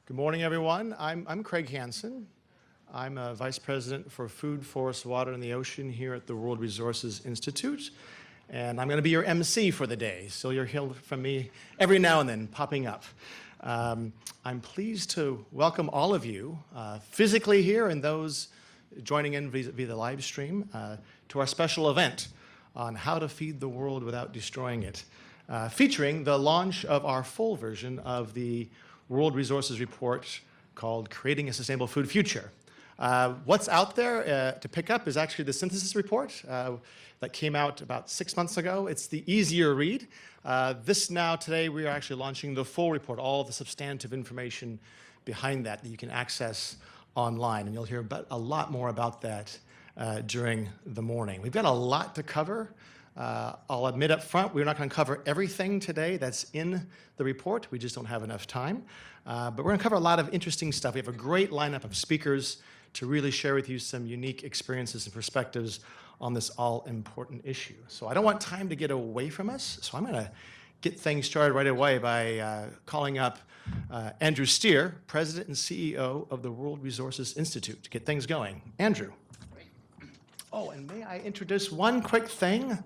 Good morning, everyone. I'm Craig Hansen. I'm a Vice President for Food, Forest, Water, and the Ocean here at the World Resources Institute. And I'm going to be your MC for the day, so you'll hear from me every now and then popping up. I'm pleased to welcome all of you physically here and those joining in via the live stream to our special event on how to feed the world without destroying it, featuring the launch of our full version of the World Resources Report called Creating a Sustainable Food Future. What's out there to pick up is actually the synthesis report that came out about 6 months ago. It's the easier read. Today, we are actually launching the full report, all the substantive information behind that you can access online. And you'll hear a lot more about that during the morning. We've got a lot to cover. I'll admit up front, we're not going to cover everything today that's in the report. We just don't have enough time. But we're going to cover a lot of interesting stuff. We have a great lineup of speakers to really share with you some unique experiences and perspectives on this all-important issue. So I don't want time to get away from us, so I'm going to get things started right away by calling up Andrew Steer, President and CEO of the World Resources Institute, to get things going. Andrew. Oh, and may I introduce one quick thing?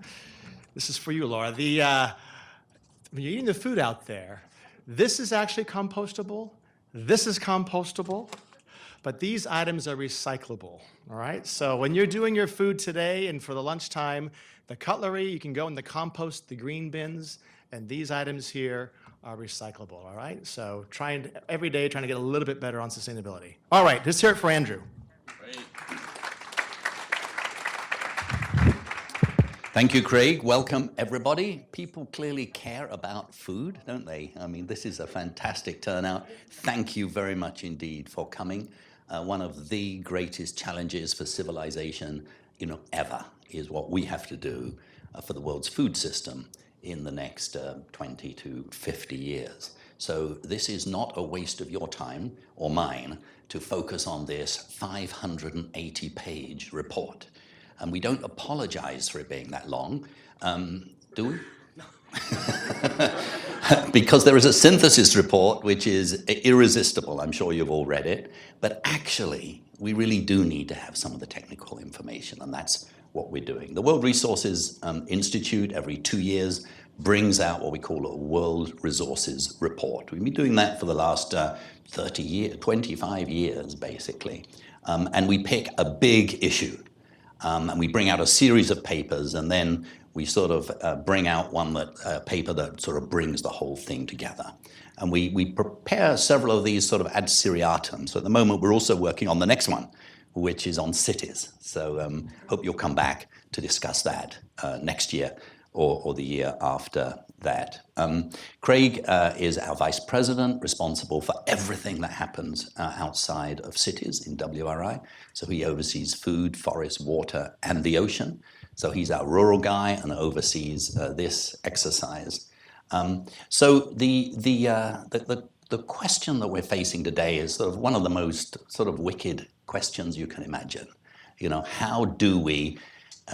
This is for you, Laura. When you're eating the food out there, this is actually compostable, this is compostable, but these items are recyclable, all right? So when you're doing your food today and for the lunchtime, the cutlery, you can go in the compost, the green bins, and these items here are recyclable, all right? So every day trying to get a little bit better on sustainability. All right, let's hear it for Andrew. Great. Thank you, Craig. Welcome, everybody. People clearly care about food, don't they? I mean, this is a fantastic turnout. Thank you very much indeed for coming. One of the greatest challenges for civilization, ever, is what we have to do for the world's food system in the next 20 to 50 years. So this is not a waste of your time or mine to focus on this 580-page report. And we don't apologize for it being that long, do we? No. Because there is a synthesis report which is irresistible. I'm sure you've all read it. But actually, we really do need to have some of the technical information, and that's what we're doing. The World Resources Institute, every 2 years, brings out what we call a World Resources Report. We've been doing that for the last 25 years, basically. And we pick a big issue. And we bring out a series of papers, and then we sort of bring out a paper that sort of brings the whole thing together. And we prepare several of these sort of ad seriatim. So at the moment, we're also working on the next one, which is on cities. So hope you'll come back to discuss that next year or the year after that. Craig is our vice president, responsible for everything that happens outside of cities in WRI. So he oversees food, forest, water, and the ocean. So he's our rural guy and oversees this exercise. So the question that we're facing today is sort of one of the most sort of wicked questions you can imagine. How do we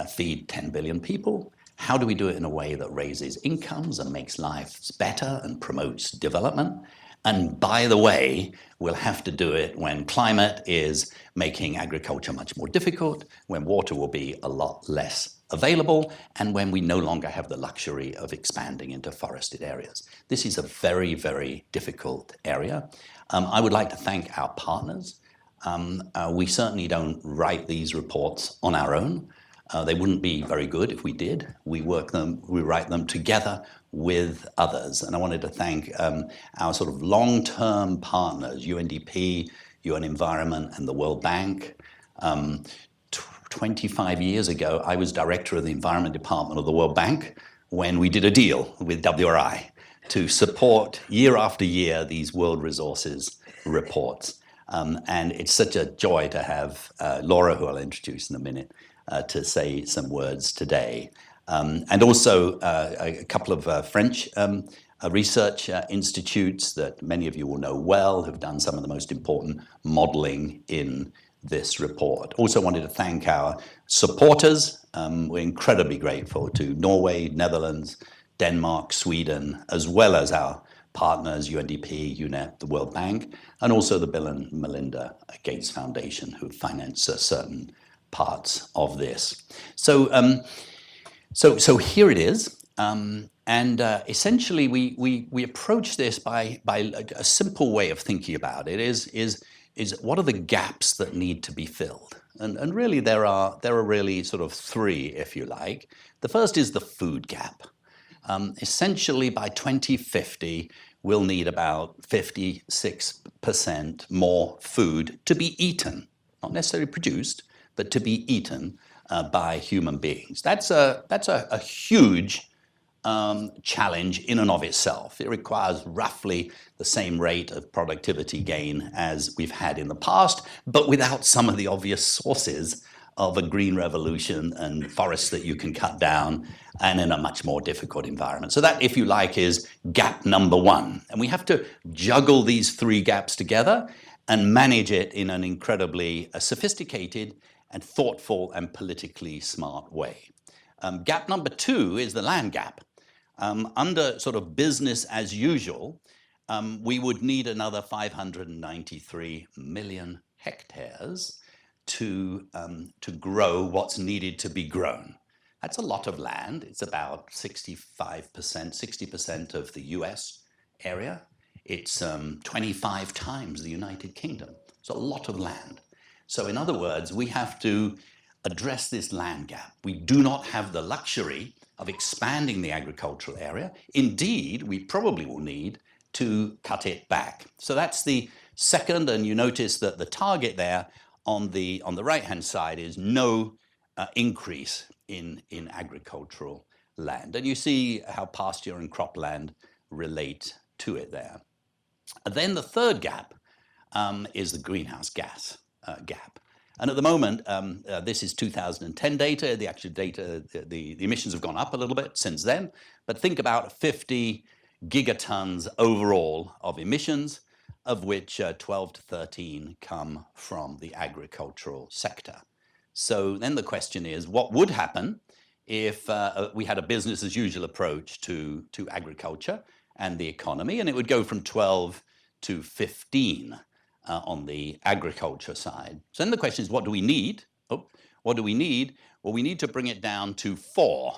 feed 10 billion people? How do we do it in a way that raises incomes and makes lives better and promotes development? And by the way, we'll have to do it when climate is making agriculture much more difficult, when water will be a lot less available, and when we no longer have the luxury of expanding into forested areas. This is a very, very difficult area. I would like to thank our partners. We certainly don't write these reports on our own. They wouldn't be very good if we did. We write them together with others. And I wanted to thank our sort of long-term partners, UNDP, UN Environment, and the World Bank. 25 years ago, I was director of the Environment Department of the World Bank when we did a deal with WRI to support year after year these World Resources reports. And it's such a joy to have Laura, who I'll introduce in a minute, to say some words today. And also a couple of French research institutes that many of you will know well, have done some of the most important modeling in this report. Also wanted to thank our supporters. We're incredibly grateful to Norway, Netherlands, Denmark, Sweden, as well as our partners, UNDP, UNEP, the World Bank, and also the Bill and Melinda Gates Foundation, who finance certain parts of this. So here it is. Essentially, we approach this by a simple way of thinking about it is what are the gaps that need to be filled? And really there are really sort of three, if you like. The first is the food gap. Essentially by 2050, we'll need about 56% more food to be eaten, not necessarily produced, but to be eaten by human beings. That's a huge challenge in and of itself. It requires roughly the same rate of productivity gain as we've had in the past, but without some of the obvious sources of a green revolution and forests that you can cut down, and in a much more difficult environment. So that, if you like, is gap number one. And we have to juggle these three gaps together and manage it in an incredibly sophisticated and thoughtful and politically smart way. Gap number two is the land gap. Under sort of business as usual, we would need another 593 million hectares to grow what's needed to be grown. That's a lot of land. It's about 60% of the US area. It's 25 times the United Kingdom. It's a lot of land. So in other words, we have to address this land gap. We do not have the luxury of expanding the agricultural area. Indeed, we probably will need to cut it back. So that's the second, and you notice that the target there on the right-hand side is no increase in agricultural land. And you see how pasture and cropland relate to it there. And then the third gap is the greenhouse gas gap. And at the moment, this is 2010 data. The actual data, the emissions have gone up a little bit since then. But think about 50 gigatons overall of emissions, of which 12 to 13 come from the agricultural sector. So then the question is, what would happen if we had a business as usual approach to agriculture and the economy, and it would go from 12 to 15 on the agriculture side. So then the question is, what do we need? What do we need? Well, we need to bring it down to 4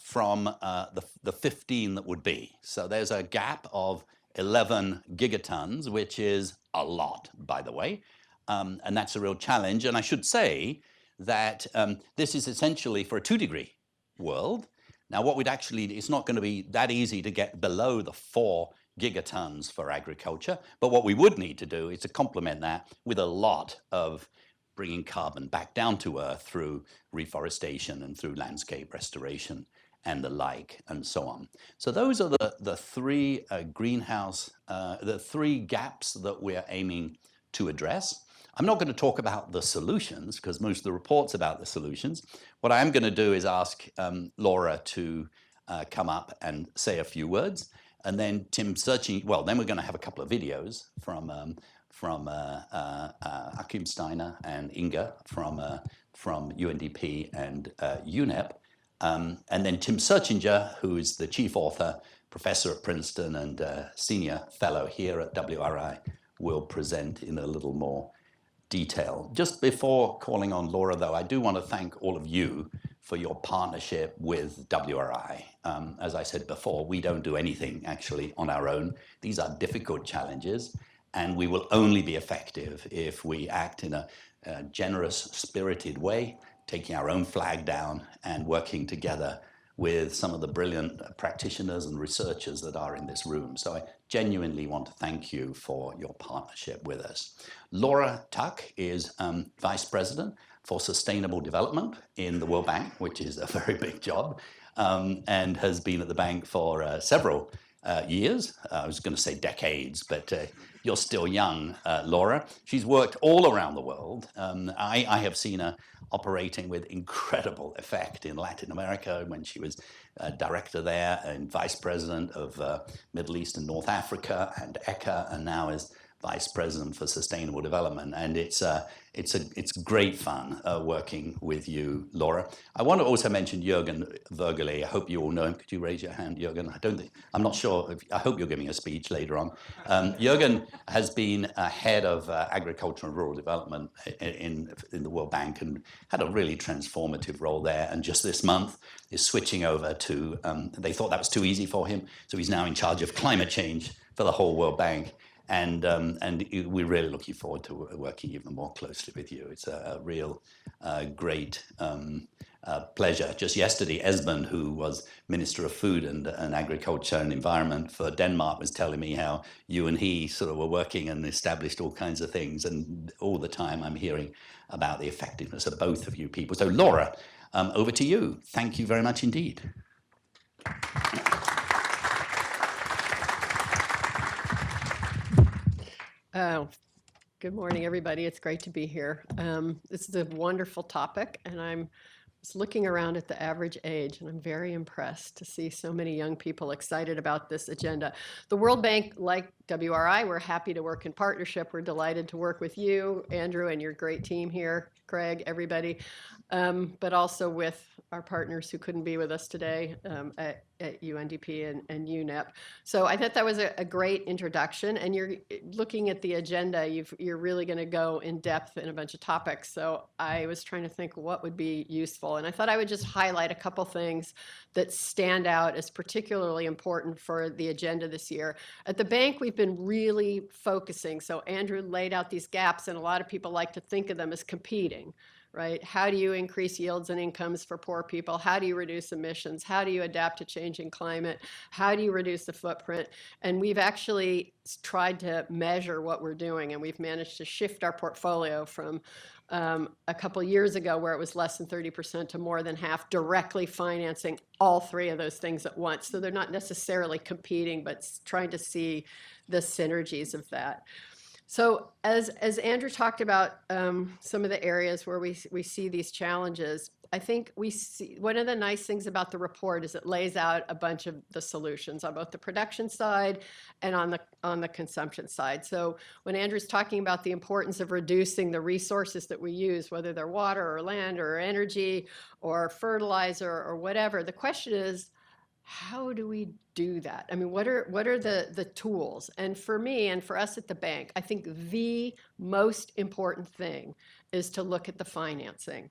from the 15 that would be. So there's a gap of 11 gigatons, which is a lot, by the way. And that's a real challenge. And I should say that this is essentially for a 2-degree world. Now, what we'd actually, it's not going to be that easy to get below the 4 gigatons for agriculture. But what we would need to do is to complement that with a lot of bringing carbon back down to Earth through reforestation and through landscape restoration and the like, and so on. So those are the three the three gaps that we're aiming to address. I'm not going to talk about the solutions because most of the report's about the solutions. What I am going to do is ask Laura to come up and say a few words, and then Tim Searching. Well, then we're going to have a couple of videos from Achim Steiner and Inga from UNDP and UNEP. And then Tim Searchinger, who is the chief author, professor at Princeton and senior fellow here at WRI, will present in a little more detail. Just before calling on Laura, though, I do want to thank all of you for your partnership with WRI. As I said before, we don't do anything actually on our own. These are difficult challenges, and we will only be effective if we act in a generous, spirited way, taking our own flag down and working together with some of the brilliant practitioners and researchers that are in this room. So I genuinely want to thank you for your partnership with us. Laura Tuck is Vice President for Sustainable Development in the World Bank, which is a very big job, and has been at the bank for several years. I was going to say decades, but you're still young, Laura. She's worked all around the world. I have seen her operating with incredible effect in Latin America when she was director there and vice president of Middle East and North Africa and ECHA, and now is Vice President for Sustainable Development, and it's great fun working with you, Laura. I want to also mention Jürgen Vergele. I hope you all know him. Could you raise your hand, Jürgen? I'm not sure. I hope you're giving a speech later on. Jürgen has been head of agriculture and rural development in the World Bank and had a really transformative role there. And just this month is switching over to. They thought that was too easy for him, so he's now in charge of climate change for the whole World Bank. And we're really looking forward to working even more closely with you. It's a real great pleasure. Just yesterday, Esben, who was Minister of Food and Agriculture and Environment for Denmark, was telling me how you and he sort of were working and established all kinds of things. And all the time I'm hearing about the effectiveness of both of you people. So Laura, over to you. Thank you very much indeed. Oh, good morning, everybody. It's great to be here. This is a wonderful topic, and I'm just looking around at the average age, and I'm very impressed to see so many young people excited about this agenda. The World Bank, like WRI, we're happy to work in partnership. We're delighted to work with you, Andrew, and your great team here, Craig, everybody, but also with our partners who couldn't be with us today at UNDP and UNEP. So I thought that was a great introduction, and you're looking at the agenda, you're really going to go in depth in a bunch of topics. So I was trying to think what would be useful, and I thought I would just highlight a couple things that stand out as particularly important for the agenda this year. At the bank, we've been really focusing. So Andrew laid out these gaps, and a lot of people like to think of them as competing. Right? How do you increase yields and incomes for poor people? How do you reduce emissions? How do you adapt to changing climate? How do you reduce the footprint? And we've actually tried to measure what we're doing, and we've managed to shift our portfolio from a couple years ago where it was less than 30% to more than half, directly financing all three of those things at once. So they're not necessarily competing, but trying to see the synergies of that. So as Andrew talked about some of the areas where we see these challenges, I think we see one of the nice things about the report is it lays out a bunch of the solutions on both the production side and on the consumption side. So when Andrew's talking about the importance of reducing the resources that we use, whether they're water or land or energy or fertilizer or whatever, the question is, how do we do that? I mean, what are the tools? And for me and for us at the bank, I think the most important thing is to look at the financing.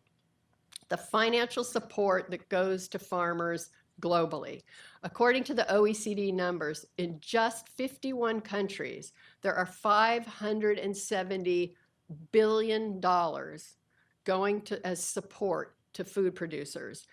The financial support that goes to farmers globally. According to the OECD numbers, in just 51 countries, there are $570 billion going to as support to food producers.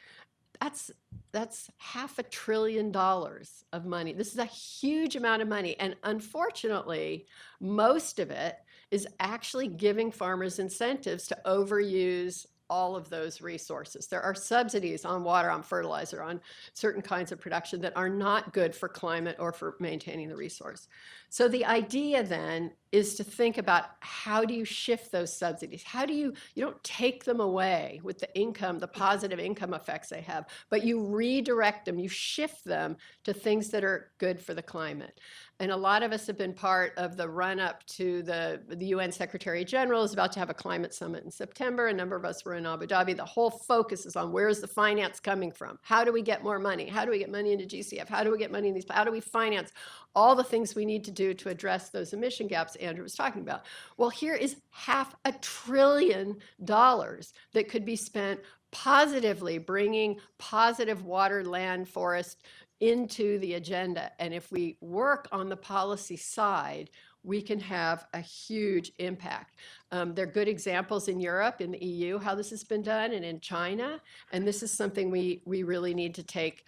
That's $500 billion of money. This is a huge amount of money. And unfortunately, most of it is actually giving farmers incentives to overuse all of those resources. There are subsidies on water, on fertilizer, on certain kinds of production that are not good for climate or for maintaining the resource. So the idea then is to think about how do you shift those subsidies? How do you don't take them away with the income, the positive income effects they have, but you redirect them, you shift them to things that are good for the climate. And a lot of us have been part of the run-up to the UN Secretary General is about to have a climate summit in September. A number of us were in Abu Dhabi. The whole focus is on where's the finance coming from? How do we get more money? How do we get money into GCF? How do we get money in these? How do we finance all the things we need to do to address those emission gaps Andrew was talking about? Well, here is $500 billion that could be spent positively, bringing positive water, land, forest into the agenda. And if we work on the policy side, we can have a huge impact. There are good examples in Europe, in the EU, how this has been done, and in China. And this is something we really need to take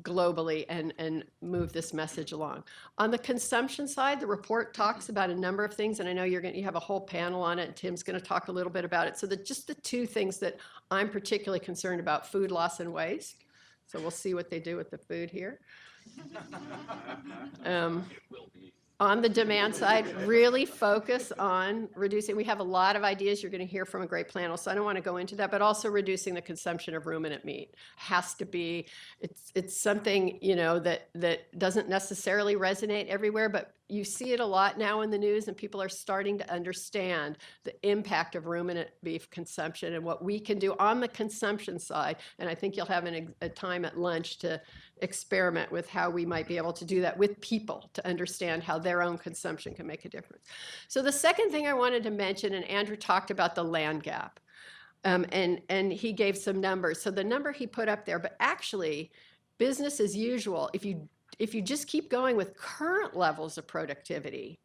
globally and move this message along. On the consumption side, the report talks about a number of things, and I know you have a whole panel on it, and Tim's going to talk a little bit about it. So just the two things that I'm particularly concerned about, food loss and waste. So we'll see what they do with the food here. On the demand side, really focus on reducing. We have a lot of ideas you're going to hear from a great panel, so I don't want to go into that, but also reducing the consumption of ruminant meat has to be, it's something, that doesn't necessarily resonate everywhere, but you see it a lot now in the news, and people are starting to understand the impact of ruminant beef consumption and what we can do on the consumption side. And I think you'll have a time at lunch to experiment with how we might be able to do that with people to understand how their own consumption can make a difference. So the second thing I wanted to mention, and Andrew talked about the land gap, and he gave some numbers. So the number he put up there, but actually business as usual, if you just keep going with current levels of productivity,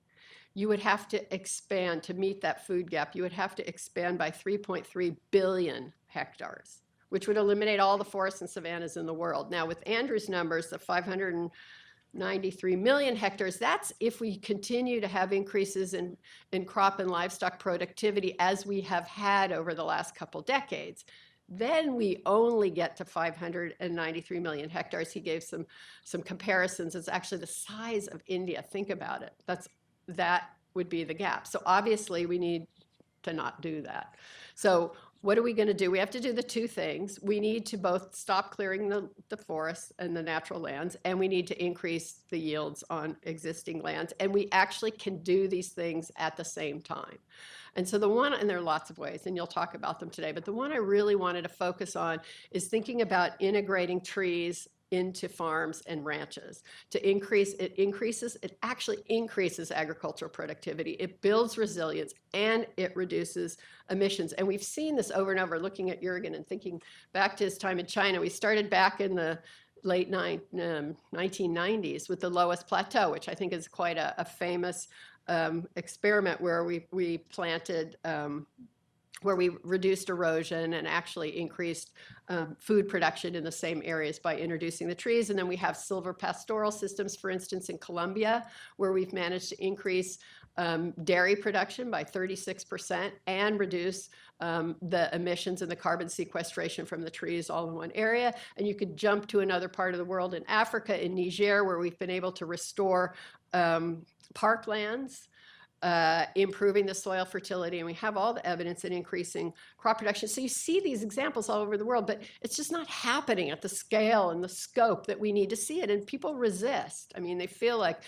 you would have to expand to meet that food gap. You would have to expand by 3.3 billion hectares, which would eliminate all the forests and savannas in the world. Now, with Andrew's numbers, the 593 million hectares, that's if we continue to have increases in crop and livestock productivity as we have had over the last couple decades. Then we only get to 593 million hectares. He gave some comparisons. It's actually the size of India. Think about it. That would be the gap. So obviously we need to not do that. So what are we going to do? We have to do the two things. We need to both stop clearing the forests and the natural lands, and we need to increase the yields on existing lands. And we actually can do these things at the same time. And so and there are lots of ways, and you'll talk about them today, but the one I really wanted to focus on is thinking about integrating trees into farms and ranches it actually increases agricultural productivity. It builds resilience and it reduces emissions. And we've seen this over and over, looking at Jürgen and thinking back to his time in China. We started back in the late 1990s with the lowest plateau, which I think is quite a famous experiment where we planted where we reduced erosion and actually increased food production in the same areas by introducing the trees. And then we have silver pastoral systems, for instance, in Colombia, where we've managed to increase dairy production by 36% and reduce the emissions and the carbon sequestration from the trees all in one area. And you could jump to another part of the world in Africa, in Niger, where we've been able to restore parklands, improving the soil fertility, and we have all the evidence in increasing crop production. So you see these examples all over the world, but it's just not happening at the scale and the scope that we need to see it, and people resist. I mean, they feel like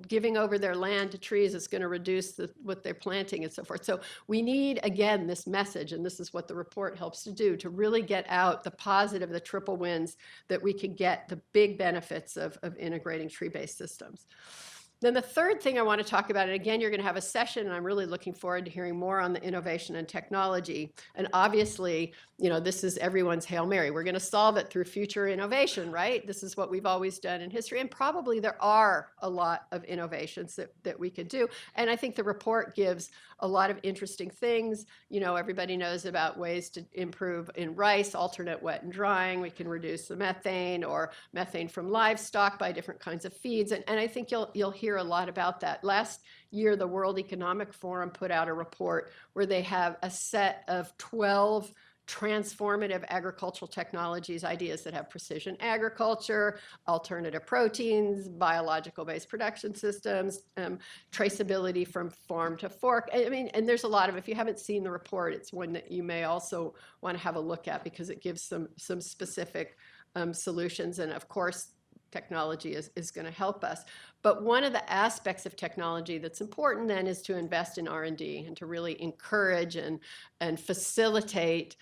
giving over their land to trees is going to reduce what they're planting and so forth. So we need, again, this message, and this is what the report helps to do, to really get out the positive, the triple wins, that we can get the big benefits of integrating tree-based systems. Then the third thing I want to talk about, and again, you're going to have a session, and I'm really looking forward to hearing more on the innovation and technology. And obviously, this is everyone's Hail Mary. We're going to solve it through future innovation, right? This is what we've always done in history. And probably there are a lot of innovations that we could do. And I think the report gives a lot of interesting things. Everybody knows about ways to improve in rice, alternate wet and drying. We can reduce the methane or methane from livestock by different kinds of feeds. And I think you'll hear a lot about that. Last year, the World Economic Forum put out a report where they have a set of 12 transformative agricultural technologies, ideas that have precision agriculture, alternative proteins, biological-based production systems, traceability from farm to fork. I mean, and there's a lot of, if you haven't seen the report, it's one that you may also want to have a look at because it gives some specific solutions. And of course, technology is going to help us. But one of the aspects of technology that's important then is to invest in R&D and to really encourage and facilitate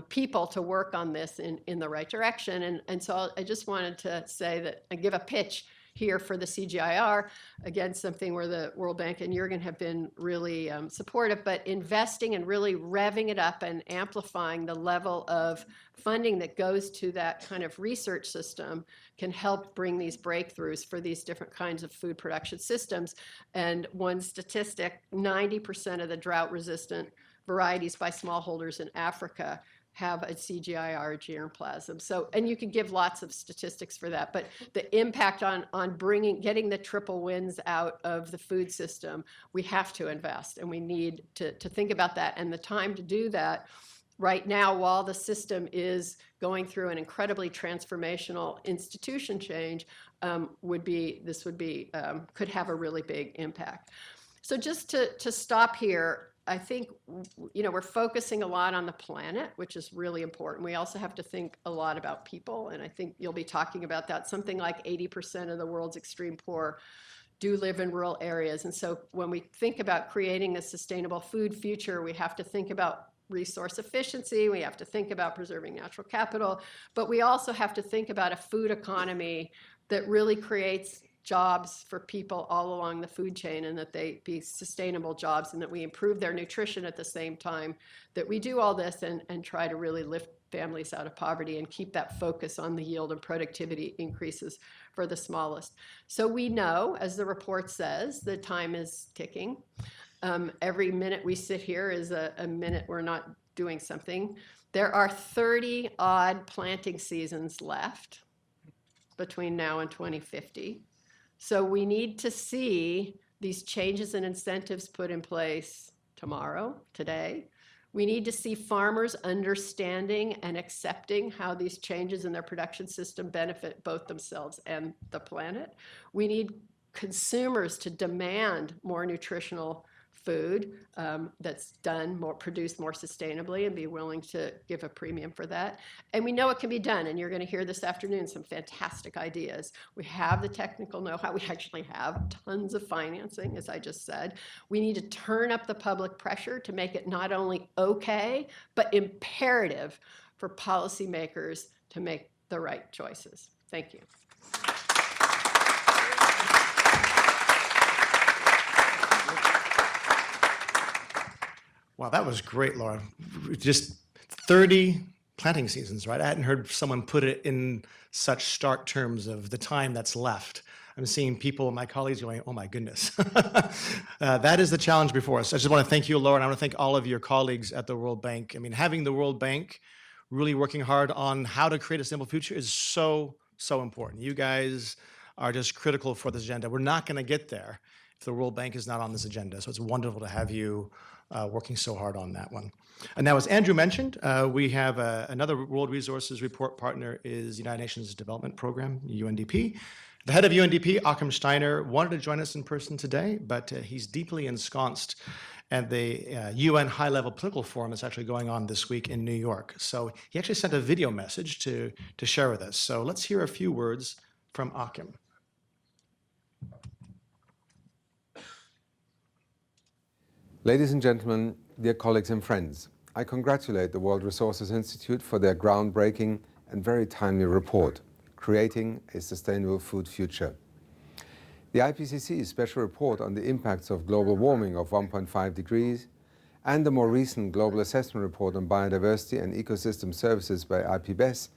people to work on this in the right direction. And so I just wanted to say that I give a pitch here for the CGIAR, again, something where the World Bank and Jürgen have been really supportive, but investing and really revving it up and amplifying the level of funding that goes to that kind of research system can help bring these breakthroughs for these different kinds of food production systems. And one statistic, 90% of the drought-resistant varieties by smallholders in Africa have a CGIAR germplasm. So, and you could give lots of statistics for that, but the impact on getting the triple wins out of the food system, we have to invest, and we need to think about that. And the time to do that right now, while the system is going through an incredibly transformational institution change, could have a really big impact. So just to stop here, I think, we're focusing a lot on the planet, which is really important. We also have to think a lot about people, and I think you'll be talking about that. Something like 80% of the world's extreme poor do live in rural areas. And so when we think about creating a sustainable food future, we have to think about resource efficiency, we have to think about preserving natural capital, but we also have to think about a food economy that really creates jobs for people all along the food chain, and that they be sustainable jobs, and that we improve their nutrition at the same time that we do all this and try to really lift families out of poverty and keep that focus on the yield and productivity increases for the smallest. So we know, as the report says, the time is ticking. Every minute we sit here is a minute we're not doing something. There are 30 odd planting seasons left between now and 2050. So we need to see these changes and incentives put in place tomorrow, today. We need to see farmers understanding and accepting how these changes in their production system benefit both themselves and the planet. We need consumers to demand more nutritional food that's produced more sustainably, and be willing to give a premium for that. And we know it can be done, and you're going to hear this afternoon some fantastic ideas. We have the technical know-how. We actually have tons of financing, as I just said. We need to turn up the public pressure to make it not only okay, but imperative for policymakers to make the right choices. Thank you. Wow, that was great, Laura. Just 30 planting seasons, right? I hadn't heard someone put it in such stark terms of the time that's left. I'm seeing people, my colleagues, going, oh my goodness. That is the challenge before us. I just want to thank you, Laura, and I want to thank all of your colleagues at the World Bank. I mean, having the World Bank really working hard on how to create a sustainable future is so important. You guys are just critical for this agenda. We're not going to get there if the World Bank is not on this agenda. So it's wonderful to have you working so hard on that one. And now, as Andrew mentioned, we have another World Resources Report partner is United Nations Development Program, UNDP. The head of UNDP, Achim Steiner, wanted to join us in person today, but he's deeply ensconced at the UN High-Level Political Forum that's actually going on this week in New York. So he actually sent a video message to share with us. So let's hear a few words from Achim. Ladies and gentlemen, dear colleagues and friends, I congratulate the World Resources Institute for their groundbreaking and very timely report, Creating a Sustainable Food Future. The IPCC's special report on the impacts of global warming of 1.5 degrees and the more recent Global Assessment Report on Biodiversity and Ecosystem Services by IPBES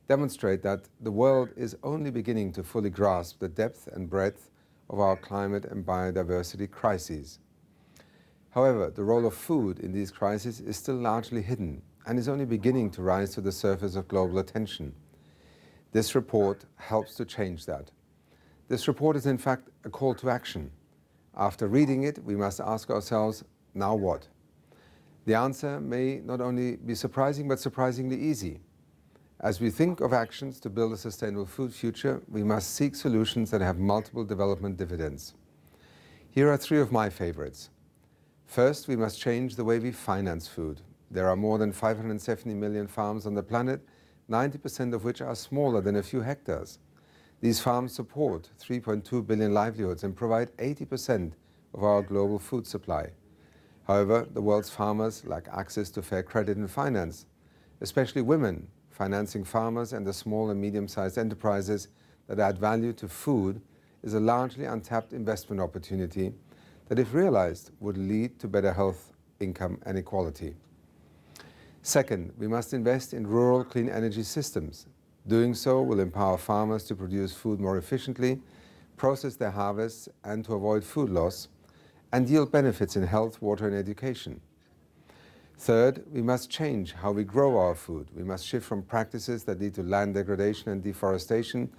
demonstrate that the world is only beginning to fully grasp the depth and breadth of our climate and biodiversity crises. However, the role of food in these crises is still largely hidden and is only beginning to rise to the surface of global attention. This report helps to change that. This report is in fact a call to action. After reading it, we must ask ourselves, now what? The answer may not only be surprising, but surprisingly easy. As we think of actions to build a sustainable food future, we must seek solutions that have multiple development dividends. Here are three of my favorites. First, we must change the way we finance food. There are more than 570 million farms on the planet, 90% of which are smaller than a few hectares. These farms support 3.2 billion livelihoods and provide 80% of our global food supply. However, the world's farmers lack access to fair credit and finance, especially women. Financing farmers and the small and medium-sized enterprises that add value to food is a largely untapped investment opportunity that, if realized, would lead to better health, income, and equality. Second, we must invest in rural clean energy systems. Doing so will empower farmers to produce food more efficiently, process their harvests, and to avoid food loss, and yield benefits in health, water, and education. Third, we must change how we grow our food. We must shift from practices that lead to land degradation and deforestation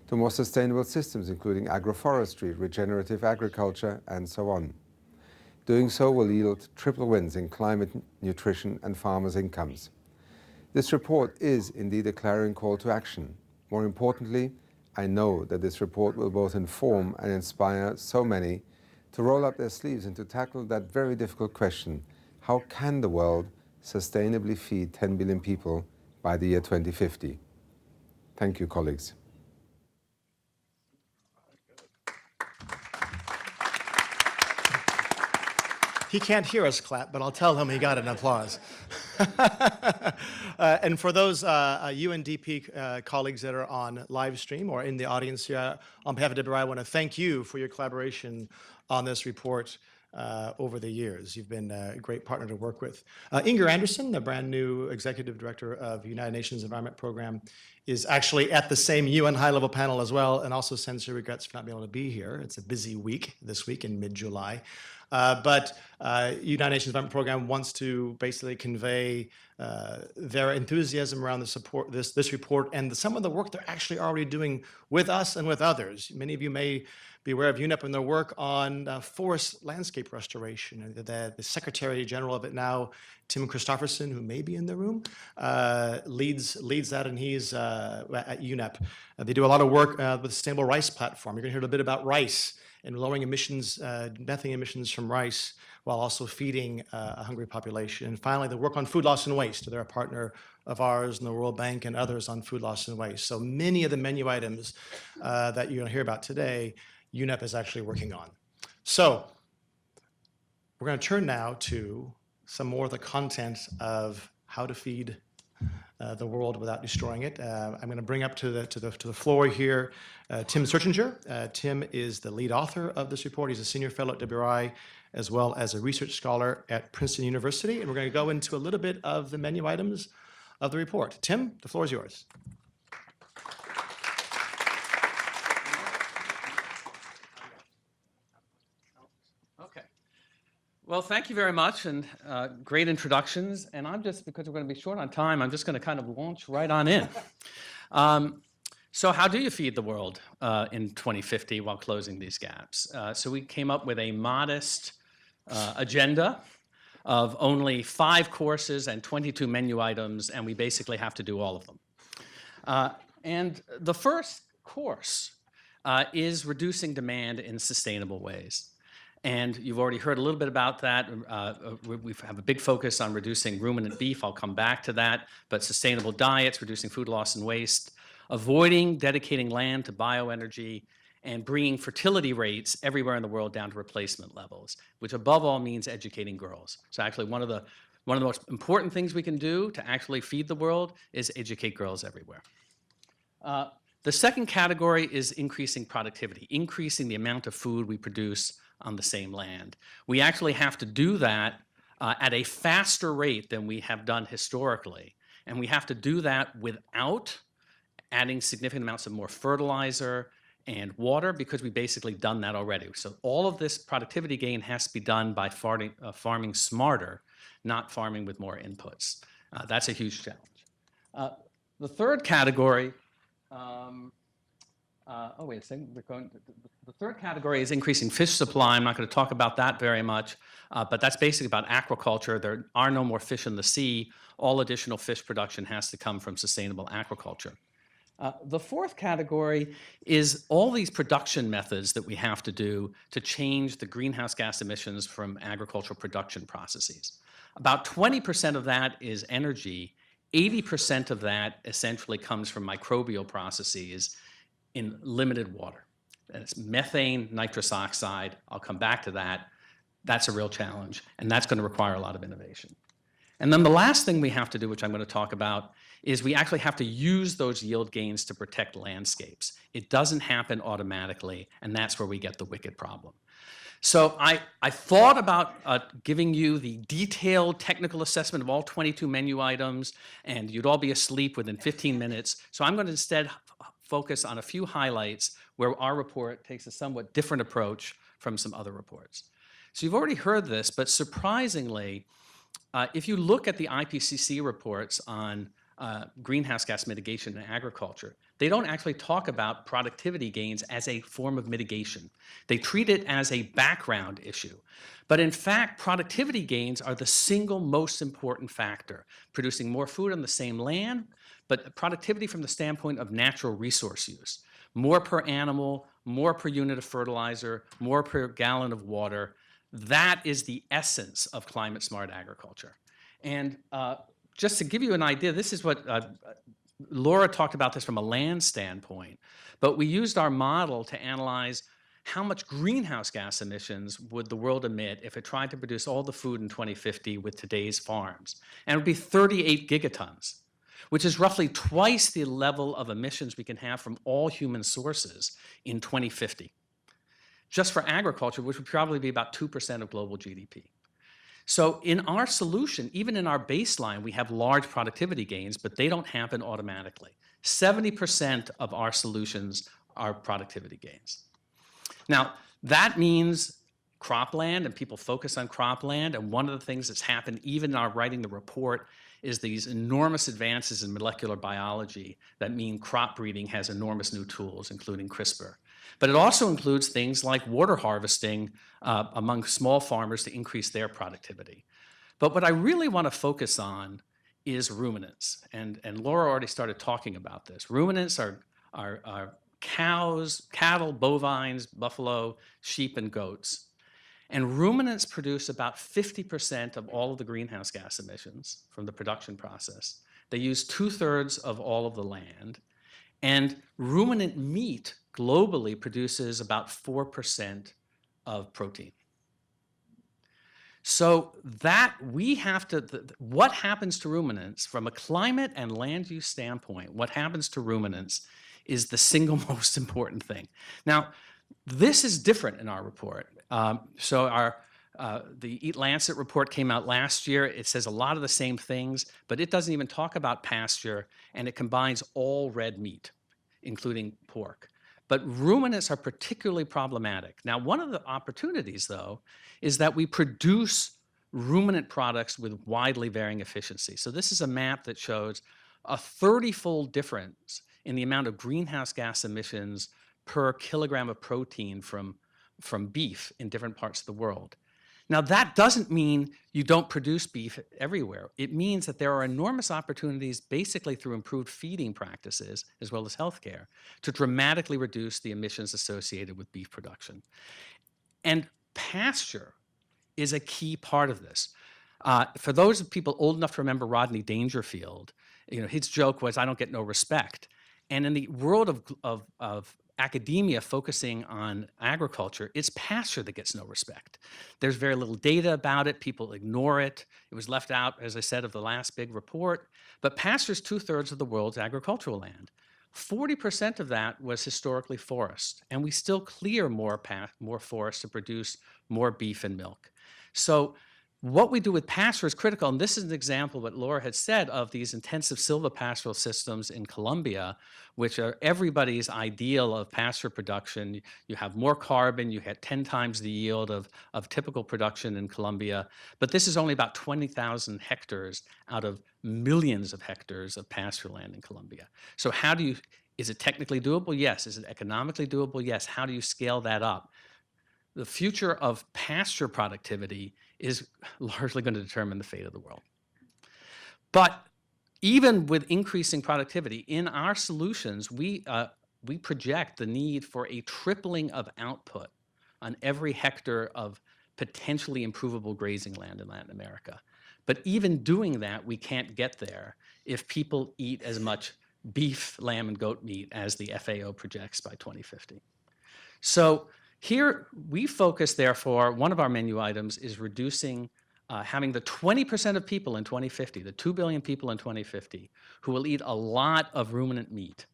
to more sustainable systems, including agroforestry, regenerative agriculture, and so on. Doing so will yield triple wins in climate, nutrition, and farmers' incomes. This report is indeed a clarion call to action. More importantly, I know that this report will both inform and inspire so many to roll up their sleeves and to tackle that very difficult question: how can the world sustainably feed 10 billion people by the year 2050? Thank you, colleagues. He can't hear us clap, but I'll tell him he got an applause. And for those UNDP colleagues that are on live stream or in the audience here, on behalf of WRI, I want to thank you for your collaboration on this report over the years. You've been a great partner to work with. Inger Anderson, the brand new Executive Director of the United Nations Environment Program, is actually at the same UN high-level panel as well, and also sends her regrets for not being able to be here. It's a busy week this week in mid-July. But United Nations Environment Program wants to basically convey their enthusiasm around the support, this report, and some of the work they're actually already doing with us and with others. Many of you may be aware of UNEP and their work on forest landscape restoration. The Secretary General of it now, Tim Christopherson, who may be in the room, leads that, and he's at UNEP. They do a lot of work with the Sustainable Rice Platform. You're going to hear a little bit about rice and lowering emissions, methane emissions from rice, while also feeding a hungry population. And finally, the work on food loss and waste. They're a partner of ours and the World Bank and others on food loss and waste. So many of the menu items that you're going to hear about today, UNEP is actually working on. So we're going to turn now to some more of the content of how to feed the world without destroying it. I'm going to bring up to the floor here Tim Searchinger. Tim is the lead author of this report. He's a senior fellow at WRI, as well as a research scholar at Princeton University. And we're going to go into a little bit of the menu items of the report. Tim, the floor is yours. Well, thank you very much, and great introductions. And I'm just, because we're going to be short on time, I'm just going to kind of launch right on in. So how do you feed the world in 2050 while closing these gaps? So we came up with a modest agenda of only 5 courses and 22 menu items, and we basically have to do all of them. And the first course is reducing demand in sustainable ways. And you've already heard a little bit about that. We have a big focus on reducing ruminant beef. I'll come back to that. But sustainable diets, reducing food loss and waste, avoiding dedicating land to bioenergy, and bringing fertility rates everywhere in the world down to replacement levels, which above all means educating girls. So actually one of the most important things we can do to actually feed the world is educate girls everywhere. The second category is increasing productivity, increasing the amount of food we produce on the same land. We actually have to do that at a faster rate than we have done historically. And we have to do that without adding significant amounts of more fertilizer and water, because we've basically done that already. So all of this productivity gain has to be done by farming smarter, not farming with more inputs. That's a huge challenge. The third category, wait a second. The third category is increasing fish supply. I'm not going to talk about that very much, but that's basically about aquaculture. There are no more fish in the sea. All additional fish production has to come from sustainable aquaculture. The fourth category is all these production methods that we have to do to change the greenhouse gas emissions from agricultural production processes. About 20% of that is energy. 80% of that essentially comes from microbial processes in limited water. And it's methane, nitrous oxide. I'll come back to that. That's a real challenge, and that's going to require a lot of innovation. And then the last thing we have to do, which I'm going to talk about, is we actually have to use those yield gains to protect landscapes. It doesn't happen automatically, and that's where we get the wicked problem. So I thought about giving you the detailed technical assessment of all 22 menu items, and you'd all be asleep within 15 minutes. So I'm going to instead focus on a few highlights where our report takes a somewhat different approach from some other reports. So you've already heard this, but surprisingly, if you look at the IPCC reports on greenhouse gas mitigation in agriculture, they don't actually talk about productivity gains as a form of mitigation. They treat it as a background issue. But in fact, productivity gains are the single most important factor, producing more food on the same land, but productivity from the standpoint of natural resource use. More per animal, more per unit of fertilizer, more per gallon of water. That is the essence of climate-smart agriculture. And just to give you an idea, this is what Laura talked about this from a land standpoint, but we used our model to analyze how much greenhouse gas emissions would the world emit if it tried to produce all the food in 2050 with today's farms? And it would be 38 gigatons, which is roughly twice the level of emissions we can have from all human sources in 2050. Just for agriculture, which would probably be about 2% of global GDP. So in our solution, even in our baseline, we have large productivity gains, but they don't happen automatically. 70% of our solutions are productivity gains. Now, that means cropland, and people focus on cropland, and one of the things that's happened even in our writing the report is these enormous advances in molecular biology that mean crop breeding has enormous new tools, including CRISPR. But it also includes things like water harvesting among small farmers to increase their productivity. But what I really want to focus on is ruminants, and Laura already started talking about this. Ruminants are cows, cattle, bovines, buffalo, sheep, and goats. And ruminants produce about 50% of all of the greenhouse gas emissions from the production process. They use 2/3 of all of the land. And ruminant meat globally produces about 4% of protein. So that we have to, what happens to ruminants from a climate and land use standpoint, what happens to ruminants is the single most important thing. Now, this is different in our report. The Eat Lancet report came out last year. It says a lot of the same things, but it doesn't even talk about pasture, and it combines all red meat, including pork. But ruminants are particularly problematic. Now, one of the opportunities, though, is that we produce ruminant products with widely varying efficiency. So this is a map that shows a 30-fold difference in the amount of greenhouse gas emissions per kilogram of protein from beef in different parts of the world. Now, that doesn't mean you don't produce beef everywhere. It means that there are enormous opportunities, basically through improved feeding practices, as well as healthcare, to dramatically reduce the emissions associated with beef production. And pasture is a key part of this. For those people old enough to remember Rodney Dangerfield, his joke was, "I don't get no respect." And in the world of academia focusing on agriculture, it's pasture that gets no respect. There's very little data about it. People ignore it. It was left out, as I said, of the last big report. But pasture is 2/3 of the world's agricultural land. 40% of that was historically forest, and we still clear more forest to produce more beef and milk. So what we do with pasture is critical, and this is an example of what Laura had said of these intensive silvopastoral systems in Colombia, which are everybody's ideal of pasture production. You have more carbon, you get 10 times the yield of typical production in Colombia, but this is only about 20,000 hectares out of millions of hectares of pasture land in Colombia. So is it technically doable? Yes. Is it economically doable? Yes. How do you scale that up? The future of pasture productivity is largely going to determine the fate of the world. But even with increasing productivity, in our solutions, we project the need for a tripling of output on every hectare of potentially improvable grazing land in Latin America. But even doing that, we can't get there if people eat as much beef, lamb, and goat meat as the FAO projects by 2050. So here we focus, therefore, one of our menu items is reducing, having the 20% of people in 2050, the 2 billion people in 2050, who will eat a lot of ruminant meat,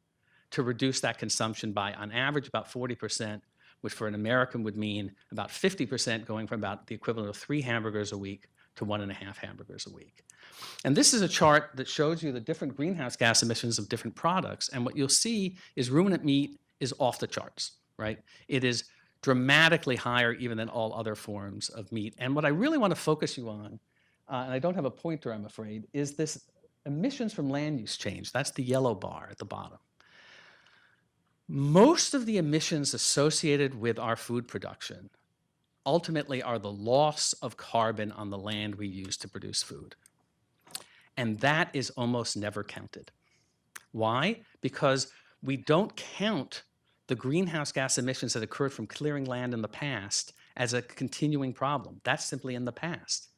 to reduce that consumption by, on average, about 40%, which for an American would mean about 50%, going from about the equivalent of 3 hamburgers a week to 1.5 hamburgers a week. And this is a chart that shows you the different greenhouse gas emissions of different products. And what you'll see is ruminant meat is off the charts, right? It is dramatically higher even than all other forms of meat. And what I really want to focus you on, and I don't have a pointer, I'm afraid, is this emissions from land use change. That's the yellow bar at the bottom. Most of the emissions associated with our food production ultimately are the loss of carbon on the land we use to produce food. And that is almost never counted. Why? Because we don't count the greenhouse gas emissions that occurred from clearing land in the past as a continuing problem. That's simply in the past.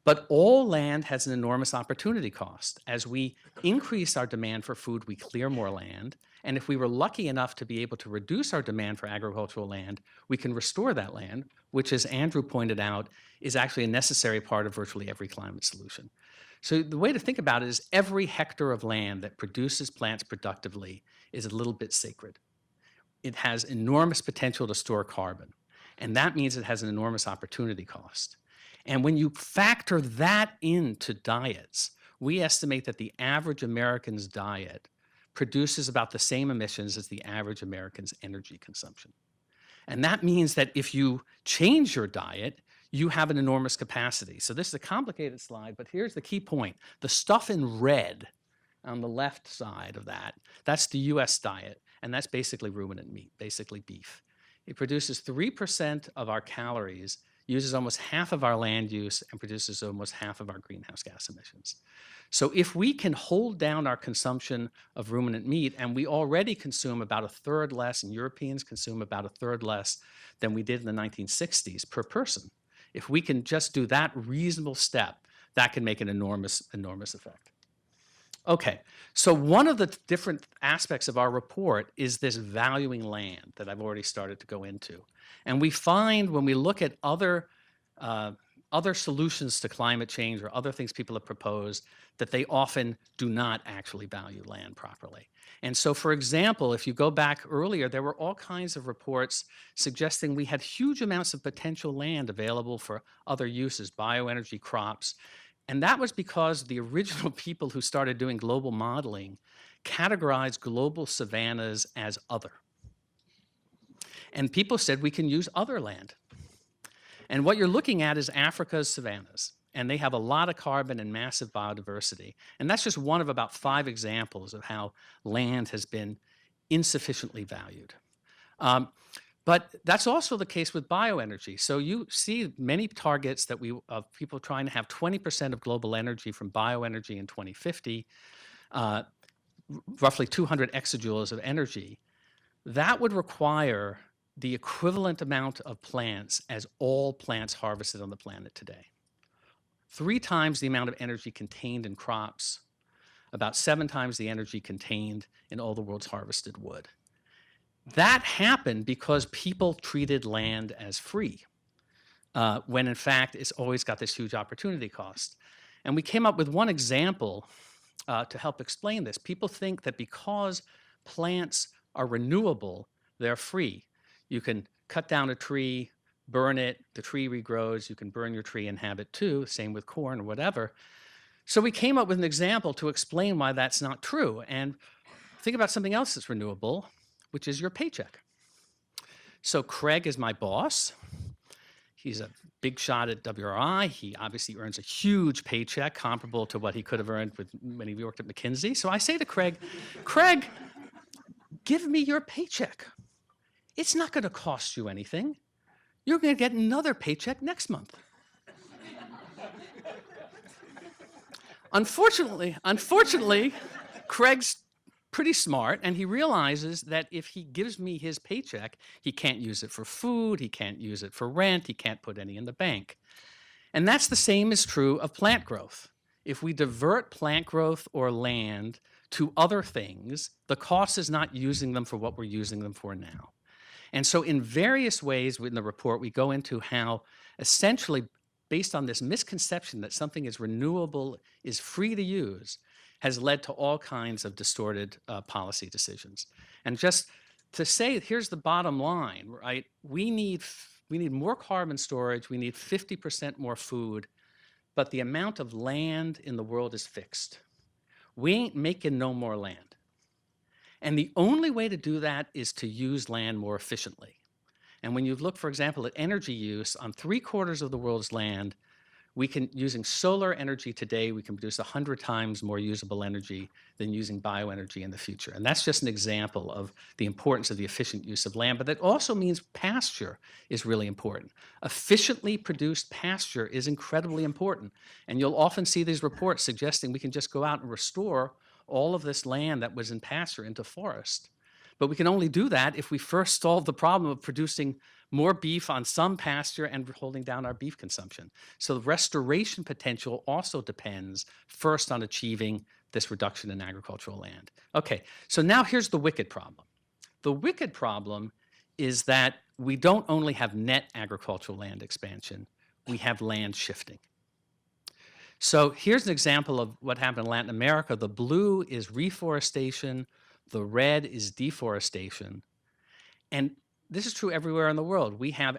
But all land has an enormous opportunity cost. As we increase our demand for food, we clear more land. And if we were lucky enough to be able to reduce our demand for agricultural land, we can restore that land, which, as Andrew pointed out, is actually a necessary part of virtually every climate solution. So the way to think about it is every hectare of land that produces plants productively is a little bit sacred. It has enormous potential to store carbon, and that means it has an enormous opportunity cost. And when you factor that into diets, we estimate that the average American's diet produces about the same emissions as the average American's energy consumption. And that means that if you change your diet, you have an enormous capacity. So this is a complicated slide, but here's the key point. The stuff in red on the left side of that, that's the US diet, and that's basically ruminant meat, basically beef. It produces 3% of our calories, uses almost half of our land use, and produces almost half of our greenhouse gas emissions. So if we can hold down our consumption of ruminant meat, and we already consume about a third less, and Europeans consume about a third less than we did in the 1960s per person, if we can just do that reasonable step, that can make an enormous, enormous effect. Okay, so one of the different aspects of our report is this valuing land that I've already started to go into. And we find when we look at other solutions to climate change or other things people have proposed that they often do not actually value land properly. And so, for example, if you go back earlier, there were all kinds of reports suggesting we had huge amounts of potential land available for other uses, bioenergy, crops. And that was because the original people who started doing global modeling categorized global savannas as other. And people said we can use other land. And what you're looking at is Africa's savannas. And they have a lot of carbon and massive biodiversity. And that's just one of about 5 examples of how land has been insufficiently valued. But that's also the case with bioenergy. So you see many targets that of people trying to have 20% of global energy from bioenergy in 2050, roughly 200 exajoules of energy. That would require the equivalent amount of plants as all plants harvested on the planet today. 3 times the amount of energy contained in crops, about 7 times the energy contained in all the world's harvested wood. That happened because people treated land as free, when in fact it's always got this huge opportunity cost. And we came up with one example to help explain this. People think that because plants are renewable, they're free. You can cut down a tree, burn it, the tree regrows, you can burn your tree and have it too, same with corn or whatever. So we came up with an example to explain why that's not true. And think about something else that's renewable, which is your paycheck. So Craig is my boss. He's a big shot at WRI. He obviously earns a huge paycheck comparable to what he could have earned when he worked at McKinsey. So I say to Craig, Craig, give me your paycheck. It's not going to cost you anything. You're going to get another paycheck next month. Unfortunately, Craig's pretty smart, and he realizes that if he gives me his paycheck, he can't use it for food, he can't use it for rent, he can't put any in the bank. And that's the same is true of plant growth. If we divert plant growth or land to other things, the cost is not using them for what we're using them for now. And so in various ways in the report, we go into how essentially based on this misconception that something is renewable, is free to use, has led to all kinds of distorted policy decisions. And just to say, here's the bottom line, right? We need more carbon storage, we need 50% more food, but the amount of land in the world is fixed. We ain't making no more land. And the only way to do that is to use land more efficiently. And when you look, for example, at energy use on 3/4 of the world's land, using solar energy today, we can produce 100 times more usable energy than using bioenergy in the future. And that's just an example of the importance of the efficient use of land. But that also means pasture is really important. Efficiently produced pasture is incredibly important. And you'll often see these reports suggesting we can just go out and restore all of this land that was in pasture into forest. But we can only do that if we first solve the problem of producing more beef on some pasture and holding down our beef consumption. So the restoration potential also depends first on achieving this reduction in agricultural land. Okay, so now here's the wicked problem. The wicked problem is that we don't only have net agricultural land expansion, we have land shifting. So here's an example of what happened in Latin America. The blue is reforestation, the red is deforestation. And this is true everywhere in the world. We have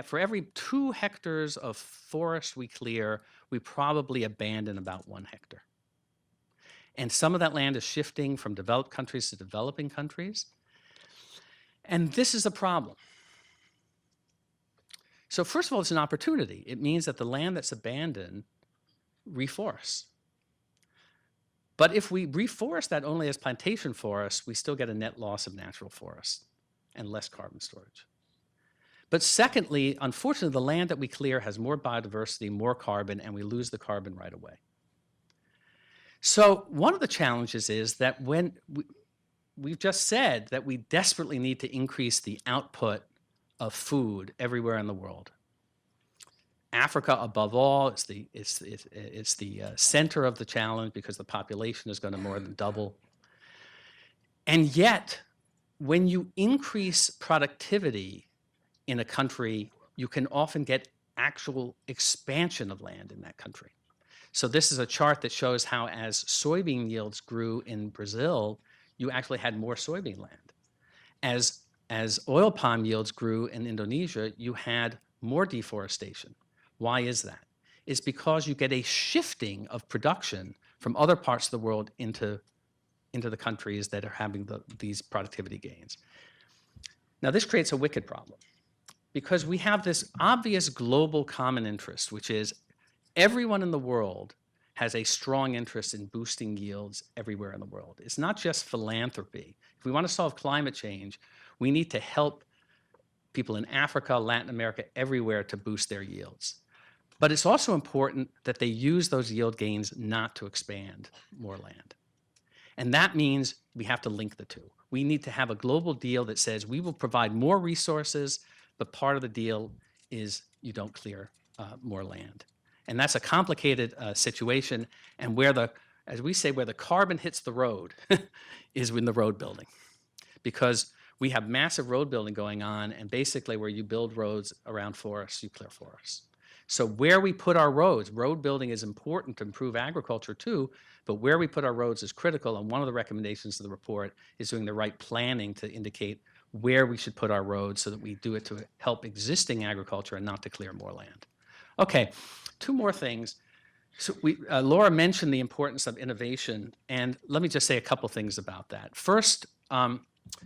for every 2 hectares of forest we clear, we probably abandon about 1 hectare. And some of that land is shifting from developed countries to developing countries. And this is a problem. So first of all, it's an opportunity. It means that the land that's abandoned reforests. But if we reforest that only as plantation forests, we still get a net loss of natural forests and less carbon storage. But secondly, unfortunately, the land that we clear has more biodiversity, more carbon, and we lose the carbon right away. So one of the challenges is that when we've just said that we desperately need to increase the output of food everywhere in the world. Africa, above all, it's the center of the challenge because the population is going to more than double. And yet, when you increase productivity in a country, you can often get actual expansion of land in that country. So this is a chart that shows how as soybean yields grew in Brazil, you actually had more soybean land. As oil palm yields grew in Indonesia, you had more deforestation. Why is that? It's because you get a shifting of production from other parts of the world into the countries that are having these productivity gains. Now, this creates a wicked problem because we have this obvious global common interest, which is everyone in the world has a strong interest in boosting yields everywhere in the world. It's not just philanthropy. If we want to solve climate change, we need to help people in Africa, Latin America, everywhere to boost their yields. But it's also important that they use those yield gains not to expand more land. And that means we have to link the two. We need to have a global deal that says we will provide more resources, but part of the deal is you don't clear more land. And that's a complicated situation. And as we say, where the carbon hits the road is in the road building. Because we have massive road building going on, and basically where you build roads around forests, you clear forests. So where we put our roads, road building is important to improve agriculture too, but where we put our roads is critical, and one of the recommendations of the report is doing the right planning to indicate where we should put our roads so that we do it to help existing agriculture and not to clear more land. Okay, 2 more things. So Laura mentioned the importance of innovation, and let me just say a couple things about that. First,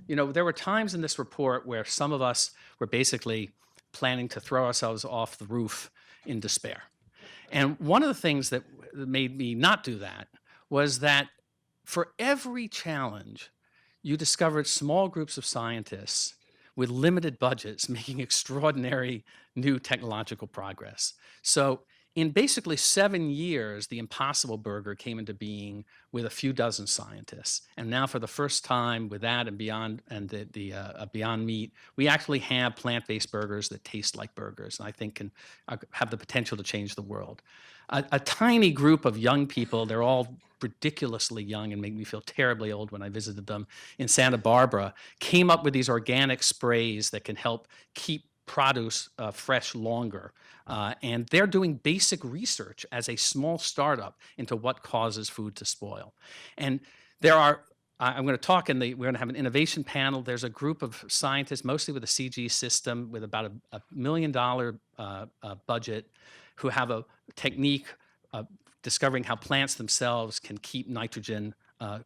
there were times in this report where some of us were basically planning to throw ourselves off the roof in despair. And one of the things that made me not do that was that for every challenge, you discovered small groups of scientists with limited budgets making extraordinary new technological progress. So in basically 7 years, the Impossible Burger came into being with a few dozen scientists. And now for the first time with that and Beyond and the Beyond Meat, we actually have plant-based burgers that taste like burgers and I think can have the potential to change the world. A tiny group of young people, they're all ridiculously young and make me feel terribly old when I visited them in Santa Barbara, came up with these organic sprays that can help keep produce fresh longer. And they're doing basic research as a small startup into what causes food to spoil. And there are, I'm going to talk we're going to have an innovation panel. There's a group of scientists, mostly with a CG system with about a $1 million budget, who have a technique discovering how plants themselves can keep nitrogen,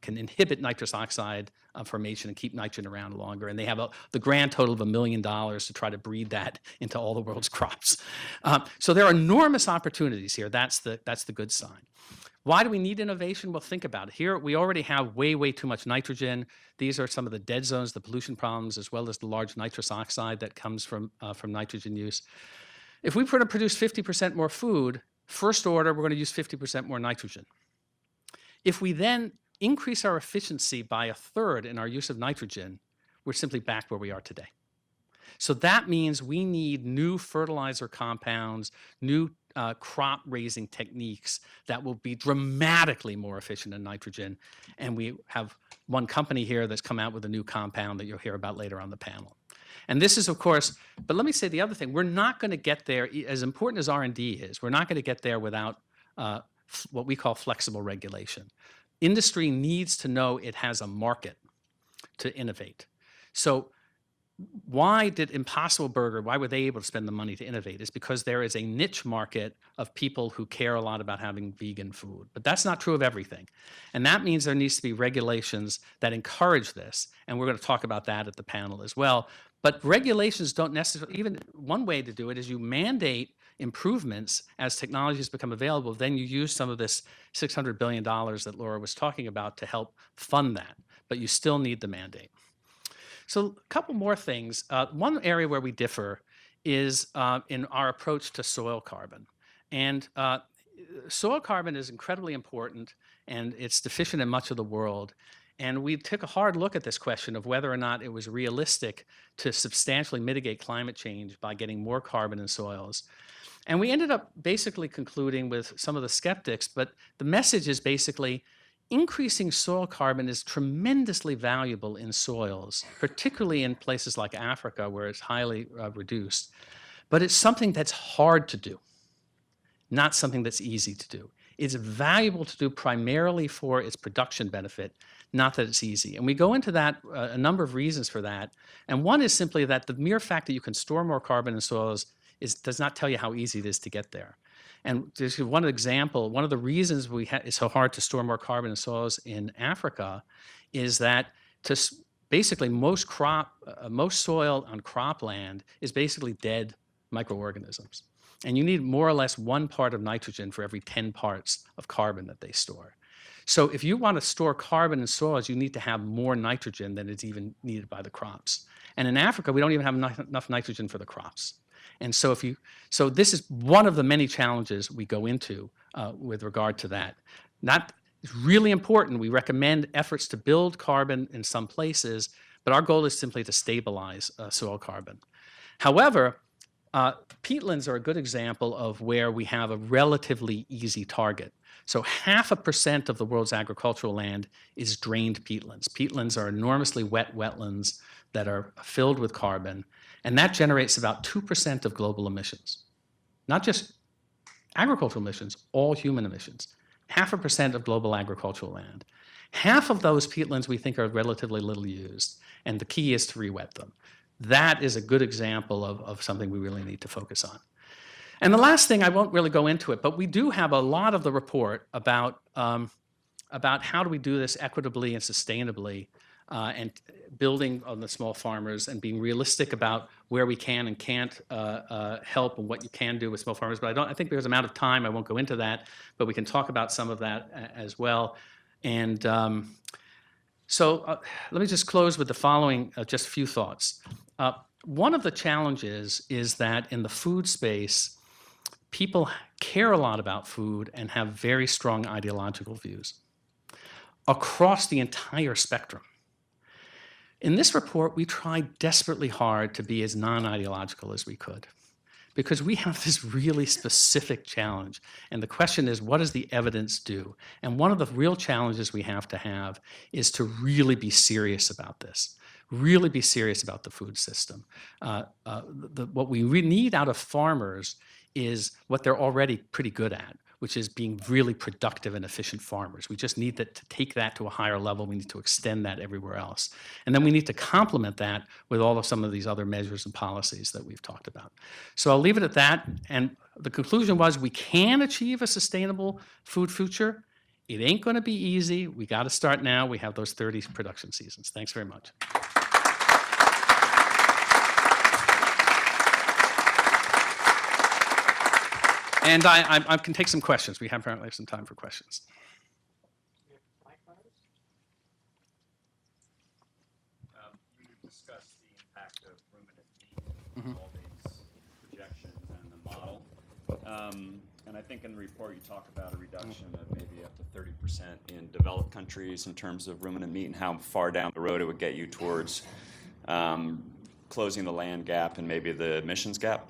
can inhibit nitrous oxide formation and keep nitrogen around longer. And they have the grand total of $1 million to try to breed that into all the world's crops. So there are enormous opportunities here. That's the good sign. Why do we need innovation? Well, think about it. Here, we already have way, way too much nitrogen. These are some of the dead zones, the pollution problems, as well as the large nitrous oxide that comes from nitrogen use. If we were to produce 50% more food, first order, we're going to use 50% more nitrogen. If we then increase our efficiency by a third in our use of nitrogen, we're simply back where we are today. So that means we need new fertilizer compounds, new crop raising techniques that will be dramatically more efficient in nitrogen. And we have one company here that's come out with a new compound that you'll hear about later on the panel. And this is, of course, but let me say the other thing. We're not going to get there, as important as R&D is, we're not going to get there without what we call flexible regulation. Industry needs to know it has a market to innovate. So why did Impossible Burger, why were they able to spend the money to innovate? It's because there is a niche market of people who care a lot about having vegan food. But that's not true of everything. And that means there needs to be regulations that encourage this. And we're going to talk about that at the panel as well. But regulations don't necessarily, even one way to do it is you mandate improvements as technologies become available. Then you use some of this $600 billion that Laura was talking about to help fund that. But you still need the mandate. So a couple more things. One area where we differ is in our approach to soil carbon. And soil carbon is incredibly important, and it's deficient in much of the world. And we took a hard look at this question of whether or not it was realistic to substantially mitigate climate change by getting more carbon in soils. And we ended up basically concluding with some of the skeptics, but the message is basically increasing soil carbon is tremendously valuable in soils, particularly in places like Africa where it's highly reduced. But it's something that's hard to do, not something that's easy to do. It's valuable to do primarily for its production benefit, not that it's easy. And we go into that, a number of reasons for that. And one is simply that the mere fact that you can store more carbon in soils does not tell you how easy it is to get there. And just one example, one of the reasons it's so hard to store more carbon in soils in Africa is that basically most soil on cropland is basically dead microorganisms. And you need more or less 1 part of nitrogen for every 10 parts of carbon that they store. So if you want to store carbon in soils, you need to have more nitrogen than is even needed by the crops. And in Africa, we don't even have enough nitrogen for the crops. And so so this is one of the many challenges we go into with regard to that. It's really important. We recommend efforts to build carbon in some places, but our goal is simply to stabilize soil carbon. However, peatlands are a good example of where we have a relatively easy target. So 0.5% of the world's agricultural land is drained peatlands. Peatlands are enormously wet wetlands that are filled with carbon, and that generates about 2% of global emissions. Not just agricultural emissions, all human emissions. 0.5% of global agricultural land. Half of those peatlands we think are relatively little used, and the key is to re-wet them. That is a good example of something we really need to focus on. And the last thing, I won't really go into it, but we do have a lot of the report about how do we do this equitably and sustainably, and building on the small farmers and being realistic about where we can and can't help and what you can do with small farmers. But I think because I'm out of time, I won't go into that, but we can talk about some of that as well. And so let me just close with the following, just a few thoughts. One of the challenges is that in the food space, people care a lot about food and have very strong ideological views across the entire spectrum. In this report, we tried desperately hard to be as non-ideological as we could, because we have this really specific challenge. And the question is, what does the evidence do? And one of the real challenges we have to have is to really be serious about this, really be serious about the food system. What we need out of farmers is what they're already pretty good at, which is being really productive and efficient farmers. We just need to take that to a higher level. We need to extend that everywhere else. And then we need to complement that with all of some of these other measures and policies that we've talked about. So I'll leave it at that. And the conclusion was we can achieve a sustainable food future. It ain't going to be easy. We got to start now. We have those 30 production seasons. Thanks very much. And I can take some questions. We have apparently some time for questions. You discussed the impact of ruminant meat, all these projections and the model. And I think in the report you talk about a reduction of maybe up to 30% in developed countries in terms of ruminant meat and how far down the road it would get you towards closing the land gap and maybe the emissions gap.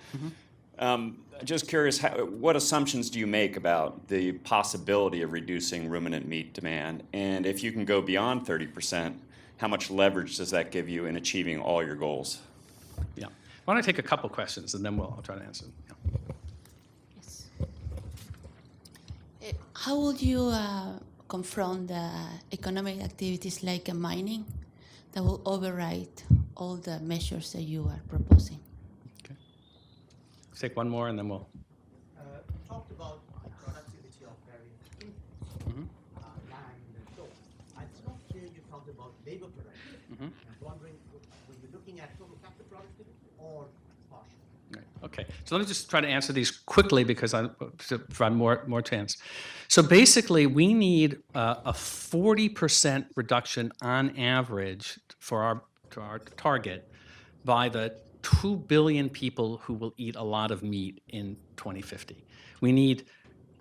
Just curious, what assumptions do you make about the possibility of reducing ruminant meat demand? And if you can go beyond 30%, how much leverage does that give you in achieving all your goals? Yeah. Why don't I take a couple questions, and then I'll try to answer them. Yeah. Yes. How would you confront the economic activities like mining that will override all the measures that you are proposing? Okay. Let's take one more, and then we'll. Talked about productivity of various inputs, land and so on. It's not clear you talked about labor productivity. I'm wondering, were you looking at total factor productivity or partial? Right. Okay. So let me just try to answer these quickly because I to provide more chance. So basically, we need a 40% reduction on average for our target by the 2 billion people who will eat a lot of meat in 2050. We need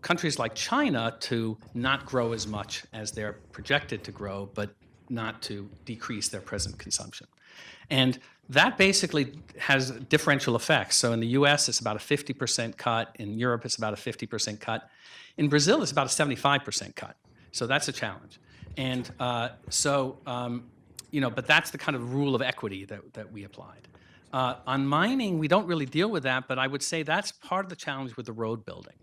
countries like China to not grow as much as they're projected to grow, but not to decrease their present consumption. And that basically has differential effects. So in the US, it's about a 50% cut. In Europe, it's about a 50% cut. In Brazil, it's about a 75% cut. So that's a challenge. And but that's the kind of rule of equity that we applied. On mining, we don't really deal with that, but I would say that's part of the challenge with the road building,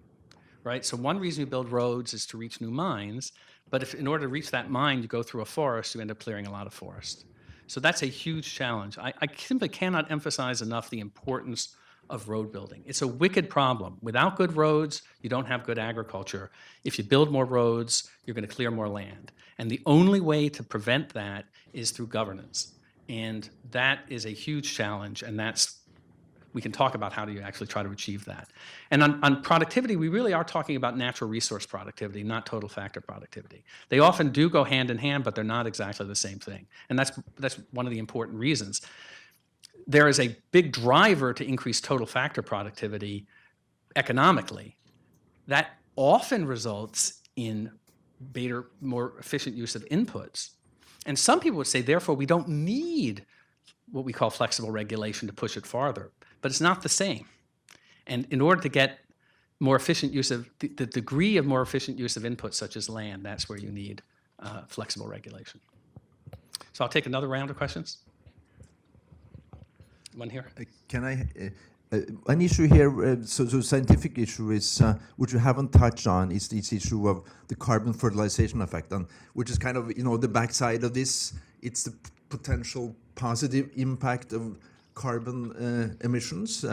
right? So one reason we build roads is to reach new mines, but if in order to reach that mine, you go through a forest, you end up clearing a lot of forest. So that's a huge challenge. I simply cannot emphasize enough the importance of road building. It's a wicked problem. Without good roads, you don't have good agriculture. If you build more roads, you're going to clear more land. And the only way to prevent that is through governance. And that is a huge challenge, and we can talk about how do you actually try to achieve that. And on productivity, we really are talking about natural resource productivity, not total factor productivity. They often do go hand in hand, but they're not exactly the same thing. And that's one of the important reasons. There is a big driver to increase total factor productivity economically. That often results in better, more efficient use of inputs. And some people would say, therefore, we don't need what we call flexible regulation to push it farther. But it's not the same. And in order to get more efficient use of, the degree of more efficient use of inputs such as land, that's where you need flexible regulation. So I'll take another round of questions. One here. Can I? An issue here, so scientific issue is, which you haven't touched on, is this issue of the carbon fertilization effect, and which is kind of, the backside of this. It's the potential positive impact of carbon emissions.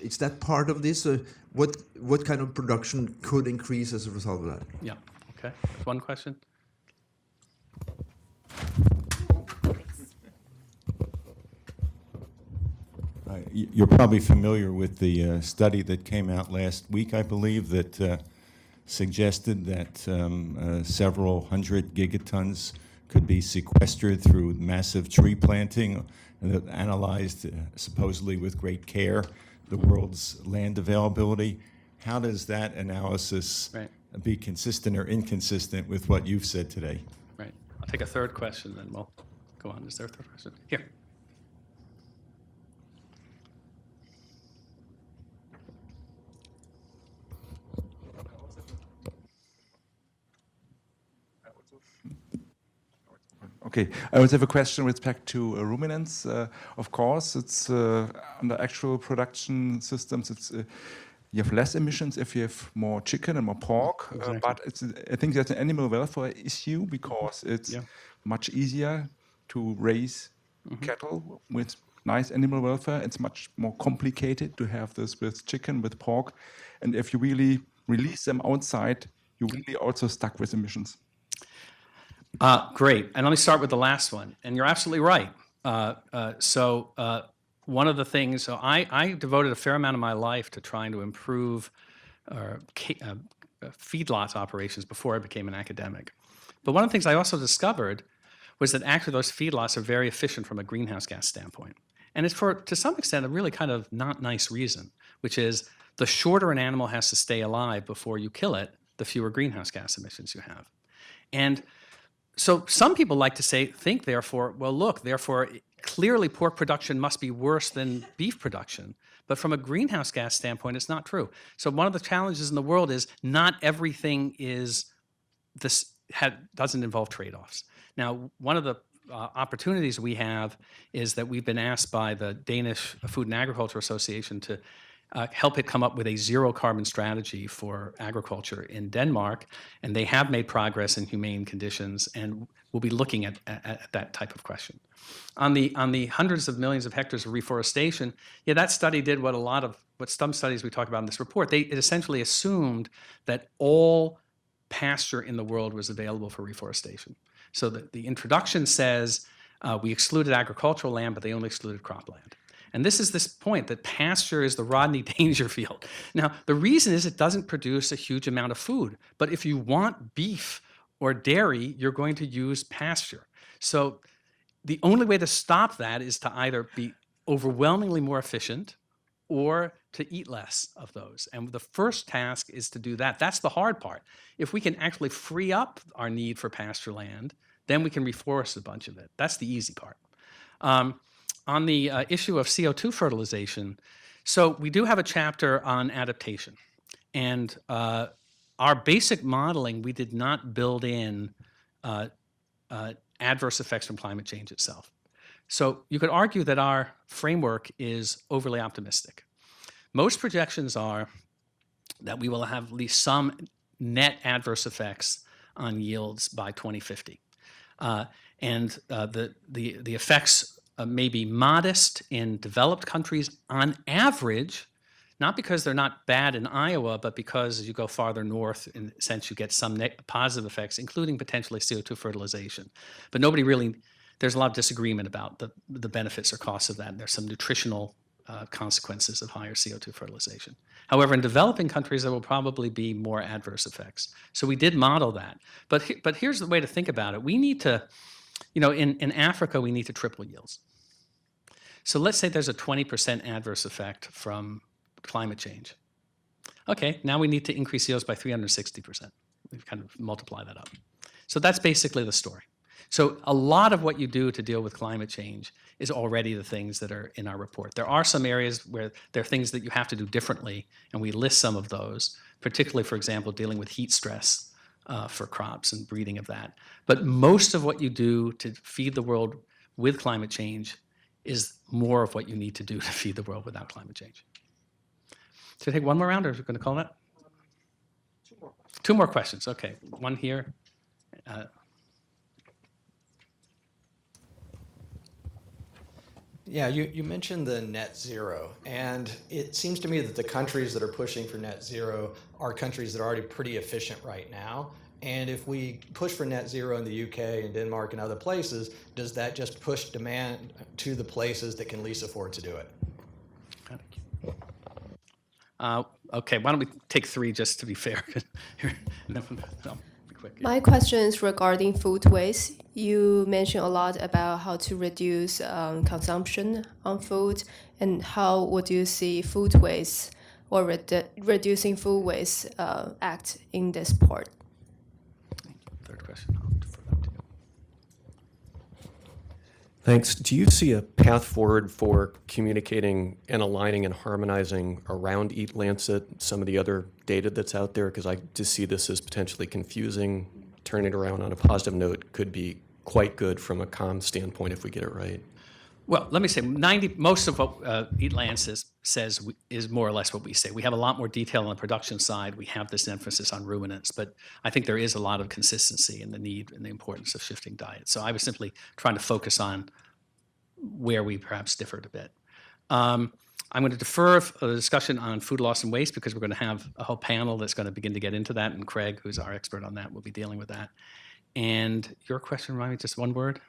Is that part of this? What kind of production could increase as a result of that? Yeah. Okay. One question. You're probably familiar with the study that came out last week, I believe, that suggested that several hundred gigatons could be sequestered through massive tree planting, and that analyzed, supposedly with great care, the world's land availability. How does that analysis be consistent or inconsistent with what you've said today? Right. I'll take a third question, then we'll go on. Is there a third question? Here. Okay, I also have a question with respect to ruminants. Of course, it's under actual production systems. It's you have less emissions if you have more chicken and more pork. Exactly. But I think that's an animal welfare issue because it's much easier to raise cattle with nice animal welfare. It's much more complicated to have this with chicken, with pork, and if you really release them outside, you're really also stuck with emissions. Great. And let me start with the last one. And you're absolutely right. One of the things, so I devoted a fair amount of my life to trying to improve feedlots operations before I became an academic. But one of the things I also discovered was that actually those feedlots are very efficient from a greenhouse gas standpoint. And it's for, to some extent, a really kind of not nice reason, which is the shorter an animal has to stay alive before you kill it, the fewer greenhouse gas emissions you have. And so some people like to think therefore, well, look, therefore, clearly pork production must be worse than beef production. But from a greenhouse gas standpoint, it's not true. So one of the challenges in the world is not everything doesn't involve trade-offs. Now, one of the opportunities we have is that we've been asked by the Danish Food and Agriculture Association to help it come up with a zero carbon strategy for agriculture in Denmark, and they have made progress in humane conditions, and we'll be looking at that type of question. On the hundreds of millions of hectares of reforestation, yeah, that study did what some studies we talk about in this report. It essentially assumed that all pasture in the world was available for reforestation. So the introduction says we excluded agricultural land, but they only excluded cropland. And this is this point that pasture is the Rodney Dangerfield. Now, the reason is it doesn't produce a huge amount of food. But if you want beef or dairy, you're going to use pasture. So the only way to stop that is to either be overwhelmingly more efficient or to eat less of those. And the first task is to do that. That's the hard part. If we can actually free up our need for pasture land, then we can reforest a bunch of it. That's the easy part. On the issue of CO2 fertilization, so we do have a chapter on adaptation. And our basic modeling, we did not build in adverse effects from climate change itself. So you could argue that our framework is overly optimistic. Most projections are that we will have at least some net adverse effects on yields by 2050. And the effects may be modest in developed countries on average, not because they're not bad in Iowa, but because as you go farther north, in a sense, you get some positive effects, including potentially CO2 fertilization. But there's a lot of disagreement about the benefits or costs of that. And there's some nutritional consequences of higher CO2 fertilization. However, in developing countries, there will probably be more adverse effects. So we did model that. But here's the way to think about it. We need to, in Africa, we need to triple yields. So let's say there's a 20% adverse effect from climate change. Okay, now we need to increase yields by 360%. We've kind of multiply that up. So that's basically the story. So a lot of what you do to deal with climate change is already the things that are in our report. There are some areas where there are things that you have to do differently, and we list some of those, particularly, for example, dealing with heat stress for crops and breeding of that. But most of what you do to feed the world with climate change is more of what you need to do to feed the world without climate change. Should I take one more round, or are we going to call that? Two more questions. Okay, one here. Yeah, you mentioned the net zero, and it seems to me that the countries that are pushing for net zero are countries that are already pretty efficient right now. And if we push for net zero in the UK and Denmark and other places, does that just push demand to the places that can least afford to do it? Okay, why don't we take three just to be fair? My question is regarding food waste. You mentioned a lot about how to reduce consumption on food, and how would you see food waste or reducing food waste act in this part? Third question, I'll defer that to you. Thanks. Do you see a path forward for communicating and aligning and harmonizing around Eat Lancet some of the other data that's out there? Because I just see this as potentially confusing. Turning it around on a positive note could be quite good from a comm standpoint if we get it right. Well, let me say, most of what Eat Lancet says is more or less what we say. We have a lot more detail on the production side. We have this emphasis on ruminants, but I think there is a lot of consistency in the need and the importance of shifting diet. So I was simply trying to focus on where we perhaps differed a bit. I'm going to defer a discussion on food loss and waste because we're going to have a whole panel that's going to begin to get into that, and Craig, who's our expert on that, will be dealing with that. And your question, remind me, just one word?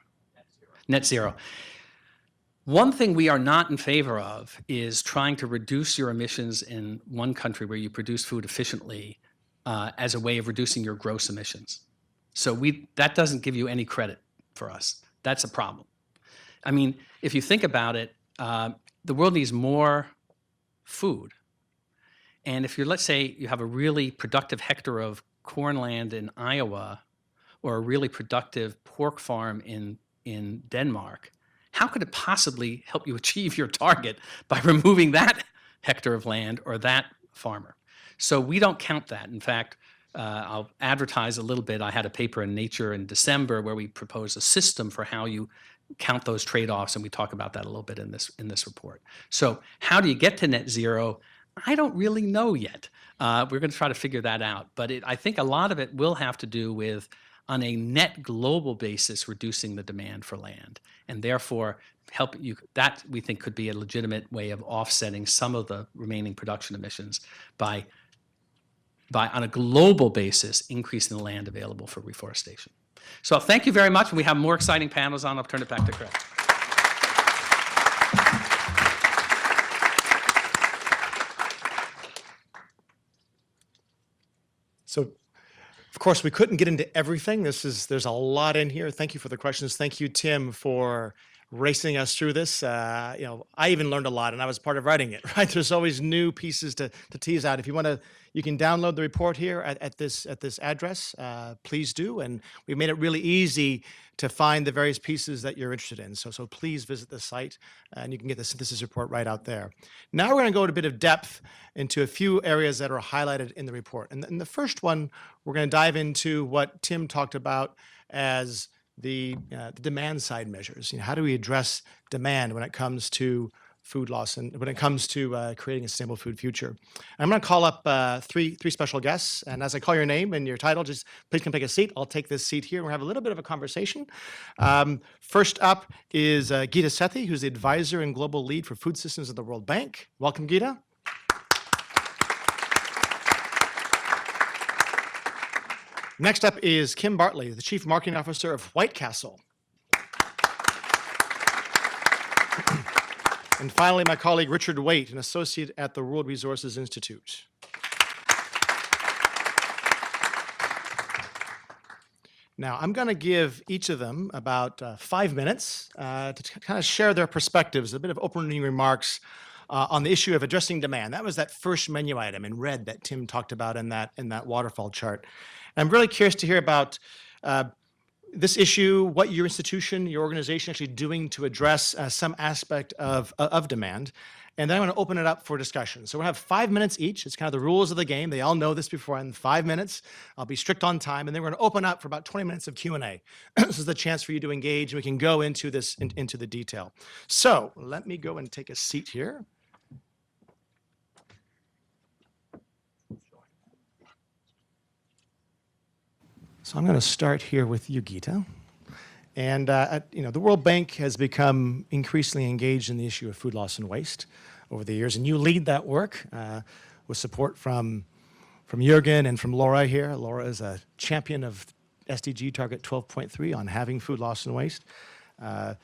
Net zero. One thing we are not in favor of is trying to reduce your emissions in one country where you produce food efficiently as a way of reducing your gross emissions. So that doesn't give you any credit for us. That's a problem. I mean, if you think about it, the world needs more food And if you're, let's say, you have a really productive hectare of corn land in Iowa or a really productive pork farm in Denmark, how could it possibly help you achieve your target by removing that hectare of land or that farmer? So we don't count that. In fact, I'll advertise a little bit. I had a paper in Nature in December where we proposed a system for how you count those trade-offs, and we talk about that a little bit in this report. So how do you get to net zero? I don't really know yet. We're going to try to figure that out. But I think a lot of it will have to do with, on a net global basis, reducing the demand for land, and therefore help you. That we think could be a legitimate way of offsetting some of the remaining production emissions by on a global basis, increasing the land available for reforestation. So thank you very much. We have more exciting panels on. I'll turn it back to Craig. So, of course, we couldn't get into everything. There's a lot in here. Thank you for the questions. Thank you, Tim, for racing us through this. I even learned a lot, and I was part of writing it. Right? There's always new pieces to tease out. If you want to, you can download the report here at this address. Please do, and we made it really easy to find the various pieces that you're interested in. So please visit the site, and you can get the synthesis report right out there. Now we're going to go into a bit of depth into a few areas that are highlighted in the report. And the first one, we're going to dive into what Tim talked about as the demand side measures. How do we address demand when it comes to food loss and when it comes to creating a sustainable food future? I'm going to call up three special guests, and as I call your name and your title, just please come take a seat. I'll take this seat here, and we'll have a little bit of a conversation. First up is Gita Sethi, who's the advisor and global lead for food systems at the World Bank. Welcome, Gita. Next up is Kim Bartley, the Chief Marketing Officer of White Castle. And finally, my colleague Richard Waite, an associate at the World Resources Institute. Now, I'm going to give each of them about 5 minutes to kind of share their perspectives, a bit of opening remarks on the issue of addressing demand. That was that first menu item in red that Tim talked about in that waterfall chart. And I'm really curious to hear about this issue, what your institution, your organization actually doing to address some aspect of demand. And then I want to open it up for discussion. So we'll have 5 minutes each. It's kind of the rules of the game. They all know this beforehand. 5 minutes. I'll be strict on time. And then we're going to open up for about 20 minutes of Q&A. This is the chance for you to engage. And we can go into this, into the detail. So let me go and take a seat here. So I'm going to start here with you, Gita. And the World Bank has become increasingly engaged in the issue of food loss and waste over the years, and you lead that work with support from Jürgen and from Laura here. Laura is a champion of SDG Target 12.3 on halving food loss and waste. I'd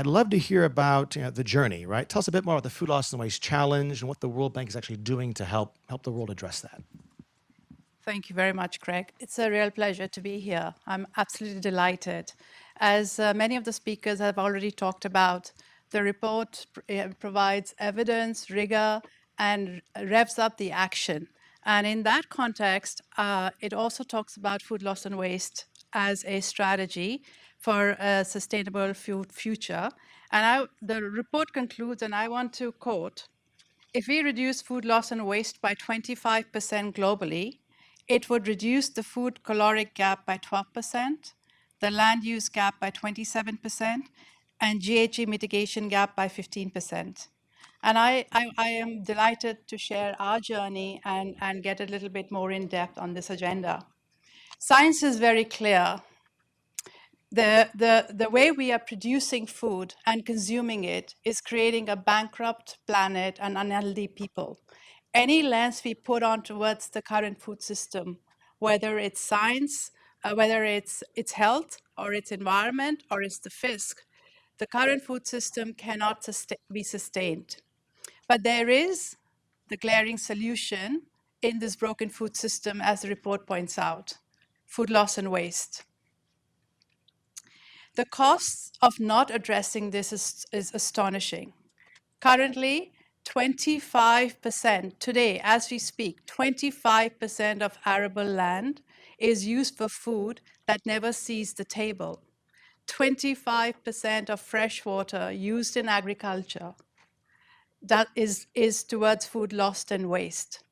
love to hear about the journey, right? Tell us a bit more about the Food Loss and Waste Challenge and what the World Bank is actually doing to help the world address that. Thank you very much, Craig. It's a real pleasure to be here. I'm absolutely delighted. As many of the speakers have already talked about, the report provides evidence, rigor, and revs up the action. And in that context, it also talks about food loss and waste as a strategy for a sustainable food future. And the report concludes, and I want to quote, "If we reduce food loss and waste by 25% globally, it would reduce the food caloric gap by 12%, the land use gap by 27%, and GHG mitigation gap by 15%. And I am delighted to share our journey and get a little bit more in depth on this agenda. Science is very clear. The way we are producing food and consuming it is creating a bankrupt planet and unhealthy people. Any lens we put on towards the current food system, whether it's science, whether it's health, or it's environment, or it's the fisc, the current food system cannot be sustained. But there is the glaring solution in this broken food system, as the report points out: food loss and waste. The costs of not addressing this is astonishing. Currently, 25% today, as we speak, 25% of arable land is used for food that never sees the table. 25% of fresh water used in agriculture that is towards food lost and waste.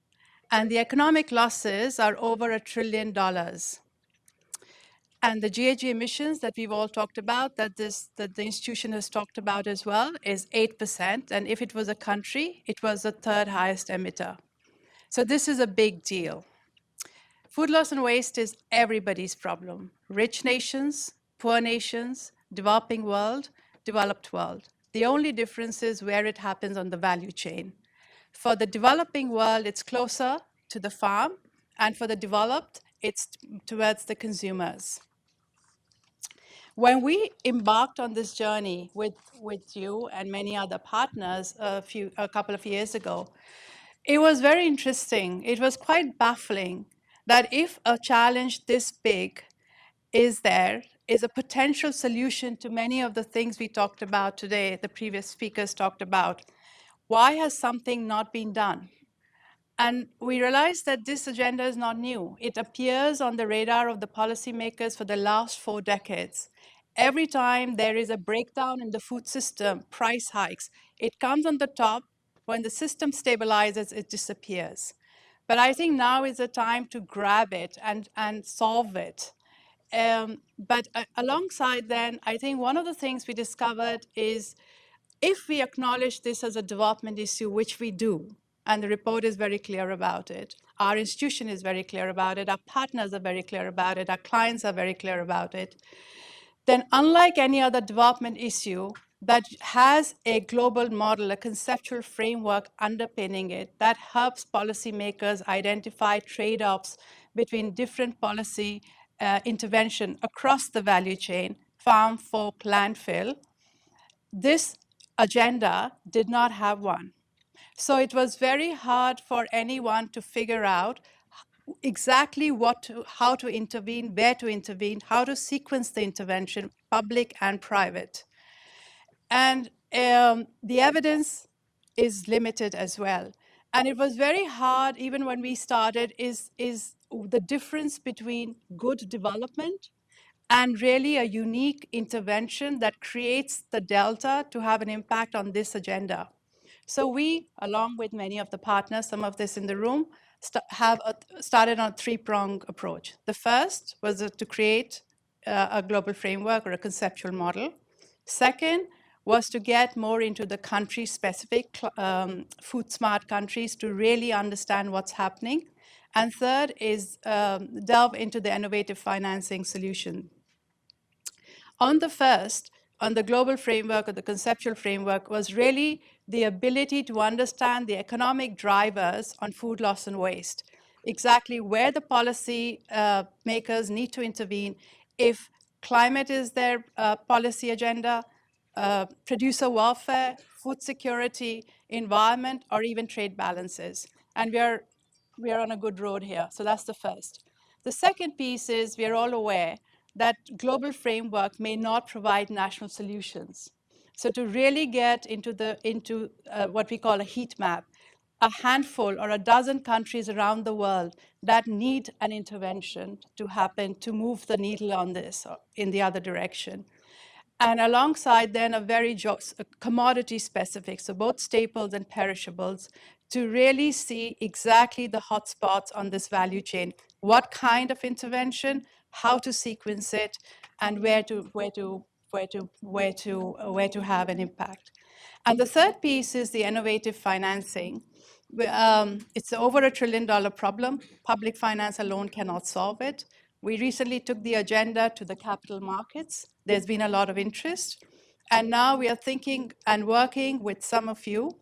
And the economic losses are over $1 trillion. And the GHG emissions that we've all talked about, that the institution has talked about as well, is 8%. And if it was a country, it was the third highest emitter. So this is a big deal. Food loss and waste is everybody's problem. Rich nations, poor nations, developing world, developed world. The only difference is where it happens on the value chain. For the developing world, it's closer to the farm, and for the developed, it's towards the consumers. When we embarked on this journey with you and many other partners a couple of years ago, it was very interesting. It was quite baffling that if a challenge this big is a potential solution to many of the things we talked about today, the previous speakers talked about, why has something not been done? And we realized that this agenda is not new. It appears on the radar of the policymakers for the last 4 decades. Every time there is a breakdown in the food system, price hikes, it comes on the top. When the system stabilizes, it disappears. But I think now is the time to grab it and solve it. But alongside then, I think one of the things we discovered is if we acknowledge this as a development issue, which we do, and the report is very clear about it, our institution is very clear about it, our partners are very clear about it, our clients are very clear about it, then unlike any other development issue that has a global model, a conceptual framework underpinning it, that helps policymakers identify trade-offs between different policy intervention across the value chain, farm, folk, landfill, this agenda did not have one. So it was very hard for anyone to figure out exactly how to intervene, where to intervene, how to sequence the intervention, public and private. And the evidence is limited as well. And it was very hard, even when we started, is the difference between good development and really a unique intervention that creates the delta to have an impact on this agenda. So we, along with many of the partners, some of this in the room, started on a 3-pronged approach. The first was to create a global framework or a conceptual model. Second was to get more into the country-specific food-smart countries to really understand what's happening. And third is delve into the innovative financing solution. On the first, on the global framework or the conceptual framework, was really the ability to understand the economic drivers on food loss and waste, exactly where the policy makers need to intervene if climate is their policy agenda, producer welfare, food security, environment, or even trade balances. And we are on a good road here. So that's the first. The second piece is we are all aware that global framework may not provide national solutions. So to really get into what we call a heat map, a handful or a dozen countries around the world that need an intervention to happen to move the needle on this or in the other direction. And alongside then a very commodity specific, so both staples and perishables, to really see exactly the hotspots on this value chain, what kind of intervention, how to sequence it, and where to have an impact. And the third piece is the innovative financing. It's over $1 trillion problem. Public finance alone cannot solve it. We recently took the agenda to the capital markets. There's been a lot of interest. And now we are thinking and working with some of you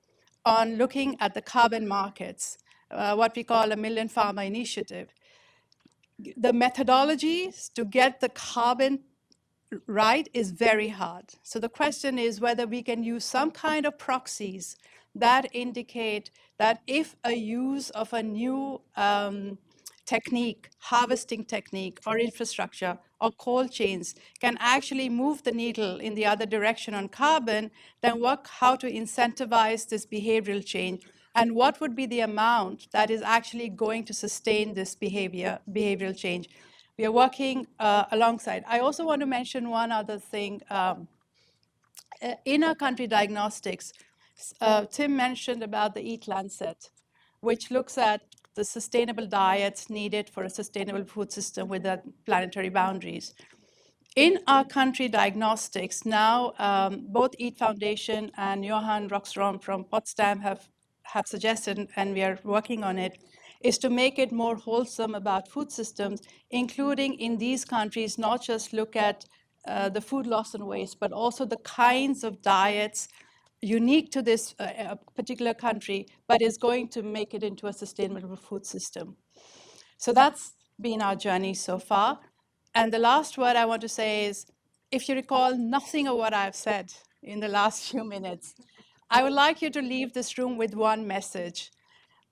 on looking at the carbon markets, what we call a Million Farmer Initiative. The methodologies to get the carbon right is very hard. So the question is whether we can use some kind of proxies that indicate that if a use of a new technique, harvesting technique, or infrastructure, or cold chains can actually move the needle in the other direction on carbon, then work how to incentivize this behavioral change and what would be the amount that is actually going to sustain this behavioral change. We are working alongside. I also want to mention one other thing. In our country diagnostics, Tim mentioned about the Eat Lancet, which looks at the sustainable diets needed for a sustainable food system within planetary boundaries. In our country diagnostics, now both Eat Foundation and Johan Rockström from Potsdam have suggested, and we are working on it, is to make it more wholesome about food systems, including in these countries, not just look at the food loss and waste, but also the kinds of diets unique to this particular country, but is going to make it into a sustainable food system. So that's been our journey so far. And the last word I want to say is, if you recall nothing of what I've said in the last few minutes, I would like you to leave this room with one message,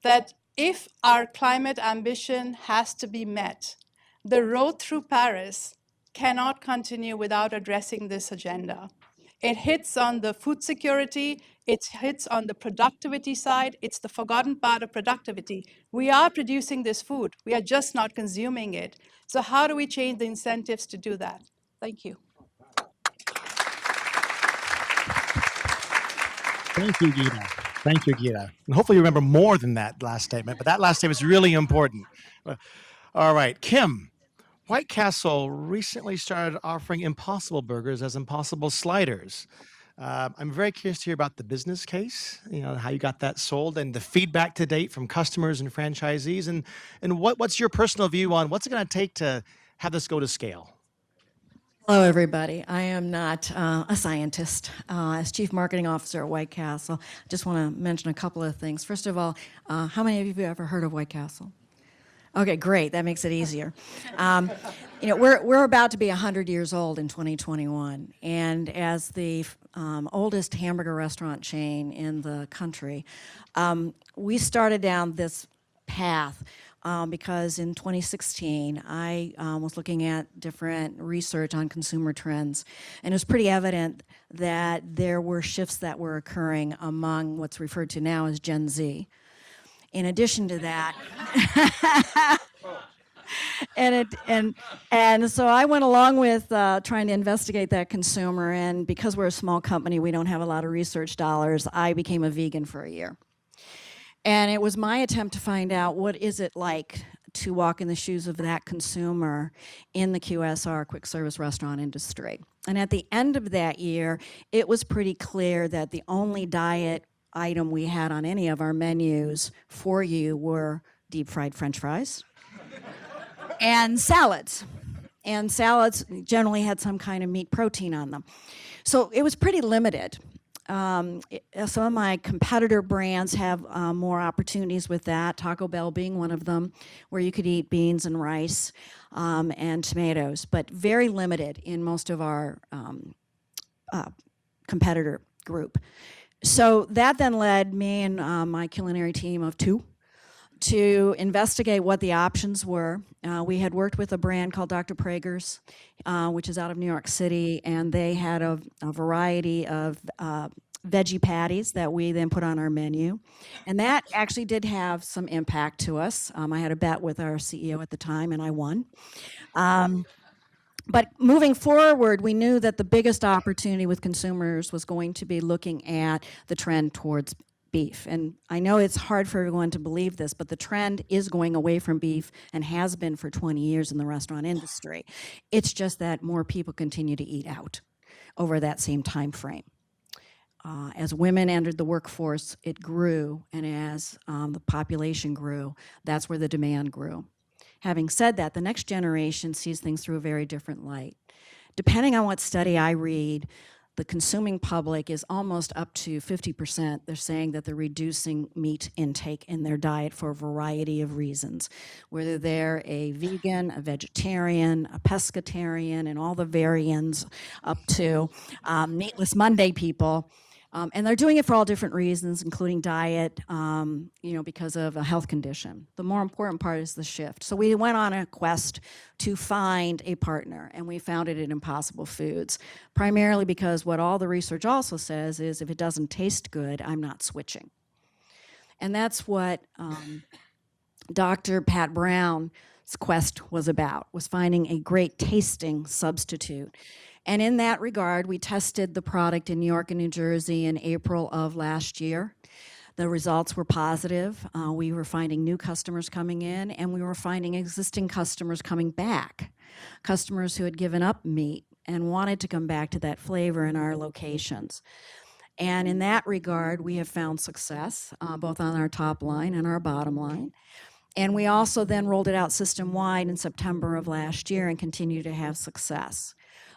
that if our climate ambition has to be met, the road through Paris cannot continue without addressing this agenda. It hits on the food security, it hits on the productivity side, it's the forgotten part of productivity. We are producing this food, we are just not consuming it. So how do we change the incentives to do that? Thank you. Thank you, Gita. Thank you, Gita. And hopefully you remember more than that last statement, but that last statement is really important. All right, Kim. White Castle recently started offering Impossible Burgers as Impossible Sliders. I'm very curious to hear about the business case, how you got that sold, and the feedback to date from customers and franchisees, and what's your personal view on what's it going to take to have this go to scale? Hello, everybody. I am not a scientist. As Chief Marketing Officer at White Castle, I just want to mention a couple of things. First of all, how many of you have ever heard of White Castle? Okay, great. That makes it easier. We're about to be 100 years old in 2021, and as the oldest hamburger restaurant chain in the country, we started down this path because in 2016, I was looking at different research on consumer trends, and it was pretty evident that there were shifts that were occurring among what's referred to now as Gen Z. In addition to that, and so I went along with trying to investigate that consumer, and because we're a small company, we don't have a lot of research dollars, I became a vegan for a year. And it was my attempt to find out what is it like to walk in the shoes of that consumer in the QSR, quick service restaurant industry. And at the end of that year, it was pretty clear that the only diet item we had on any of our menus for you were deep fried French fries and salads. And salads generally had some kind of meat protein on them. So it was pretty limited. Some of my competitor brands have more opportunities with that, Taco Bell being one of them, where you could eat beans and rice and tomatoes, but very limited in most of our competitor group. So that then led me and my culinary team of 2 to investigate what the options were. We had worked with a brand called Dr. Prager's, which is out of New York City, and they had a variety of veggie patties that we then put on our menu. And that actually did have some impact to us. I had a bet with our CEO at the time, and I won. But moving forward, we knew that the biggest opportunity with consumers was going to be looking at the trend towards beef. And I know it's hard for everyone to believe this, but the trend is going away from beef and has been for 20 years in the restaurant industry. It's just that more people continue to eat out over that same time frame. As women entered the workforce, it grew, and as the population grew, that's where the demand grew. Having said that, the next generation sees things through a very different light. Depending on what study I read, the consuming public is almost up to 50%. They're saying that they're reducing meat intake in their diet for a variety of reasons, whether they're a vegan, a vegetarian, a pescatarian, and all the variants up to Meatless Monday people. And they're doing it for all different reasons, including diet, because of a health condition. The more important part is the shift. So we went on a quest to find a partner, and we found it at Impossible Foods, primarily because what all the research also says is if it doesn't taste good, I'm not switching. And that's what Dr. Pat Brown's quest was about, was finding a great tasting substitute. And in that regard, we tested the product in New York and New Jersey in April of last year. The results were positive. We were finding new customers coming in, and we were finding existing customers coming back, customers who had given up meat and wanted to come back to that flavor in our locations. And in that regard, we have found success, both on our top line and our bottom line. And we also then rolled it out system-wide in September of last year and continue to have success.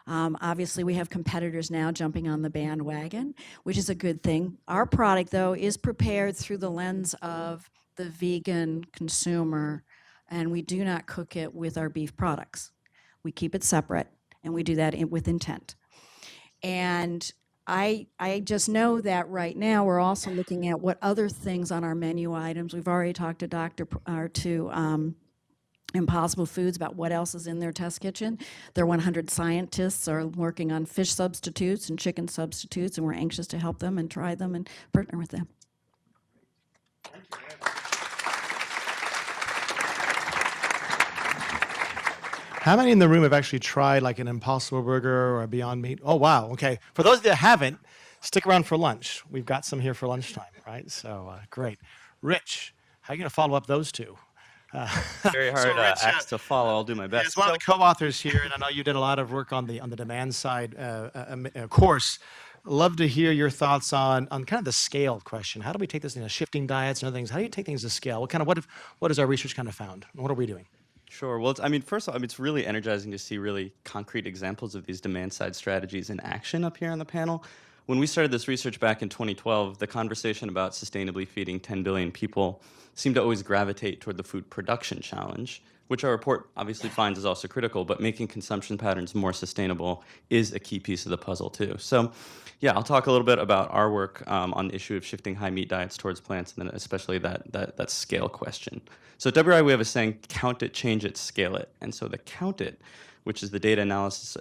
Obviously, we have competitors now jumping on the bandwagon, which is a good thing. Our product, though, is prepared through the lens of the vegan consumer, and we do not cook it with our beef products. We keep it separate, and we do that with intent. And I just know that right now we're also looking at what other things on our menu items. We've already talked to Impossible Foods about what else is in their test kitchen. Their 100 scientists are working on fish substitutes and chicken substitutes, and we're anxious to help them and try them and partner with them. How many in the room have actually tried like an Impossible Burger or a Beyond Meat? Oh, wow. Okay. For those that haven't, stick around for lunch. We've got some here for lunchtime, right? So great. Rich, how are you going to follow up those two? Very hard acts to follow. I'll do my best. As one of the co-authors here, and I know you did a lot of work on the demand side course. Love to hear your thoughts on kind of the scale question. How do we take this, shifting diets and other things? How do you take things to scale? What has our research kind of found? What are we doing? Sure. Well, first of all, it's really energizing to see really concrete examples of these demand-side strategies in action up here on the panel. When we started this research back in 2012, the conversation about sustainably feeding 10 billion people seemed to always gravitate toward the food production challenge, which our report obviously finds is also critical, but making consumption patterns more sustainable is a key piece of the puzzle too. So yeah, I'll talk a little bit about our work on the issue of shifting high meat diets towards plants, and then especially that scale question. So at WRI, we have a saying, count it, change it, scale it. And so the count it, which is the data analysis,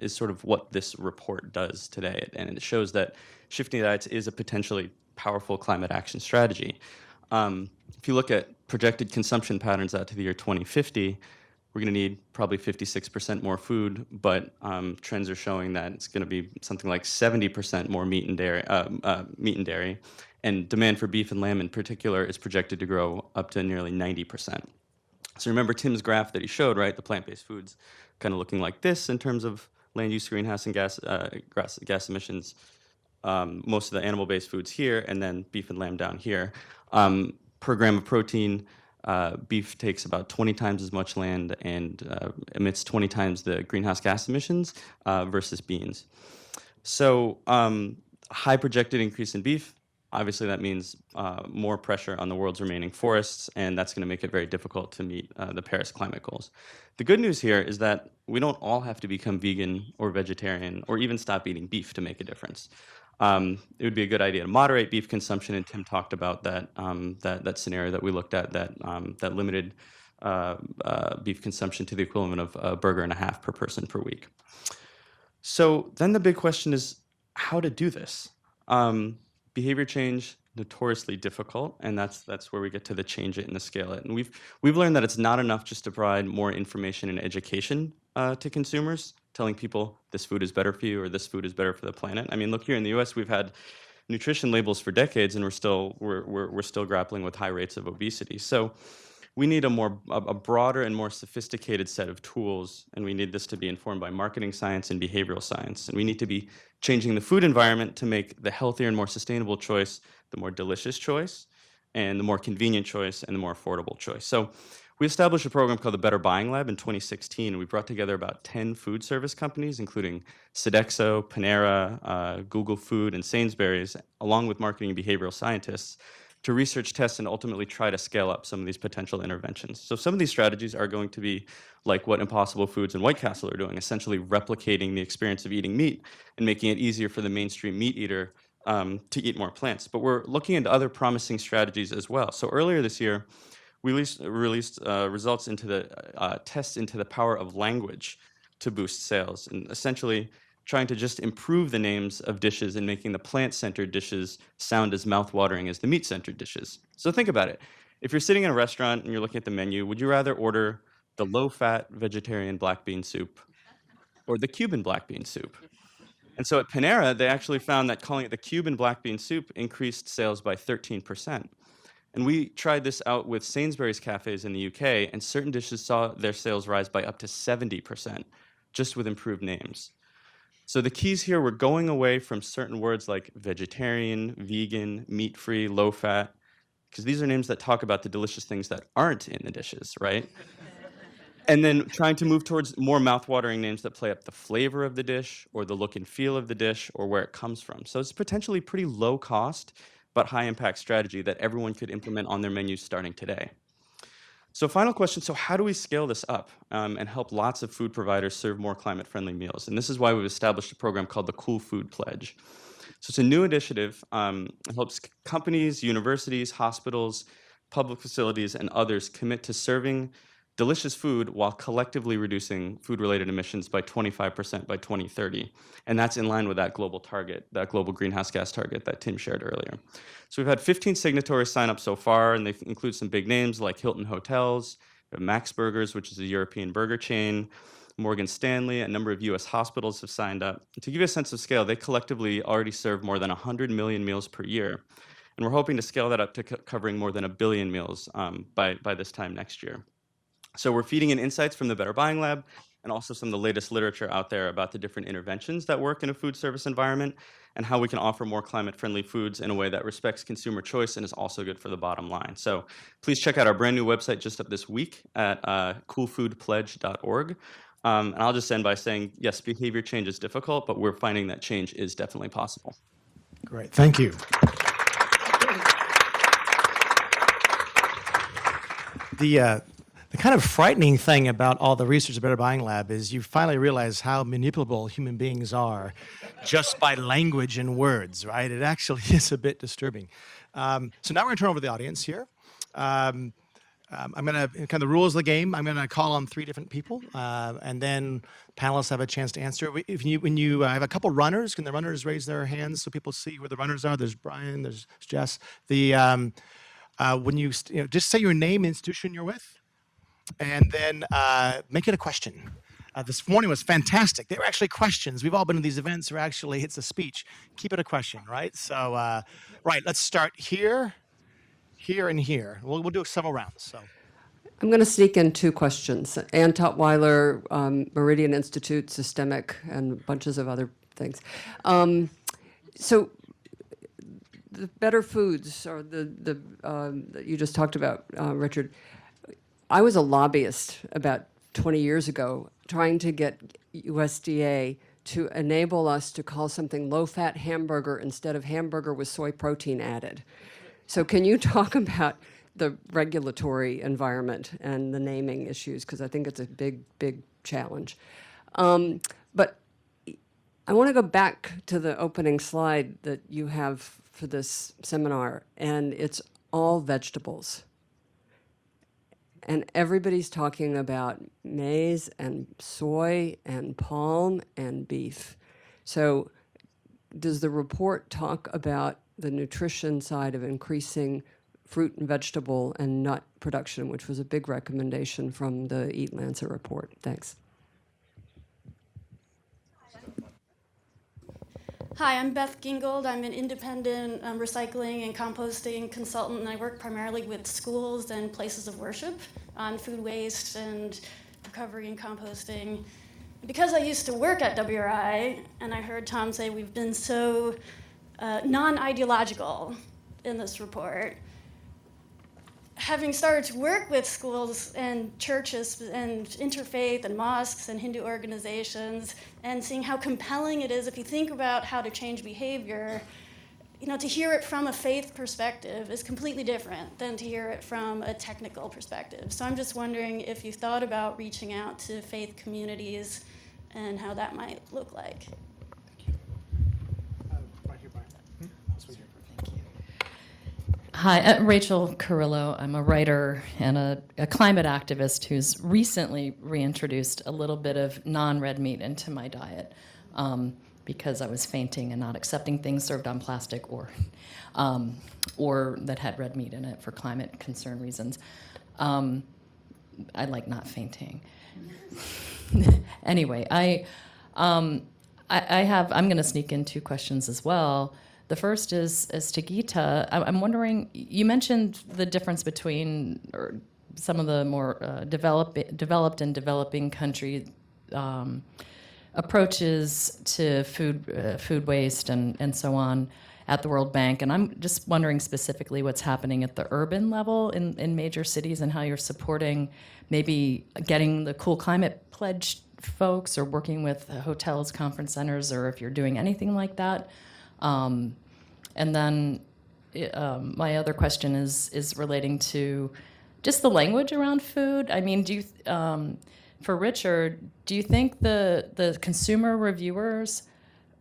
is sort of what this report does today. And it shows that shifting diets is a potentially powerful climate action strategy. If you look at projected consumption patterns out to the year 2050, we're going to need probably 56% more food, but trends are showing that it's going to be something like 70% more meat and dairy, and demand for beef and lamb in particular is projected to grow up to nearly 90%. So remember Tim's graph that he showed, right? The plant-based foods kind of looking like this in terms of land use, greenhouse, and gas emissions. Most of the animal-based foods here, and then beef and lamb down here. Per gram of protein, beef takes about 20 times as much land and emits 20 times the greenhouse gas emissions versus beans. So high projected increase in beef, obviously that means more pressure on the world's remaining forests, and that's going to make it very difficult to meet the Paris climate goals. The good news here is that we don't all have to become vegan or vegetarian or even stop eating beef to make a difference. It would be a good idea to moderate beef consumption, and Tim talked about that scenario that we looked at that limited beef consumption to the equivalent of a burger and a half per person per week. So then the big question is how to do this. Behavior change, notoriously difficult, and that's where we get to the change it and the scale it. And we've learned that it's not enough just to provide more information and education to consumers, telling people this food is better for you or this food is better for the planet. I mean, look, here in the U.S., we've had nutrition labels for decades, and we're still grappling with high rates of obesity. So we need a broader and more sophisticated set of tools, and we need this to be informed by marketing science and behavioral science. And we need to be changing the food environment to make the healthier and more sustainable choice the more delicious choice, and the more convenient choice, and the more affordable choice. So we established a program called the Better Buying Lab in 2016, and we brought together about 10 food service companies, including Sodexo, Panera, Google Food, and Sainsbury's, along with marketing and behavioral scientists, to research, test, and ultimately try to scale up some of these potential interventions. So some of these strategies are going to be like what Impossible Foods and White Castle are doing, essentially replicating the experience of eating meat and making it easier for the mainstream meat eater to eat more plants. But we're looking into other promising strategies as well. So earlier this year, we released results into the tests into the power of language to boost sales, and essentially trying to just improve the names of dishes and making the plant-centered dishes sound as mouth-watering as the meat-centered dishes. So think about it. If you're sitting in a restaurant and you're looking at the menu, would you rather order the low-fat vegetarian black bean soup or the Cuban black bean soup? And so at Panera, they actually found that calling it the Cuban black bean soup increased sales by 13%. And we tried this out with Sainsbury's cafes in the UK, and certain dishes saw their sales rise by up to 70%, just with improved names. So the keys here were going away from certain words like vegetarian, vegan, meat-free, low-fat, because these are names that talk about the delicious things that aren't in the dishes, right? And then trying to move towards more mouth-watering names that play up the flavor of the dish or the look and feel of the dish or where it comes from. So it's potentially pretty low cost, but high impact strategy that everyone could implement on their menus starting today. So final question, so how do we scale this up and help lots of food providers serve more climate-friendly meals? And this is why we've established a program called the Cool Food Pledge. So it's a new initiative. It helps companies, universities, hospitals, public facilities, and others commit to serving delicious food while collectively reducing food-related emissions by 25% by 2030. And that's in line with that global target, that global greenhouse gas target that Tim shared earlier. So we've had 15 signatories sign up so far, and they include some big names like Hilton Hotels, Max Burgers, which is a European burger chain, Morgan Stanley, a number of US hospitals have signed up. To give you a sense of scale, they collectively already serve more than 100 million meals per year. And we're hoping to scale that up to covering more than 1 billion meals by this time next year. So we're feeding in insights from the Better Buying Lab and also some of the latest literature out there about the different interventions that work in a food service environment and how we can offer more climate-friendly foods in a way that respects consumer choice and is also good for the bottom line. So please check out our brand new website just up this week at coolfoodpledge.org. And I'll just end by saying, yes, behavior change is difficult, but we're finding that change is definitely possible. Great, thank you. The kind of frightening thing about all the research at Better Buying Lab is you finally realize how manipulable human beings are just by language and words, right? It actually is a bit disturbing. So now we're going to turn over to the audience here. I'm going to, kind of the rules of the game, I'm going to call on 3 different people, and then panelists have a chance to answer. When you I have a couple runners, can the runners raise their hands so people see where the runners are? There's Brian, there's Jess. When you just say your name, institution you're with, and then make it a question. This morning was fantastic. They were actually questions. We've all been to these events where actually it's a speech. Keep it a question, right? So, right, let's start here, here, and here. We'll do several rounds. So, I'm going to sneak in 2 questions. Ann Tutwiler, Meridian Institute, Systemic, and bunches of other things. So the better foods, or the that you just talked about, Richard, I was a lobbyist about 20 years ago trying to get USDA to enable us to call something low-fat hamburger instead of hamburger with soy protein added. So can you talk about the regulatory environment and the naming issues? Because I think it's a big, big challenge. But I want to go back to the opening slide that you have for this seminar, and it's all vegetables. And everybody's talking about maize and soy and palm and beef. So does the report talk about the nutrition side of increasing fruit and vegetable and nut production, which was a big recommendation from the Eat Lancet report? Thanks. Hi, I'm Beth Gingold. I'm an independent recycling and composting consultant, and I work primarily with schools and places of worship on food waste and recovery and composting. Because I used to work at WRI, and I heard Tom say we've been so non-ideological in this report, having started to work with schools and churches and interfaith and mosques and Hindu organizations, and seeing how compelling it is if you think about how to change behavior, to hear it from a faith perspective is completely different than to hear it from a technical perspective. So I'm just wondering if you thought about reaching out to faith communities and how that might look like. Hi, I'm Rachel Carrillo. I'm a writer and a climate activist who's recently reintroduced a little bit of non-red meat into my diet because I was fainting and not accepting things served on plastic or that had red meat in it for climate concern reasons. I like not fainting. Anyway, I'm going to sneak in 2 questions as well. The first is to Geeta. I'm wondering, you mentioned the difference between some of the more developed and developing country approaches to food waste and so on at the World Bank. And I'm just wondering specifically what's happening at the urban level in major cities and how you're supporting maybe getting the Cool Climate Pledge folks or working with hotels, conference centers, or if you're doing anything like that. And then my other question is relating to just the language around food. I mean, for Richard, do you think the consumer reviewers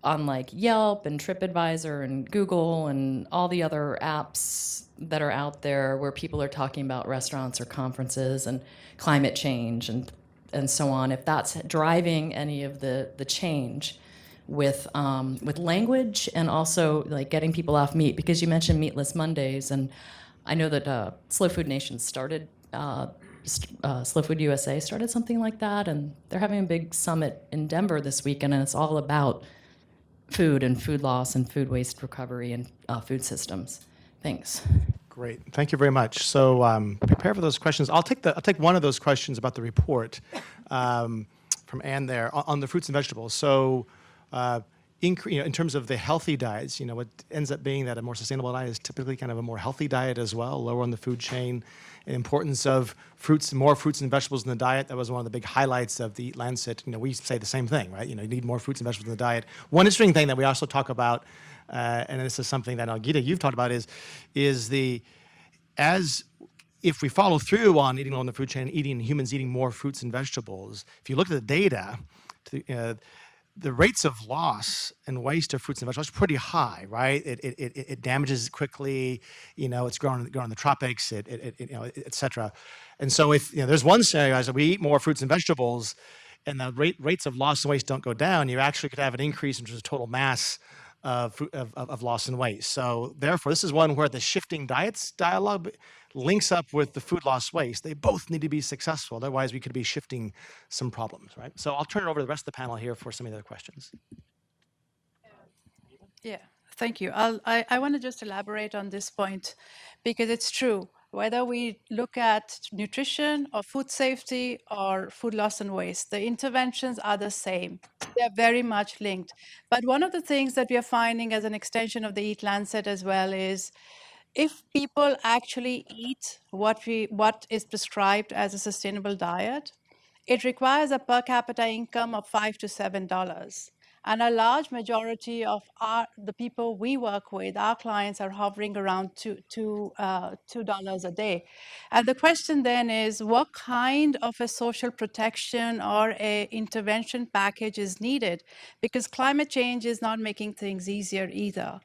on like Yelp and TripAdvisor and Google and all the other apps that are out there where people are talking about restaurants or conferences and climate change and so on, if that's driving any of the change with language and also like getting people off meat? Because you mentioned Meatless Mondays, and I know that Slow Food Nation started, Slow Food USA started something like that, and they're having a big summit in Denver this weekend, and it's all about food and food loss and food waste recovery and food systems. Thanks. Great, thank you very much. So prepare for those questions. I'll take one of those questions about the report from Ann there on the fruits and vegetables. So in terms of the healthy diets, what ends up being that a more sustainable diet is typically kind of a more healthy diet as well, lower on the food chain. The importance of more fruits and vegetables in the diet, that was one of the big highlights of the Eat Lancet. We say the same thing, right? You need more fruits and vegetables in the diet. One interesting thing that we also talk about, and this is something that Geeta, you've talked about, is if we follow through on eating low on the food chain, humans eating more fruits and vegetables, if you look at the data, the rates of loss and waste of fruits and vegetables are pretty high, right? It damages quickly. It's grown in the tropics, et cetera. And so if there's one scenario is that we eat more fruits and vegetables, and the rates of loss and waste don't go down, you actually could have an increase in terms of total mass of loss and waste. So therefore, this is one where the shifting diets dialogue links up with the food loss waste. They both need to be successful. Otherwise, we could be shifting some problems, right? So I'll turn it over to the rest of the panel here for some of the other questions. Yeah, thank you. I want to just elaborate on this point because it's true. Whether we look at nutrition or food safety or food loss and waste, the interventions are the same. They're very much linked. But one of the things that we are finding as an extension of the Eat Lancet as well is if people actually eat what is prescribed as a sustainable diet, it requires a per capita income of $5 to $7. And a large majority of the people we work with, our clients, are hovering around $2 a day. And the question then is, what kind of a social protection or a intervention package is needed? Because climate change is not making things easier either.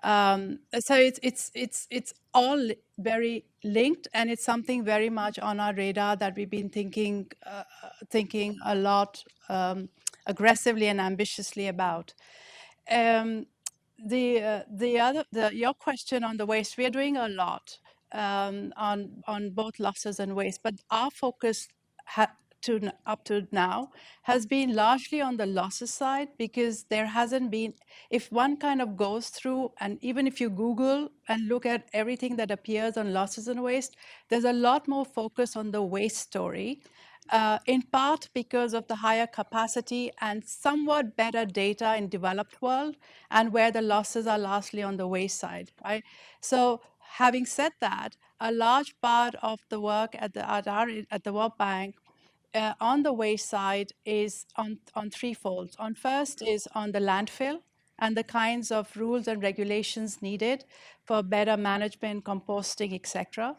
So it's all very linked, and it's something very much on our radar that we've been thinking a lot aggressively and ambitiously about. Your question on the waste, we are doing a lot on both losses and waste, but our focus up to now has been largely on the losses side, because there hasn't been, if one kind of goes through, and even if you Google and look at everything that appears on losses and waste, there's a lot more focus on the waste story, in part because of the higher capacity and somewhat better data in developed world, and where the losses are largely on the waste side, right? So having said that, a large part of the work at the World Bank on the waste side is on threefold. First is on the landfill and the kinds of rules and regulations needed for better management, composting, etc.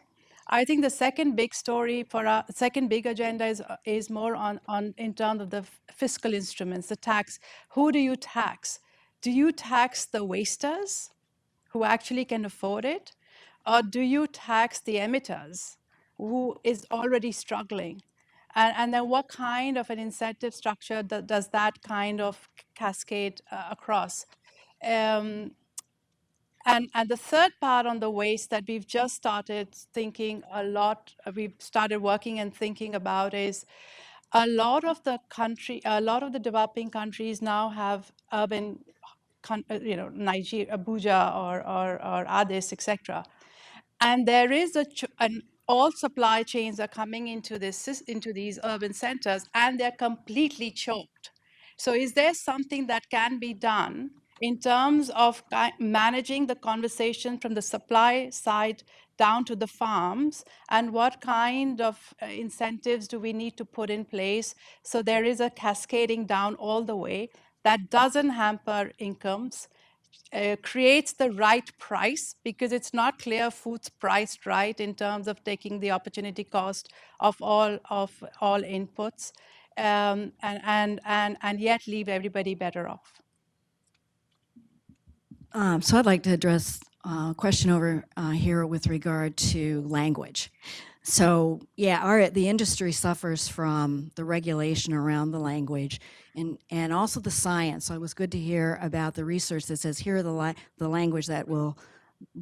I think the second big story for our second big agenda is more on in terms of the fiscal instruments, the tax. Who do you tax? Do you tax the wasters who actually can afford it? or do you tax the emitters who is already struggling? And then what kind of an incentive structure does that kind of cascade across? And the third part on the waste that we've just started thinking a lot, we've started working and thinking about is a lot of the developing countries now have urban, Nigeria, Abuja or Addis, etc. And there is all supply chains are coming into these urban centers, and they're completely choked. So is there something that can be done in terms of managing the conversation from the supply side down to the farms, and what kind of incentives do we need to put in place so there is a cascading down all the way that doesn't hamper incomes, creates the right price, because it's not clear food's priced right in terms of taking the opportunity cost of all inputs, and yet leave everybody better off. So I'd like to address a question over here with regard to language. So yeah, the industry suffers from the regulation around the language and also the science. So it was good to hear about the research that says here are the language that will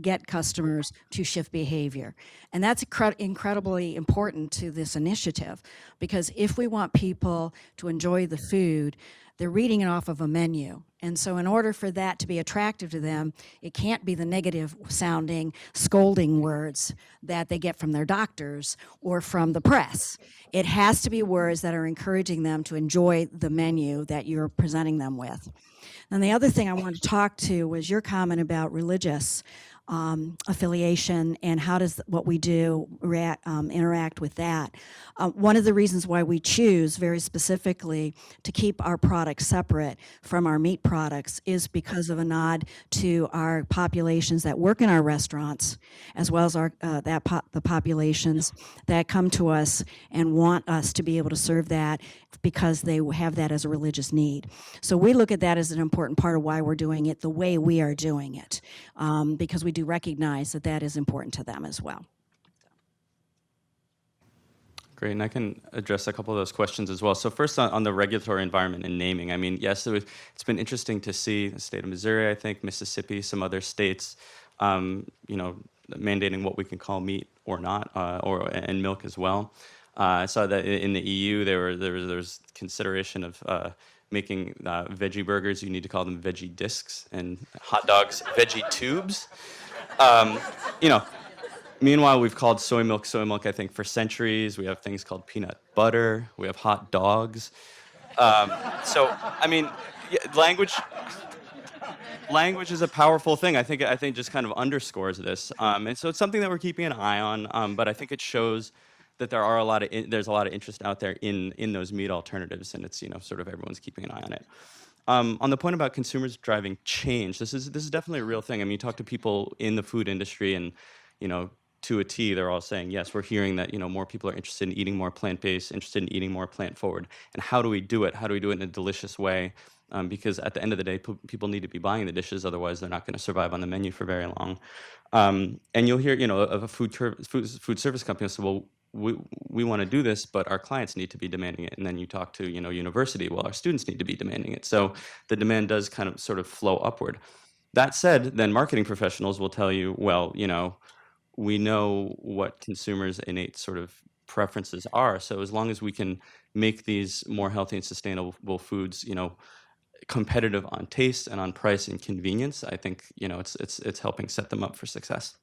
get customers to shift behavior. And that's incredibly important to this initiative, because if we want people to enjoy the food, they're reading it off of a menu. And so in order for that to be attractive to them, it can't be the negative sounding, scolding words that they get from their doctors or from the press. It has to be words that are encouraging them to enjoy the menu that you're presenting them with. And the other thing I wanted to talk to was your comment about religious affiliation and how does what we do interact with that. One of the reasons why we choose very specifically to keep our products separate from our meat products is because of a nod to our populations that work in our restaurants, as well as the populations that come to us and want us to be able to serve that because they have that as a religious need. So we look at that as an important part of why we're doing it the way we are doing it, because we do recognize that that is important to them as well. Great, and I can address a couple of those questions as well. So first on the regulatory environment and naming, I mean, yes, it's been interesting to see the state of Missouri, I think, Mississippi, some other states, mandating what we can call meat or not, and milk as well. I saw that in the EU there was consideration of making veggie burgers, you need to call them veggie discs, and hot dogs veggie tubes. Meanwhile, we've called soy milk, I think, for centuries. We have things called peanut butter. We have hot dogs. So, I mean, language is a powerful thing. I think just kind of underscores this. And so it's something that we're keeping an eye on, but I think it shows that there's a lot of interest out there in those meat alternatives, and it's sort of everyone's keeping an eye on it. On the point about consumers driving change, this is definitely a real thing. I mean, you talk to people in the food industry, and to a T, they're all saying, yes, we're hearing that more people are interested in eating more plant-based, interested in eating more plant-forward. And how do we do it? How do we do it in a delicious way? Because at the end of the day, people need to be buying the dishes, otherwise they're not going to survive on the menu for very long. And you'll hear, of a food service company say, well, we want to do this, but our clients need to be demanding it. And then you talk to, university, well, our students need to be demanding it. So the demand does kind of sort of flow upward. That said, then marketing professionals will tell you, well, we know what consumers' innate sort of preferences are. So as long as we can make these more healthy and sustainable foods, competitive on taste and on price and convenience, I think, it's helping set them up for success.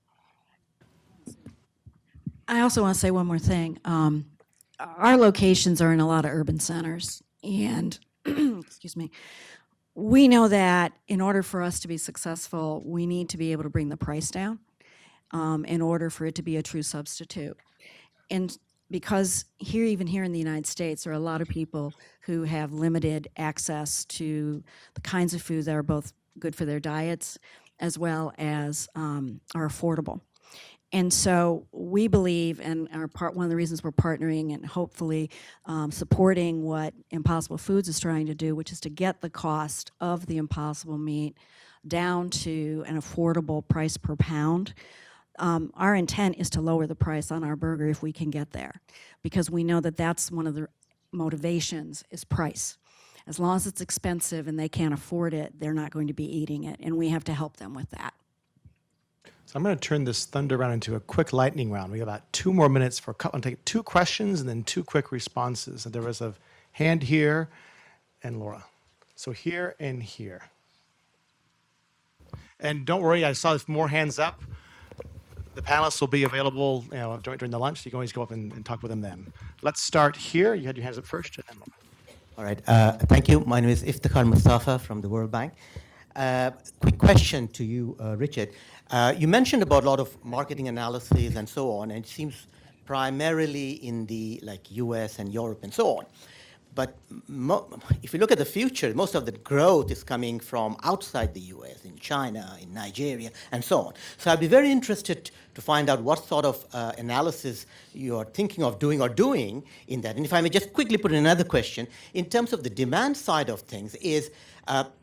I also want to say one more thing. Our locations are in a lot of urban centers, and excuse me, we know that in order for us to be successful, we need to be able to bring the price down in order for it to be a true substitute. And because even here in the United States, there are a lot of people who have limited access to the kinds of foods that are both good for their diets as well as are affordable. And so we believe, and one of the reasons we're partnering and hopefully supporting what Impossible Foods is trying to do, which is to get the cost of the Impossible meat down to an affordable price per pound. our intent is to lower the price on our burger if we can get there, because we know that that's one of the motivations is price. As long as it's expensive and they can't afford it, they're not going to be eating it, and we have to help them with that. So I'm going to turn this thunder round into a quick lightning round. We have about 2 more minutes for I'll take 2 questions and then 2 quick responses. And there was a hand here and Laura. So here and here. And don't worry, I saw more hands up. The panelists will be available, during the lunch. You can always go up and talk with them then. Let's start here. You had your hands up first. And then Laura. All right. Thank you. My name is Iftikhar Mustafa from the World Bank. Quick question to you, Richard. You mentioned about a lot of marketing analysis and so on, and it seems primarily in the US and Europe and so on. But if you look at the future, most of the growth is coming from outside the US, in China, in Nigeria, and so on. So I'd be very interested to find out what sort of analysis you're thinking of doing in that. And if I may just quickly put in another question, in terms of the demand side of things, is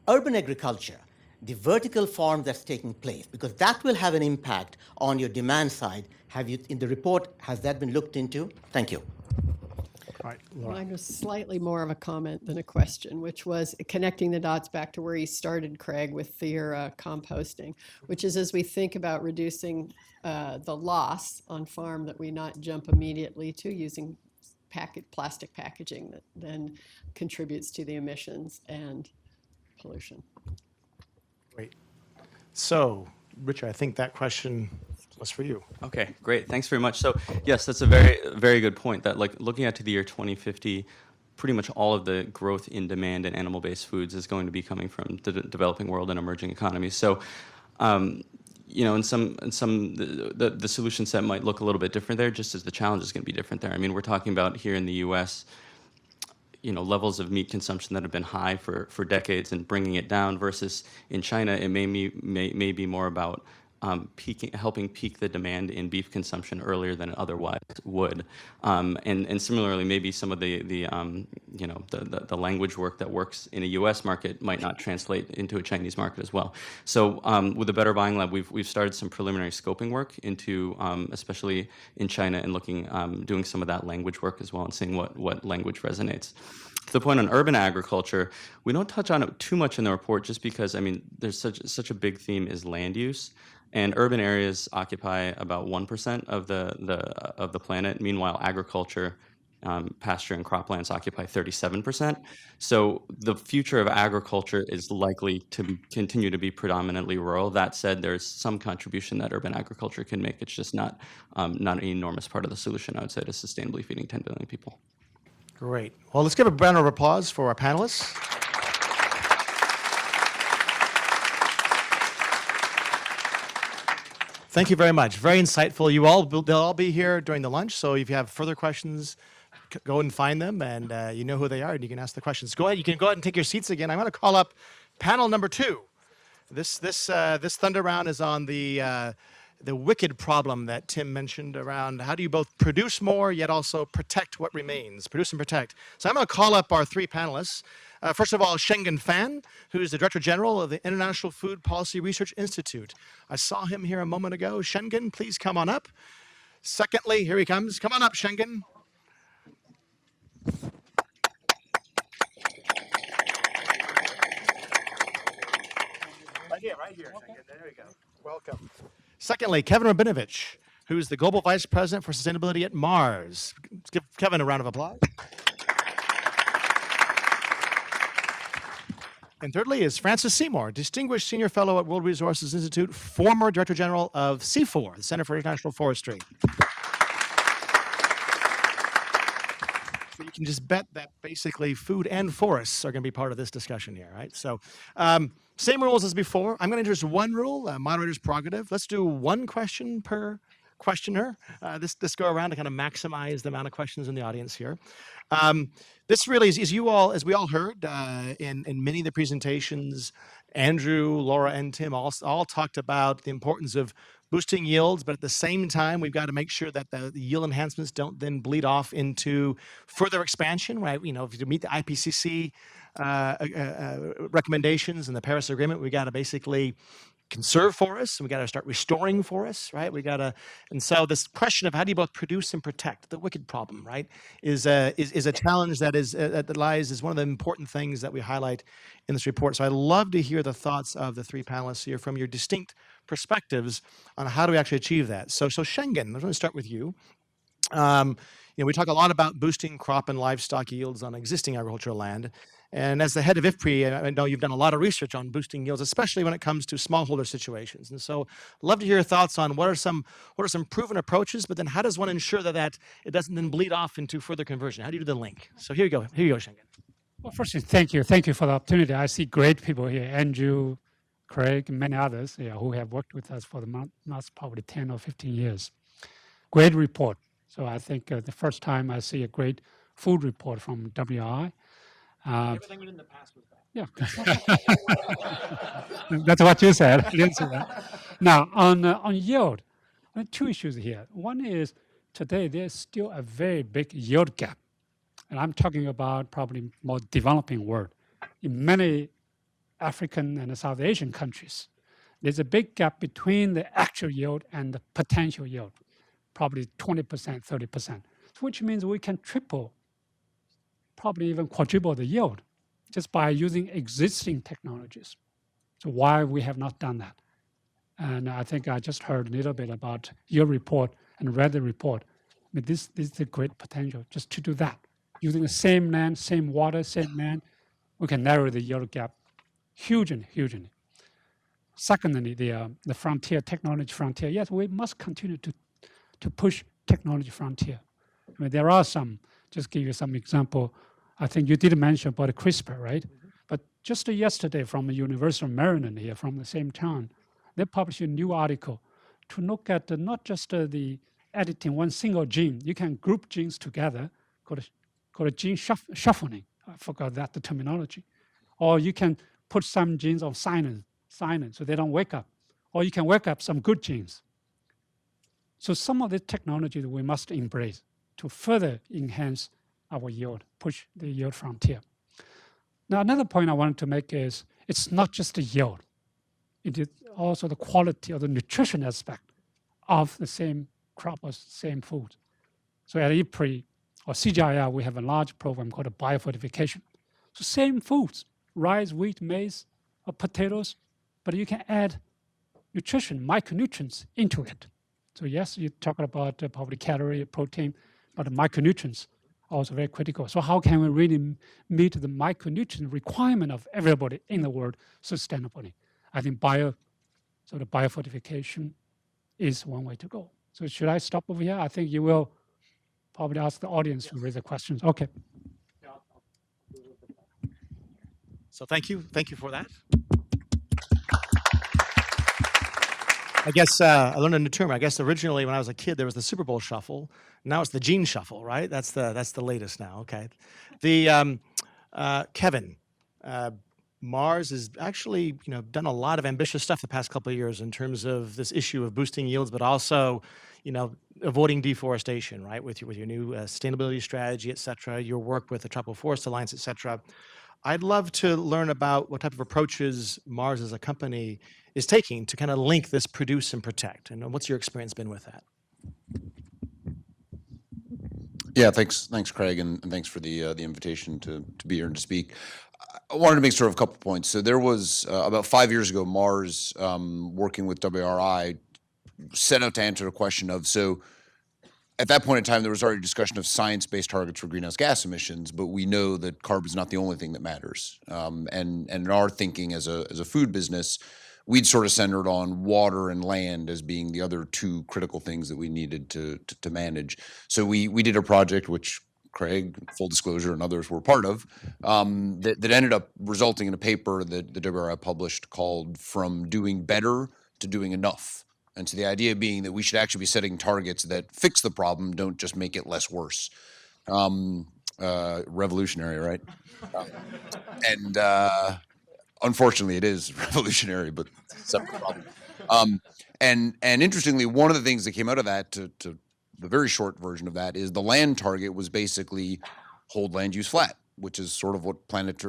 urban agriculture, the vertical farm that's taking place, because that will have an impact on your demand side. Have you, in the report, has that been looked into? Thank you. All right, Laura. Mine was slightly more of a comment than a question, which was connecting the dots back to where you started, Craig, with your composting, which is as we think about reducing the loss on farm, that we not jump immediately to using plastic packaging that then contributes to the emissions and pollution. Great. So, Richard, I think that question was for you. Okay, great. Thanks very much. So yes, that's a very, very good point, that looking at to the year 2050, pretty much all of the growth in demand in animal-based foods is going to be coming from the developing world and emerging economies. So, in some the solution set might look a little bit different there, just as the challenge is going to be different there. I mean, we're talking about here in the U.S., levels of meat consumption that have been high for decades and bringing it down, versus in China, it may be more about helping peak the demand in beef consumption earlier than it otherwise would, and similarly, maybe some of the language work that works in a U.S. market might not translate into a Chinese market as well. So with the Better Buying Lab, we've started some preliminary scoping work into, especially in China, and doing some of that language work as well, and seeing what language resonates. To the point on urban agriculture, we don't touch on it too much in the report, just because there's such a big theme is land use. And urban areas occupy about 1% of the planet. Meanwhile, agriculture, pasture and croplands occupy 37%. So the future of agriculture is likely to continue to be predominantly rural. That said, there's some contribution that urban agriculture can make. It's just not an enormous part of the solution, I would say, to sustainably feeding 10 billion people. Great. Well, let's give a round of applause for our panelists. Thank you very much. Very insightful. They'll all be here during the lunch, so if you have further questions, go and find them, and you know who they are, and you can ask the questions. Go ahead. You can go ahead and take your seats again. I'm going to call up panel number 2. This thunder round is on the wicked problem that Tim mentioned around how do you both produce more yet also protect what remains, produce and protect. So I'm going to call up our 3 panelists. First of all, Shengen Fan, who is the Director General of the International Food Policy Research Institute. I saw him here a moment ago. Shengen, please come on up. Secondly, here he comes. Come on up, Shengen. Right here. Okay. There you go. Welcome. Secondly, Kevin Rabinovich, who's the Global Vice President for Sustainability at Mars. Let's give Kevin a round of applause. And thirdly is Francis Seymour, Distinguished Senior Fellow at World Resources Institute, former Director General of CIFOR, the Center for International Forestry. So you can just bet that basically food and forests are going to be part of this discussion here, right? So same rules as before. I'm going to introduce one rule, moderator's prerogative. Let's do one question per questioner. This go around to kind of maximize the amount of questions in the audience here. This really is, as we all heard in many of the presentations, Andrew, Laura, and Tim all talked about the importance of boosting yields, but at the same time, we've got to make sure that the yield enhancements don't then bleed off into further expansion, right? If you meet the IPCC recommendations and the Paris Agreement, we got to basically conserve forests, and we got to start restoring forests, right? We got to, and so this question of how do you both produce and protect, the wicked problem, right, is a challenge that lies is one of the important things that we highlight in this report. So I'd love to hear the thoughts of the three panelists here from your distinct perspectives on how do we actually achieve that. So Schengen, I'm going to start with you. We talk a lot about boosting crop and livestock yields on existing agricultural land. And as the head of IFPRI, I know you've done a lot of research on boosting yields, especially when it comes to smallholder situations. And so I'd love to hear your thoughts on what are some proven approaches, but then how does one ensure that it doesn't then bleed off into further conversion? How do you do the link? So here you go, Schengen. Well, firstly, thank you for the opportunity. I see great people here, Andrew, Craig, and many others who have worked with us for the last probably 10 or 15 years. Great report. So I think the first time I see a great food report from WRI. Everything in the past was bad. Yeah. That's what you said. I didn't say that. Now, on yield, two issues here. One is today there's still a very big yield gap. And I'm talking about probably more developing world. In many African and South Asian countries, there's a big gap between the actual yield and the potential yield, probably 20%, 30%, which means we can triple, probably even quadruple the yield just by using existing technologies. So why we have not done that? And I think I just heard a little bit about your report and read the report. I mean, this is a great potential just to do that. Using the same land, same water, same land, we can narrow the yield gap hugely. Secondly, the frontier, technology frontier. Yes, we must continue to push technology frontier. I mean, there are some, just give you some example. I think you did mention about CRISPR, right? Mm-hmm. But just yesterday from the University of Maryland here, from the same town, they published a new article to look at not just the editing one single gene. You can group genes together, called gene shuffling. I forgot that, the terminology. Or you can put some genes on silent, so they don't wake up. Or you can wake up some good genes. So some of the technology that we must embrace to further enhance our yield, push the yield frontier. Now, another point I wanted to make is it's not just the yield. It is also the quality or the nutrition aspect of the same crop or same food. So at IFPRI or CGIAR, we have a large program called biofortification. So same foods, rice, wheat, maize, or potatoes, but you can add nutrition, micronutrients into it. So yes, you talk about probably calorie, protein, but the micronutrients are also very critical. So how can we really meet the micronutrient requirement of everybody in the world sustainably? I think the biofortification is one way to go. So should I stop over here? I think you will probably ask the audience to raise the questions. Okay. So thank you for that. I guess I learned a new term. I guess originally when I was a kid there was the Super Bowl shuffle. Now it's the gene shuffle, right? That's the latest now. Okay. The Kevin, Mars has actually done a lot of ambitious stuff the past couple of years in terms of this issue of boosting yields, but also avoiding deforestation, right? With your new sustainability strategy, et cetera, your work with the Tropical Forest Alliance, et cetera. I'd love to learn about what type of approaches Mars as a company is taking to kind of link this produce and protect. And what's your experience been with that? Yeah, thanks, Craig, and thanks for the invitation to be here and to speak. I wanted to make sort of a couple points. So there was about 5 years ago, Mars, working with WRI, set out to answer a question of, so at that point in time, there was already discussion of science-based targets for greenhouse gas emissions, but we know that carbon is not the only thing that matters. And in our thinking as a food business, we'd sort of centered on water and land as being the other two critical things that we needed to manage. So we did a project, which Craig, full disclosure, and others were part of, that ended up resulting in a paper that the WRI published called From Doing Better to Doing Enough. And so the idea being that we should actually be setting targets that fix the problem, don't just make it less worse. Revolutionary, right? And unfortunately, it is revolutionary, but separate problem. And interestingly, one of the things that came out of that, to the very short version of that, is the land target was basically hold land use flat. which is sort of what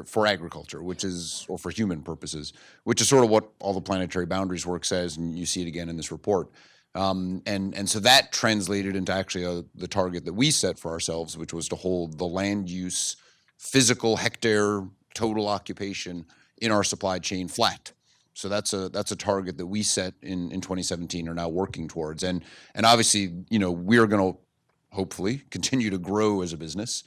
for agriculture, which is, or for human purposes, which is sort of what all the planetary boundaries work says, and you see it again in this report. And so that translated into actually the target that we set for ourselves, which was to hold the land use, physical hectare total occupation in our supply chain flat. So that's a target that we set in 2017, are now working towards. And obviously, we're going to hopefully continue to grow as a business,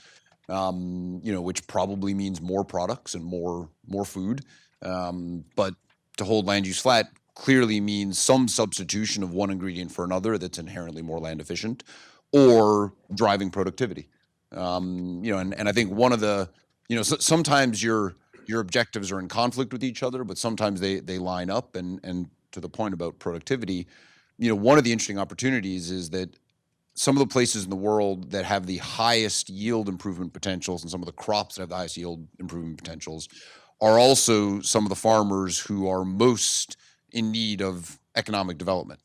which probably means more products and more food. But to hold land use flat clearly means some substitution of one ingredient for another that's inherently more land efficient, or driving productivity. And I think one of the, sometimes your objectives are in conflict with each other, but sometimes they line up. And to the point about productivity, one of the interesting opportunities is that some of the places in the world that have the highest yield improvement potentials and some of the crops that have the highest yield improvement potentials are also some of the farmers who are most in need of economic development.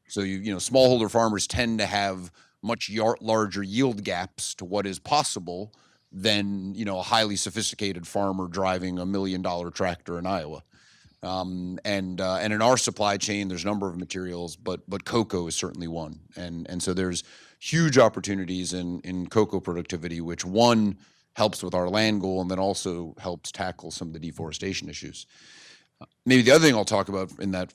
So smallholder farmers tend to have much larger yield gaps to what is possible than a highly sophisticated farmer driving $1 million tractor in Iowa. And in our supply chain, there's a number of materials, but cocoa is certainly one. And so there's huge opportunities in cocoa productivity, which one helps with our land goal and then also helps tackle some of the deforestation issues. Maybe the other thing I'll talk about in that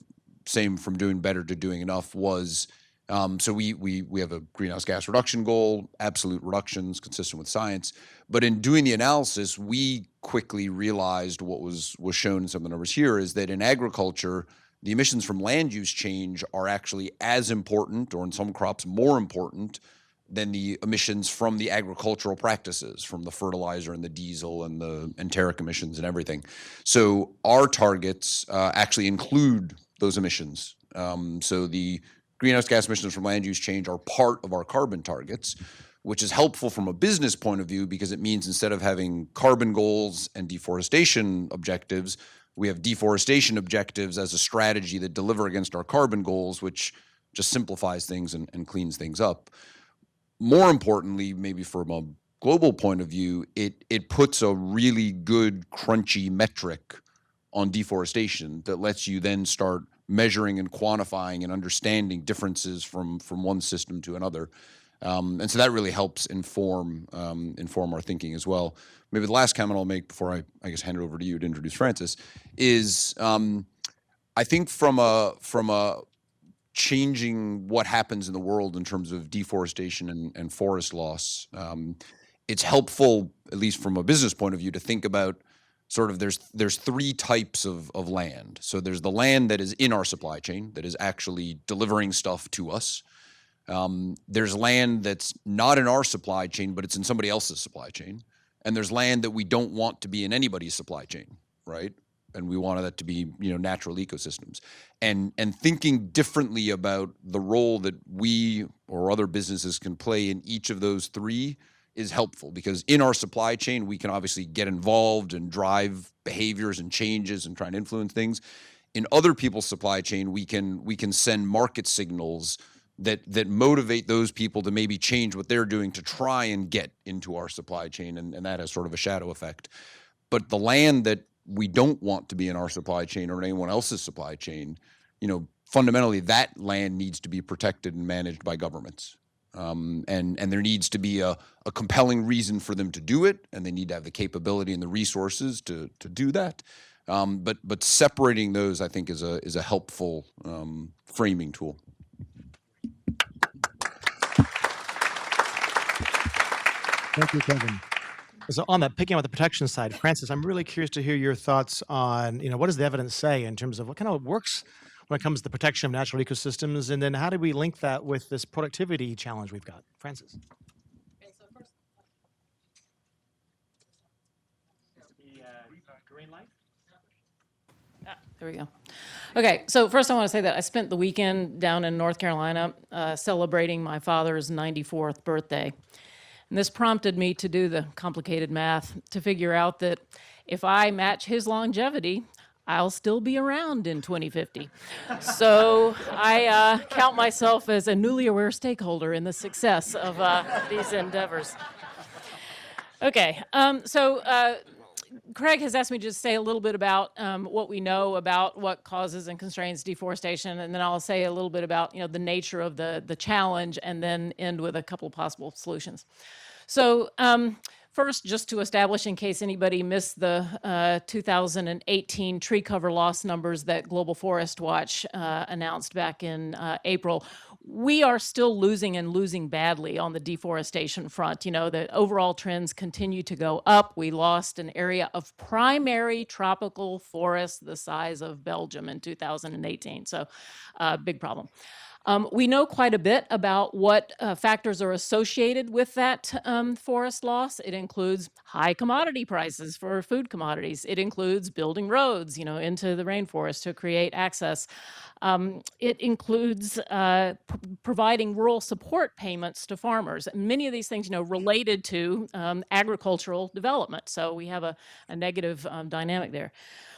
same from doing better to doing enough was, so we have a greenhouse gas reduction goal, absolute reductions consistent with science. But in doing the analysis, we quickly realized what was shown in some of the numbers here is that in agriculture, the emissions from land use change are actually as important, or in some crops more important, than the emissions from the agricultural practices, from the fertilizer and the diesel and the enteric emissions and everything. So our targets actually include those emissions. So the greenhouse gas emissions from land use change are part of our carbon targets, which is helpful from a business point of view because it means instead of having carbon goals and deforestation objectives, we have deforestation objectives as a strategy that deliver against our carbon goals, which just simplifies things and cleans things up. More importantly, maybe from a global point of view, it puts a really good crunchy metric on deforestation that lets you then start measuring and quantifying and understanding differences from one system to another. And so that really helps inform our thinking as well. Maybe the last comment I'll make before I guess hand it over to you to introduce Francis is I think from a changing what happens in the world in terms of deforestation and forest loss, it's helpful, at least from a business point of view, to think about sort of there's three types of land. So there's the land that is in our supply chain that is actually delivering stuff to us. There's land that's not in our supply chain, but it's in somebody else's supply chain. And there's land that we don't want to be in anybody's supply chain, right? And we want that to be, natural ecosystems. And thinking differently about the role that we or other businesses can play in each of those three is helpful, because in our supply chain, we can obviously get involved and drive behaviors and changes and try and influence things. In other people's supply chain, we can send market signals that motivate those people to maybe change what they're doing to try and get into our supply chain, and that has sort of a shadow effect. But the land that we don't want to be in our supply chain or in anyone else's supply chain, fundamentally that land needs to be protected and managed by governments. And there needs to be a compelling reason for them to do it, and they need to have the capability and the resources to do that. But separating those, I think, is a helpful framing tool. Thank you, Kevin. So on that, picking up the protection side, Francis, I'm really curious to hear your thoughts on, what does the evidence say in terms of what kind of works when it comes to the protection of natural ecosystems, and then how do we link that with this productivity challenge we've got? Francis. Green light? There we go. Okay, so first I want to say that I spent the weekend down in North Carolina celebrating my father's 94th birthday. And this prompted me to do the complicated math to figure out that if I match his longevity, I'll still be around in 2050. So I count myself as a newly aware stakeholder in the success of these endeavors. Okay, Craig has asked me to just say a little bit about what we know about what causes and constrains deforestation, and then I'll say a little bit about the nature of the challenge, and then end with a couple of possible solutions. So first, just to establish, in case anybody missed the 2018 tree cover loss numbers that Global Forest Watch announced back in April, we are still losing, and losing badly, on the deforestation front. The overall trends continue to go up. We lost an area of primary tropical forest the size of Belgium in 2018, so big problem. We know quite a bit about what factors are associated with that forest loss. It includes high commodity prices for food commodities. It includes building roads, into the rainforest to create access. It includes providing rural support payments to farmers. Many of these things, related to agricultural development. So we have a negative dynamic there.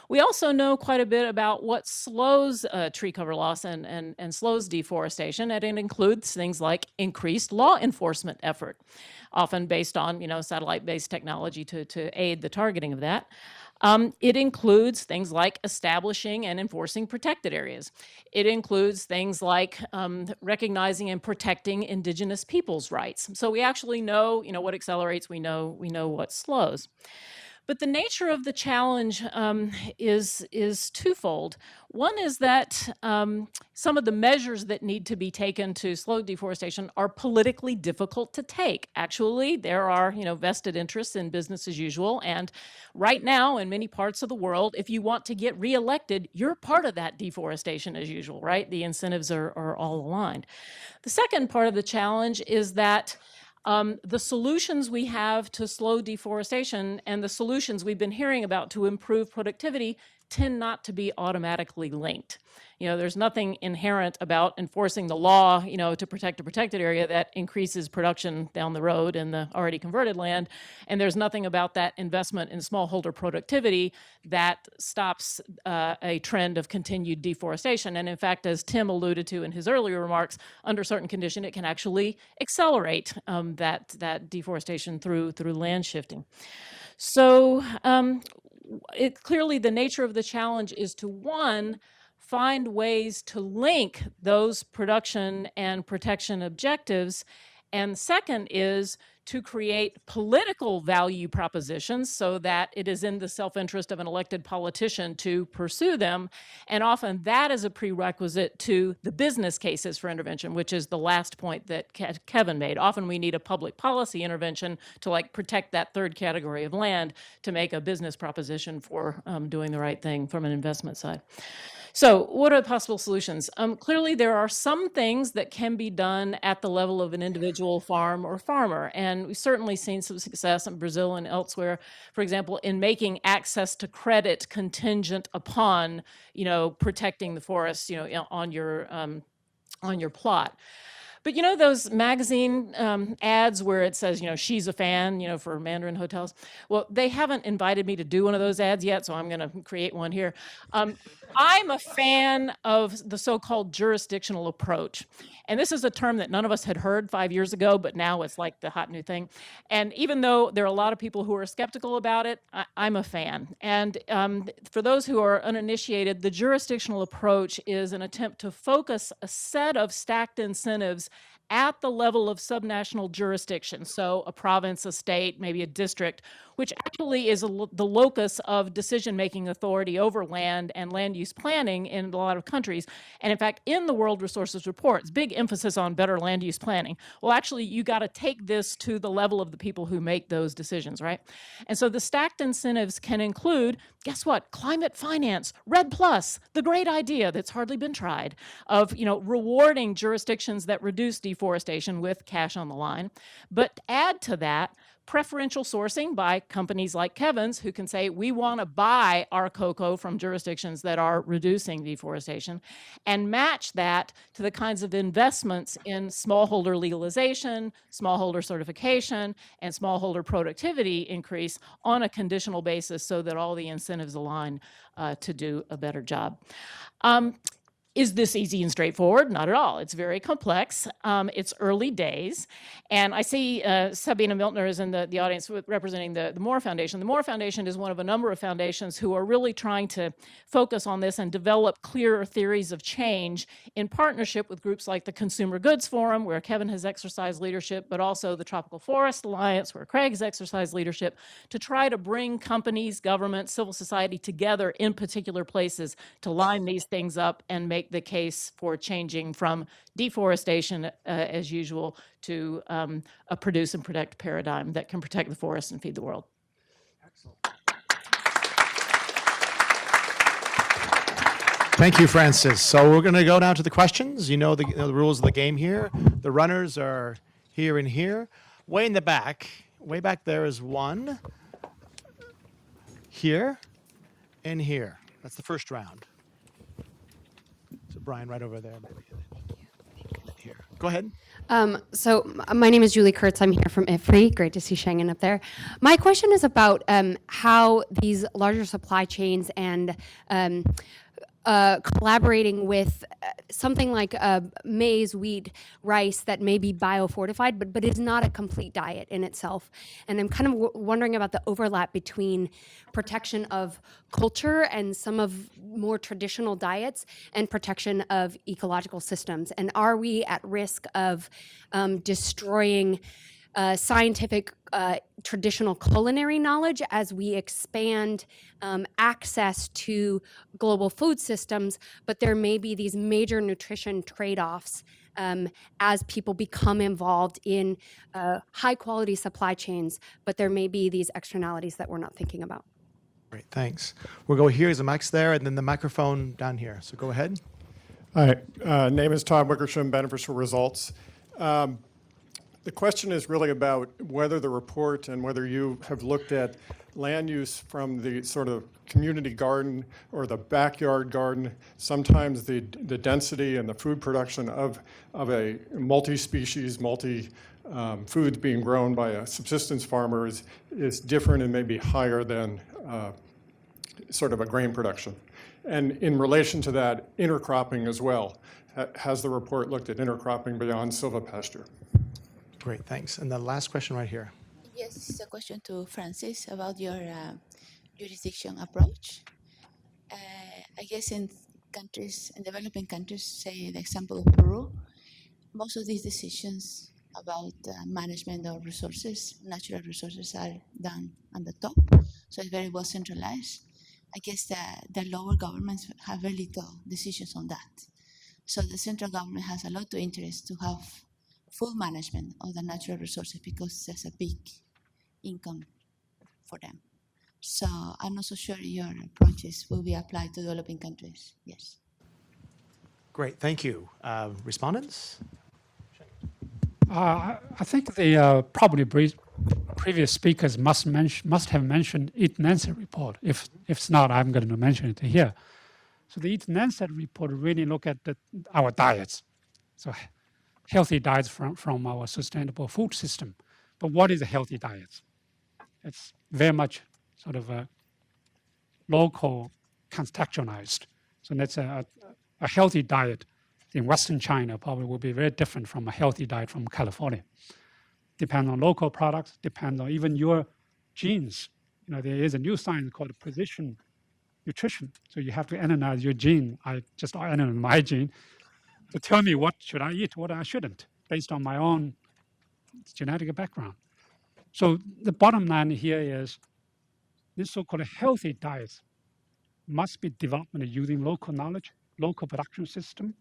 We also know quite a bit about what slows tree cover loss and slows deforestation, and it includes things like increased law enforcement effort, often based on satellite-based technology to aid the targeting of that. It includes things like establishing and enforcing protected areas. It includes things like recognizing and protecting indigenous peoples' rights. So we actually know, what accelerates. We know what slows. But the nature of the challenge is twofold. One is that some of the measures that need to be taken to slow deforestation are politically difficult to take. Actually, there are vested interests in business as usual, and right now in many parts of the world, if you want to get reelected, you're part of that deforestation as usual, right? The incentives are all aligned. The second part of the challenge is that the solutions we have to slow deforestation and the solutions we've been hearing about to improve productivity tend not to be automatically linked. There's nothing inherent about enforcing the law, to protect a protected area that increases production down the road in the already converted land. And there's nothing about that investment in smallholder productivity that stops a trend of continued deforestation. And in fact, as Tim alluded to in his earlier remarks, under certain condition, it can actually accelerate that deforestation through land shifting. So clearly the nature of the challenge is to, one, find ways to link those production and protection objectives. And second is to create political value propositions so that it is in the self-interest of an elected politician to pursue them. And often that is a prerequisite to the business cases for intervention, which is the last point that Kevin made. Often we need a public policy intervention to protect that third category of land to make a business proposition for doing the right thing from an investment side. So what are the possible solutions? Clearly, there are some things that can be done at the level of an individual farm or farmer. And we've certainly seen some success in Brazil and elsewhere, for example, in making access to credit contingent upon, protecting the forest, on your plot. But those magazine ads where it says, she's a fan, for Mandarin hotels? Well, they haven't invited me to do one of those ads yet, so I'm going to create one here. I'm a fan of the so-called jurisdictional approach. And this is a term that none of us had heard 5 years ago, but now it's like the hot new thing. And even though there are a lot of people who are skeptical about it, I'm a fan. And for those who are uninitiated, the jurisdictional approach is an attempt to focus a set of stacked incentives at the level of subnational jurisdiction, so a province, a state, maybe a district, which actually is the locus of decision-making authority over land and land use planning in a lot of countries. And in fact, in the World Resources Report, it's big emphasis on better land use planning. Well, actually, you got to take this to the level of the people who make those decisions, right? And so the stacked incentives can include, guess what? Climate finance, REDD+, the great idea that's hardly been tried of, rewarding jurisdictions that reduce deforestation with cash on the line. But add to that preferential sourcing by companies like Kevin's, who can say, we want to buy our cocoa from jurisdictions that are reducing deforestation, and match that to the kinds of investments in smallholder legalization, smallholder certification, and smallholder productivity increase on a conditional basis so that all the incentives align to do a better job. Is this easy and straightforward? Not at all. It's very complex. It's early days. And I see Sabina Miltner is in the audience representing the Moore Foundation. The Moore Foundation is one of a number of foundations who are really trying to focus on this and develop clearer theories of change in partnership with groups like the Consumer Goods Forum, where Kevin has exercised leadership, but also the Tropical Forest Alliance, where Craig has exercised leadership, to try to bring companies, government, civil society together in particular places to line these things up and make the case for changing from deforestation as usual to a produce and protect paradigm that can protect the forest and feed the world. Thank you, Francis. So we're going to go now to the questions. You know the rules of the game here. The runners are here and here. Way in the back, way back there is one. Here and here. That's the first round. So Brian, right over there. Here. Go ahead. My name is Julie Kurtz. I'm here from IFRI. Great to see Shangen up there. My question is about how these larger supply chains and collaborating with something like maize, wheat, rice that may be biofortified, but is not a complete diet in itself. And I'm kind of wondering about the overlap between protection of culture and some of more traditional diets and protection of ecological systems. And are we at risk of destroying scientific traditional culinary knowledge as we expand access to global food systems, but there may be these major nutrition trade-offs as people become involved in high quality supply chains, but there may be these externalities that we're not thinking about. Great, thanks. We'll go here, the mic's there, and then the microphone down here. So go ahead. Hi, name is Todd Wickersham, Beneficial Results. The question is really about whether the report and whether you have looked at land use from the sort of community garden or the backyard garden. Sometimes the density and the food production of a multi-species, foods being grown by a subsistence farmer is different and maybe higher than sort of a grain production. And in relation to that, intercropping as well. Has the report looked at intercropping beyond silvopasture? Great, thanks. And the last question right here. Yes, this is a question to Francis about your jurisdiction approach. I guess in developing countries, say the example of Peru, most of these decisions about management of resources, natural resources, are done on the top. So it's very well centralized. I guess the lower governments have very little decisions on that. So the central government has a lot of interest to have full management of the natural resources because there's a big income for them. So I'm not so sure your approaches will be applied to developing countries. Yes. Great, thank you. Respondents? I think the probably previous speakers must have mentioned Eat-Lancet report. If it's not, I'm going to mention it here. So the Eat-Lancet report really look at our diets. So healthy diets from our sustainable food system. But what is a healthy diet? It's very much sort of a local contextualized. So that's a healthy diet in Western China probably will be very different from a healthy diet from California. Depend on local products, depend on even your genes. You know, there is a new science called precision nutrition. So you have to analyze your gene. I just analyze my gene to tell me what should I eat, what I shouldn't, based on my own genetic background. So the bottom line here is this so-called healthy diets must be developed using local knowledge, local production system,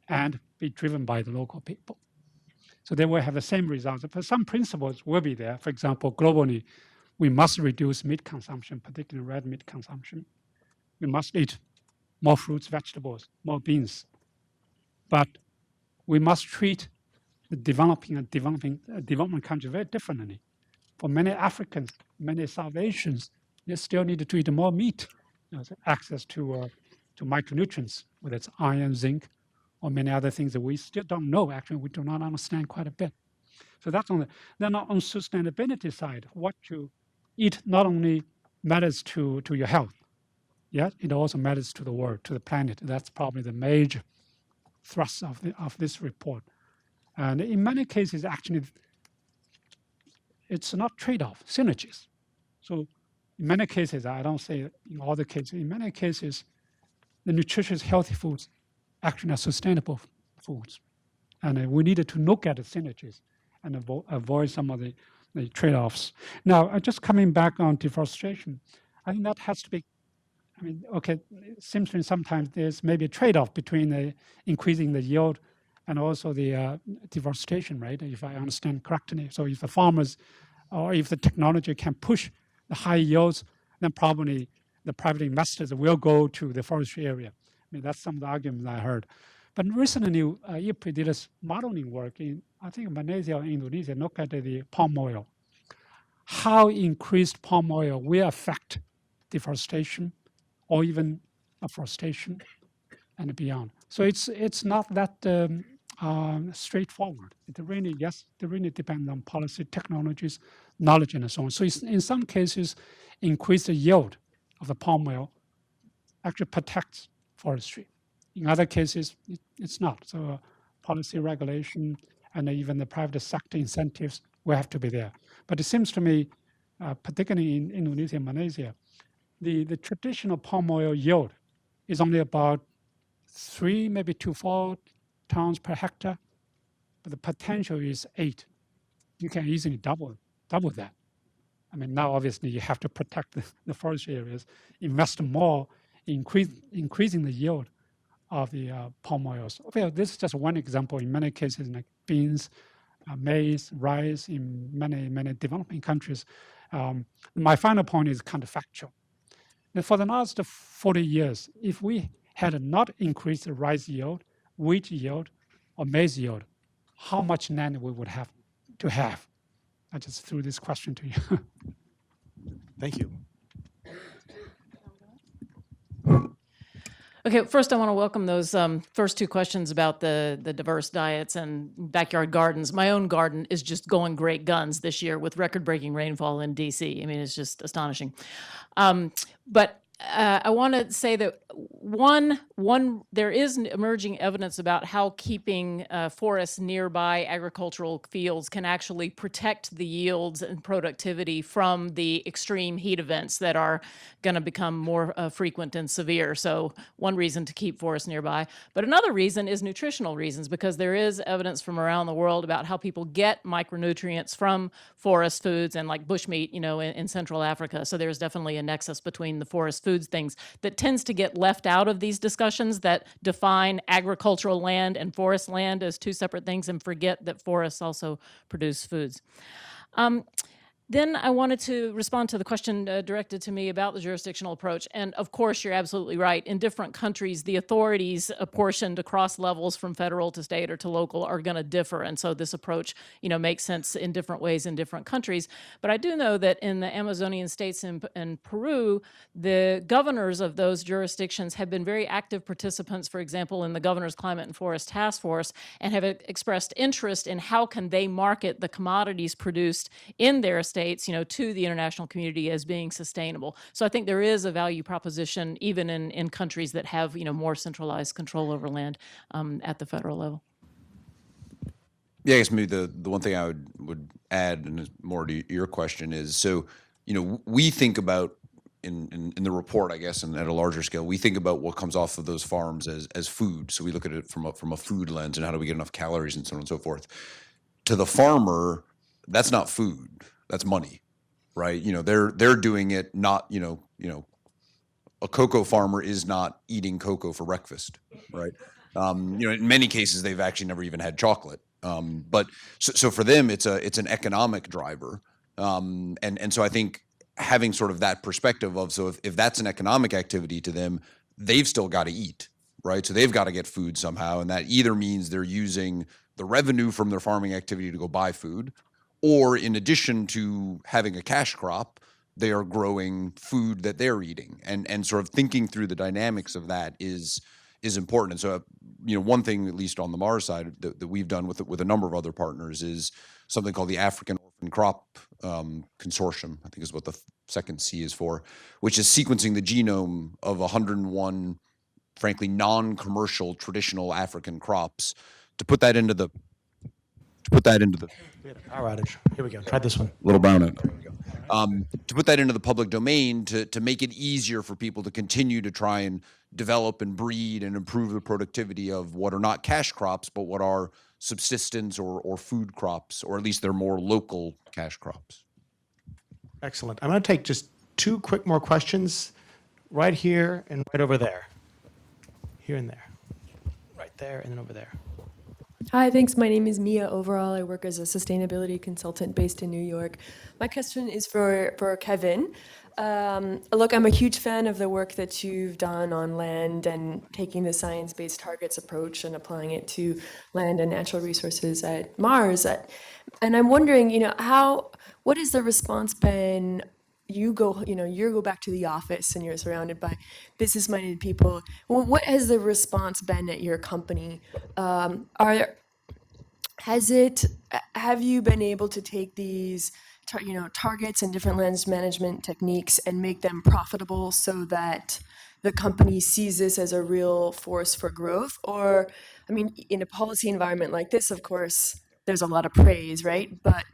and be driven by the local people. So they will have the same results. But some principles will be there. For example, globally, we must reduce meat consumption, particularly red meat consumption. We must eat more fruits, vegetables, more beans. But we must treat the development countries very differently. For many Africans, many South Asians, they still need to eat more meat, access to micronutrients, whether it's iron, zinc, or many other things that we still don't know. Actually, we do not understand quite a bit. So that's on then on sustainability side, what you eat not only matters to your health, yet it also matters to the world, to the planet. That's probably the major thrust of this report. And in many cases, actually, it's not trade-off, synergies. So in many cases, I don't say in all the cases, in many cases, the nutritious, healthy foods actually are sustainable foods. And we needed to look at the synergies and avoid some of the trade-offs. Now, just coming back on deforestation, I think that has to be, I mean, okay, it seems to me sometimes there's maybe a trade-off between increasing the yield and also the deforestation, right? If I understand correctly. So if the farmers or if the technology can push the high yields, then probably the private investors will go to the forestry area. I mean, that's some of the arguments I heard. But recently, IPRI did a modeling work in, I think, Malaysia or Indonesia, look at the palm oil. How increased palm oil will affect deforestation or even afforestation and beyond. So it's not that straightforward. It really depends on policy, technologies, knowledge, and so on. So in some cases, increase the yield of the palm oil actually protects forestry. In other cases, it's not. So policy regulation and even the private sector incentives will have to be there. But it seems to me, particularly in Indonesia and Malaysia, the traditional palm oil yield is only about 3, maybe to 4 tons per hectare, but the potential is 8. You can easily double that. I mean, now obviously you have to protect the forestry areas, invest more, increasing the yield of the palm oils. Well, this is just one example. In many cases, like beans, maize, rice, in many developing countries. My final point is counterfactual. Now, for the last 40 years, if we had not increased the rice yield, wheat yield, or maize yield, how much land we would have to have? I just threw this question to you. Thank you. Okay, first I want to welcome those first 2 questions about the diverse diets and backyard gardens. My own garden is just going great guns this year with record-breaking rainfall in DC. I mean, it's just astonishing. But I want to say that there is emerging evidence about how keeping forests nearby agricultural fields can actually protect the yields and productivity from the extreme heat events that are going to become more frequent and severe. So one reason to keep forests nearby. But another reason is nutritional reasons, because there is evidence from around the world about how people get micronutrients from forest foods and like bushmeat, in Central Africa. So there's definitely a nexus between the forest foods things that tends to get left out of these discussions that define agricultural land and forest land as 2 separate things and forget that forests also produce foods. Then I wanted to respond to the question directed to me about the jurisdictional approach. And of course, you're absolutely right. In different countries, the authorities apportioned across levels from federal to state or to local are going to differ. And so this approach, makes sense in different ways in different countries. But I do know that in the Amazonian states in Peru, the governors of those jurisdictions have been very active participants, for example, in the Governor's Climate and Forest Task Force, and have expressed interest in how can they market the commodities produced in their states, to the international community as being sustainable. So I think there is a value proposition even in countries that have, more centralized control over land at the federal level. Yeah, I guess maybe the one thing I would add, and more to your question, is so we think about in the report, I guess, and at a larger scale, we think about what comes off of those farms as food. So we look at it from a food lens and how do we get enough calories and so on and so forth. To the farmer, that's not food. That's money, right? They're doing it not, a cocoa farmer is not eating cocoa for breakfast, right? In many cases, they've actually never even had chocolate. But so for them, it's an economic driver. And so I think having sort of that perspective of, so if that's an economic activity to them, they've still got to eat, right? So they've got to get food somehow. And that either means they're using the revenue from their farming activity to go buy food, or in addition to having a cash crop, they are growing food that they're eating, and sort of thinking through the dynamics of that is important. And so, one thing, at least on the Mars side, that we've done with a number of other partners is something called the African Orphan Crop Consortium, I think is what the second C is for, which is sequencing the genome of 101, frankly, non-commercial traditional African crops to put that into the We had a power outage. Here we go. Try this one. little brown note. To put that into the public domain to make it easier for people to continue to try and develop and breed and improve the productivity of what are not cash crops, but what are subsistence or food crops, or at least they're more local cash crops. Excellent. I'm going to take just two quick more questions right here and right over there. Here and there. Right there and then over there. Hi, thanks. My name is Mia Overall. I work as a sustainability consultant based in New York. My question is for Kevin. Look, I'm a huge fan of the work that you've done on land and taking the science-based targets approach and applying it to land and natural resources at Mars. And I'm wondering, what has the response been? You go back to the office and you're surrounded by business-minded people. What has the response been at your company? Have you been able to take these, targets and different land management techniques and make them profitable so that the company sees this as a real force for growth? Or, in a policy environment like this, of course, there's a lot of praise, right? But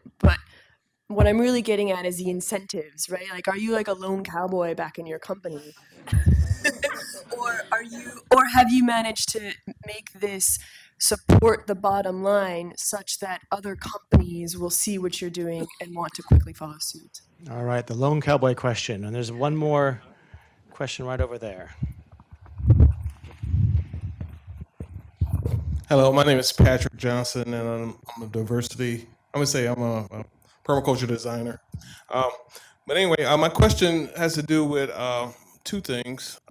what I'm really getting at is the incentives, right? Like, are you like a lone cowboy back in your company? or have you managed to make this support the bottom line such that other companies will see what you're doing and want to quickly follow suit? All right, the lone cowboy question. And there's one more question right over there. Hello, my name is Patrick Johnson, and I'm a diversity. I'm a permaculture designer. But anyway, my question has to do with two things.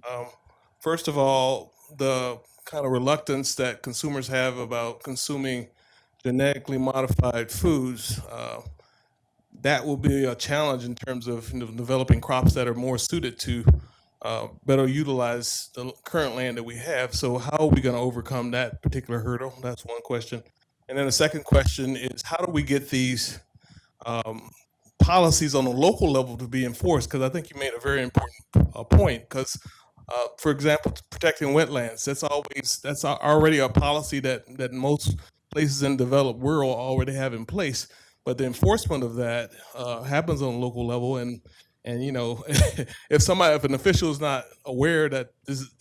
First of all, the kind of reluctance that consumers have about consuming genetically modified foods. That will be a challenge in terms of developing crops that are more suited to better utilize the current land that we have. So how are we going to overcome that particular hurdle? That's one question. And then the second question is, how do we get these policies on the local level to be enforced? Because I think you made a very important point. Because, for example, protecting wetlands, that's already a policy that most places in the developed world already have in place. But the enforcement of that happens on a local level, and if an official is not aware that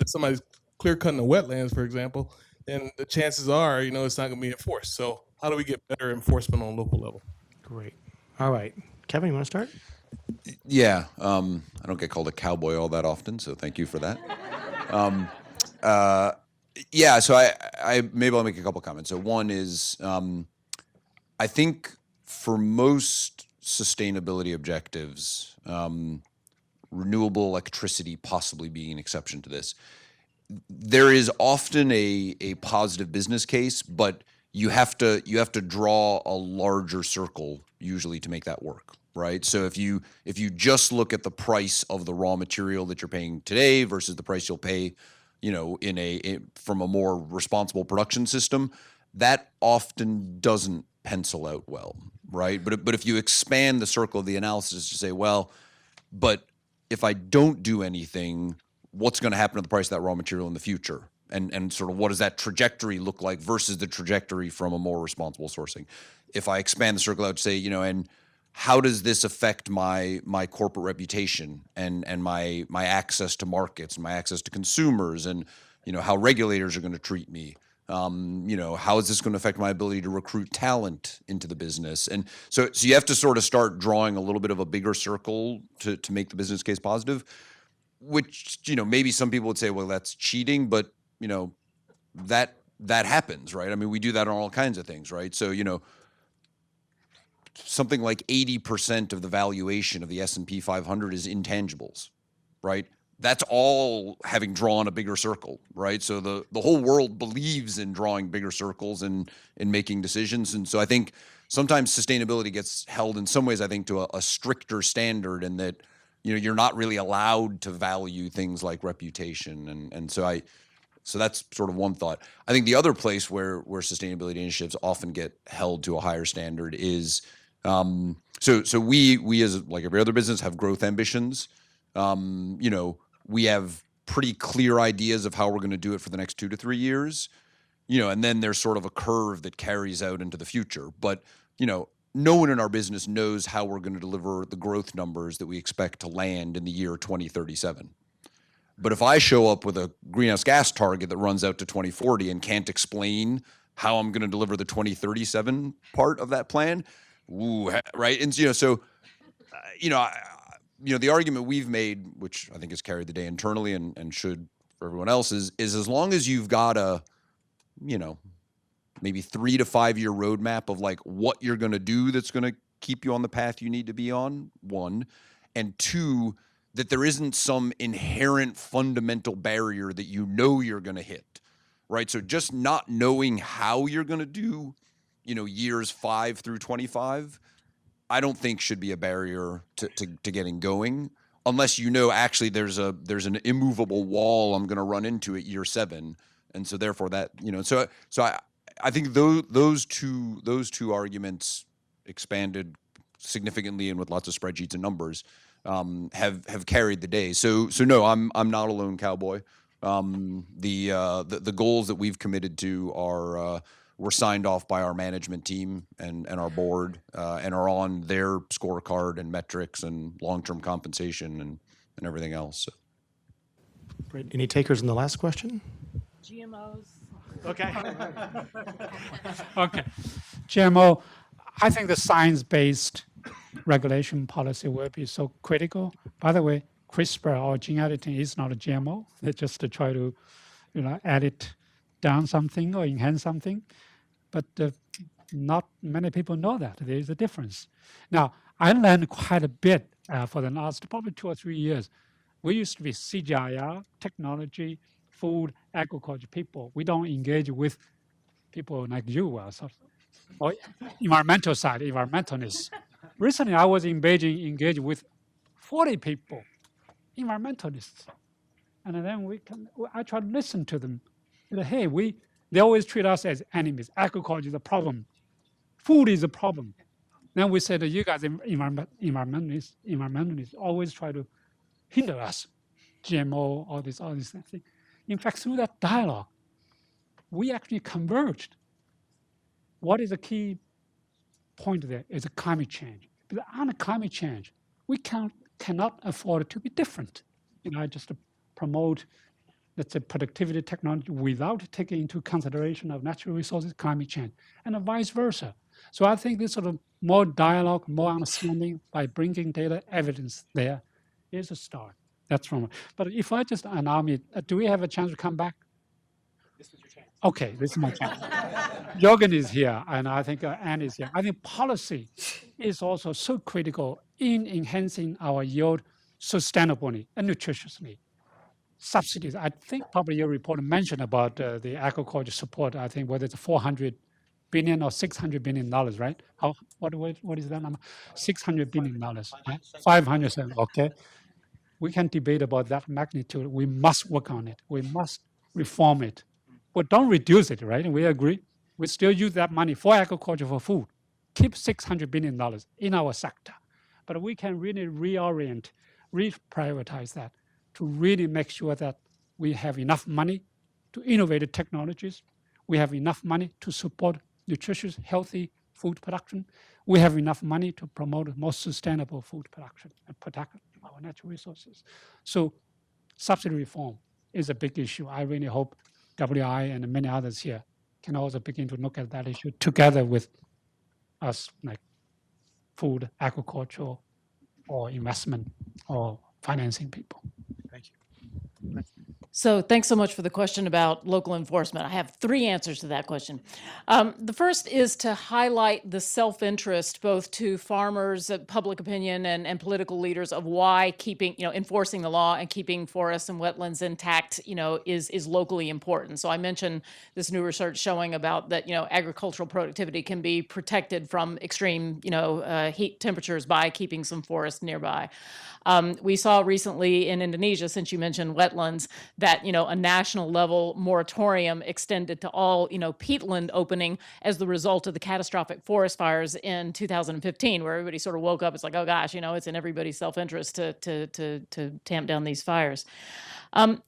somebody's clear cutting the wetlands, for example, then the chances are it's not going to be enforced. So how do we get better enforcement on a local level? Great. All right, Kevin, you want to start? Yeah, I don't get called a cowboy all that often, so thank you for that. Yeah, so maybe I'll make a couple comments. So one is, I think for most sustainability objectives, renewable electricity possibly being an exception to this, there is often a positive business case, but you have to draw a larger circle usually to make that work, right? So if you just look at the price of the raw material that you're paying today versus the price you'll pay, from a more responsible production system, that often doesn't pencil out well, right? But if you expand the circle of the analysis to say, well, but if I don't do anything, what's going to happen to the price of that raw material in the future? And sort of what does that trajectory look like versus the trajectory from a more responsible sourcing? If I expand the circle out to say, and how does this affect my corporate reputation and my access to markets, my access to consumers, and how regulators are going to treat me? How is this going to affect my ability to recruit talent into the business? And so you have to sort of start drawing a little bit of a bigger circle to make the business case positive, which, maybe some people would say, well, that's cheating, but, that happens, right? I mean, we do that on all kinds of things, right? So, something like 80% of the valuation of the S&P 500 is intangibles, right? That's all having drawn a bigger circle, right? So the whole world believes in drawing bigger circles and in making decisions. And so I think sometimes sustainability gets held in some ways, I think, to a stricter standard, and that, you're not really allowed to value things like reputation. And so that's sort of one thought. I think the other place where sustainability initiatives often get held to a higher standard is So we as like every other business have growth ambitions. You know, we have pretty clear ideas of how we're going to do it for the next 2 to 3 years. You know, and then there's sort of a curve that carries out into the future. But, you know, no one in our business knows how we're going to deliver the growth numbers that we expect to land in the year 2037. But if I show up with a greenhouse gas target that runs out to 2040 and can't explain how I'm going to deliver the 2037 part of that plan, right? And you know, so you know, the argument we've made, which I think has carried the day internally and should for everyone else, is as long as you've got a, you know, maybe 3 to 5 year roadmap of like what you're going to do that's going to keep you on the path you need to be on, one, and two, that there isn't some inherent fundamental barrier that you know you're going to hit, right? So just not knowing how you're going to do, you know, years 5 through 25, I don't think should be a barrier to getting going, unless you know actually there's an immovable wall I'm going to run into at year 7. And so therefore that, you know, so I think those two arguments expanded significantly and with lots of spreadsheets and numbers have carried the day. So no, I'm not a lone cowboy. The goals that we've committed to are were signed off by our management team and our board and are on their scorecard and metrics and long-term compensation and everything else. So. Great. Any takers in the last question? GMOs. Okay. Okay. GMO, I think the science-based regulation policy will be so critical. By the way, CRISPR or gene editing is not a GMO. They just to try to, you know, edit down something or enhance something. But not many people know that. There is a difference. Now, I learned quite a bit for the last probably 2 or 3 years. We used to be CGIAR, technology, food, agriculture people. We don't engage with people like you or environmental side, environmentalists. Recently, I was engaged with 40 people, environmentalists. And then I try to listen to them. You know, hey, they always treat us as enemies. Agriculture is a problem. Food is a problem. Then we said, you guys, environmentalists always try to hinder us. GMO, all these things. In fact, through that dialogue, we actually converged. What is the key point there is climate change. Because on climate change, we cannot afford to be different. You know, just to promote, let's say, productivity technology without taking into consideration of natural resources, climate change, and vice versa. So I think this sort of more dialogue, more understanding by bringing data evidence there is a start. That's from. But if I just allow me, do we have a chance to come back? This is your chance. Okay, this is my chance. Jorgen is here, and I think Anne is here. I think policy is also so critical in enhancing our yield sustainably and nutritiously. Subsidies, I think probably your report mentioned about the agriculture support, I think whether it's $400 billion or $600 billion, right? What is that number? $600 billion, right? 507, okay. We can debate about that magnitude. We must work on it. We must reform it. But don't reduce it, right? We agree. We still use that money for agriculture, for food. Keep $600 billion in our sector. But we can really reorient, reprioritize that to really make sure that we have enough money to innovate technologies. We have enough money to support nutritious, healthy food production. We have enough money to promote more sustainable food production and protect our natural resources. So subsidy reform is a big issue. I really hope WI and many others here can also begin to look at that issue together with us, like food, agriculture, or investment, or financing people. Thank you. So thanks so much for the question about local enforcement. I have 3 answers to that question. The first is to highlight the self-interest both to farmers, public opinion, and political leaders of why enforcing the law and keeping forests and wetlands intact, is locally important. So I mentioned this new research showing about that, agricultural productivity can be protected from extreme, heat temperatures by keeping some forests nearby. We saw recently in Indonesia, since you mentioned wetlands, that, a national level moratorium extended to all, peatland opening as the result of the catastrophic forest fires in 2015, where everybody sort of woke up. It's like, oh gosh, it's in everybody's self-interest to tamp down these fires.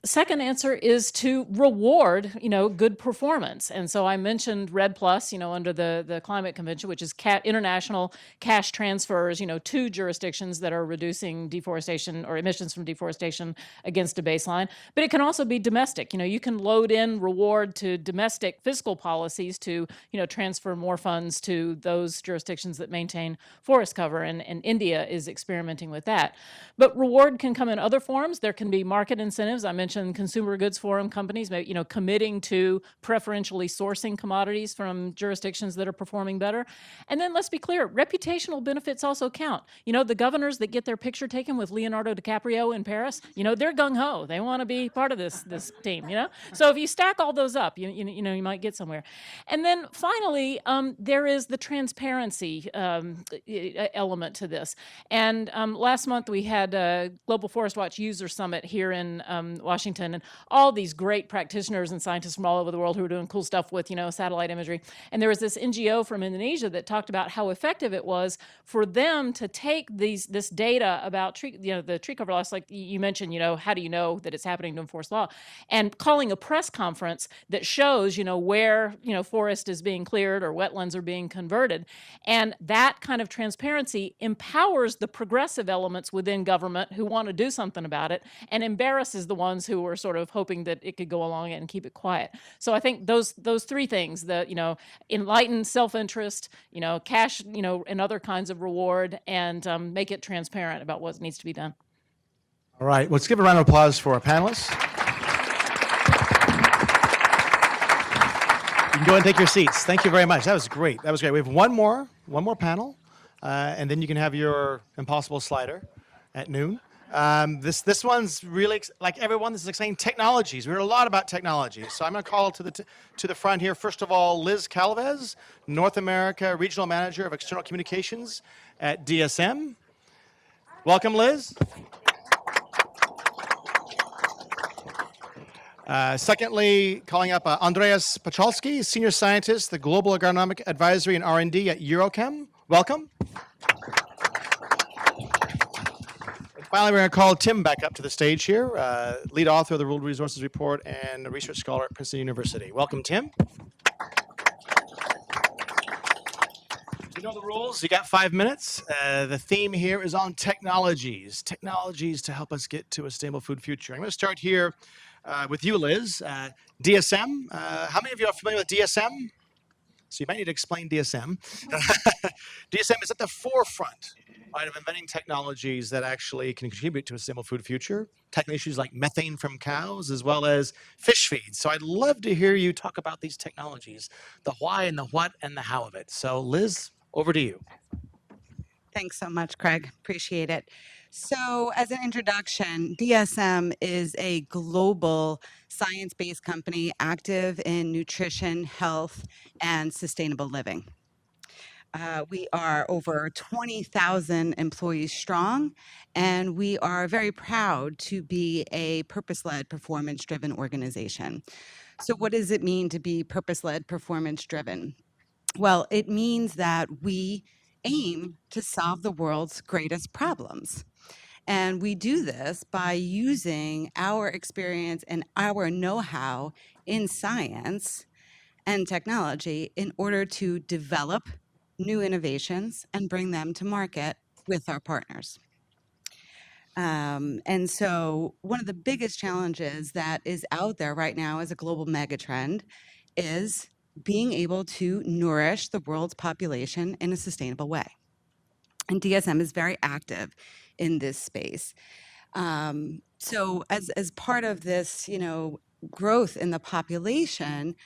Second answer is to reward, good performance. And so I mentioned RED Plus, under the Climate Convention, which is international cash transfers, to jurisdictions that are reducing deforestation or emissions from deforestation against a baseline. But it can also be domestic. You can load in reward to domestic fiscal policies to, transfer more funds to those jurisdictions that maintain forest cover. And India is experimenting with that. But reward can come in other forms. There can be market incentives. I mentioned consumer goods forum companies, committing to preferentially sourcing commodities from jurisdictions that are performing better. And then let's be clear, reputational benefits also count. The governors that get their picture taken with Leonardo DiCaprio in Paris, they're gung-ho. They want to be part of this team, So if you stack all those up, you might get somewhere. And then finally, there is the transparency element to this. And last month we had a Global Forest Watch User Summit here in Washington, and all these great practitioners and scientists from all over the world who are doing cool stuff with, satellite imagery. And there was this NGO from Indonesia that talked about how effective it was for them to take this data about the tree cover loss, like you mentioned, how do you know that it's happening to enforce law, and calling a press conference that shows, where, forest is being cleared or wetlands are being converted. And that kind of transparency empowers the progressive elements within government who want to do something about it, and embarrasses the ones who were sort of hoping that it could go along and keep it quiet. So I think those three things, the enlightened self-interest, cash, and other kinds of reward, and make it transparent about what needs to be done. All right, let's give a round of applause for our panelists. You can go ahead and take your seats. Thank you very much. That was great. That was great. We have one more panel, and then you can have your impossible slider at noon. This one's really, like everyone, this is exciting technologies. We heard a lot about technology. So I'm going to call to the front here. First of all, Liz Calvez, North America Regional Manager of External Communications at DSM. Welcome, Liz. Secondly, calling up Andreas Pachalski, Senior Scientist, the Global Agronomic Advisory and R&D at Eurochem. Welcome. Finally, we're going to call Tim back up to the stage here, lead author of the World Resources Report and a research scholar at Princeton University. Welcome, Tim. You know the rules. You got 5 minutes. The theme here is on technologies to help us get to a sustainable food future. I'm going to start here with you, Liz. DSM. How many of you are familiar with DSM? So you might need to explain DSM. DSM is at the forefront of inventing technologies that actually can contribute to a sustainable food future. Technologies like methane from cows, as well as fish feed. So I'd love to hear you talk about these technologies, the why and the what and the how of it. So Liz, over to you. Thanks so much, Craig. Appreciate it. So as an introduction, DSM is a global science-based company active in nutrition, health, and sustainable living. We are over 20,000 employees strong, and we are very proud to be a purpose-led, performance-driven organization. So what does it mean to be purpose-led, performance-driven? Well, it means that we aim to solve the world's greatest problems. And we do this by using our experience and our know-how in science and technology in order to develop new innovations and bring them to market with our partners. And so one of the biggest challenges that is out there right now as a global megatrend is being able to nourish the world's population in a sustainable way. And DSM is very active in this space. So as part of this, growth in the population,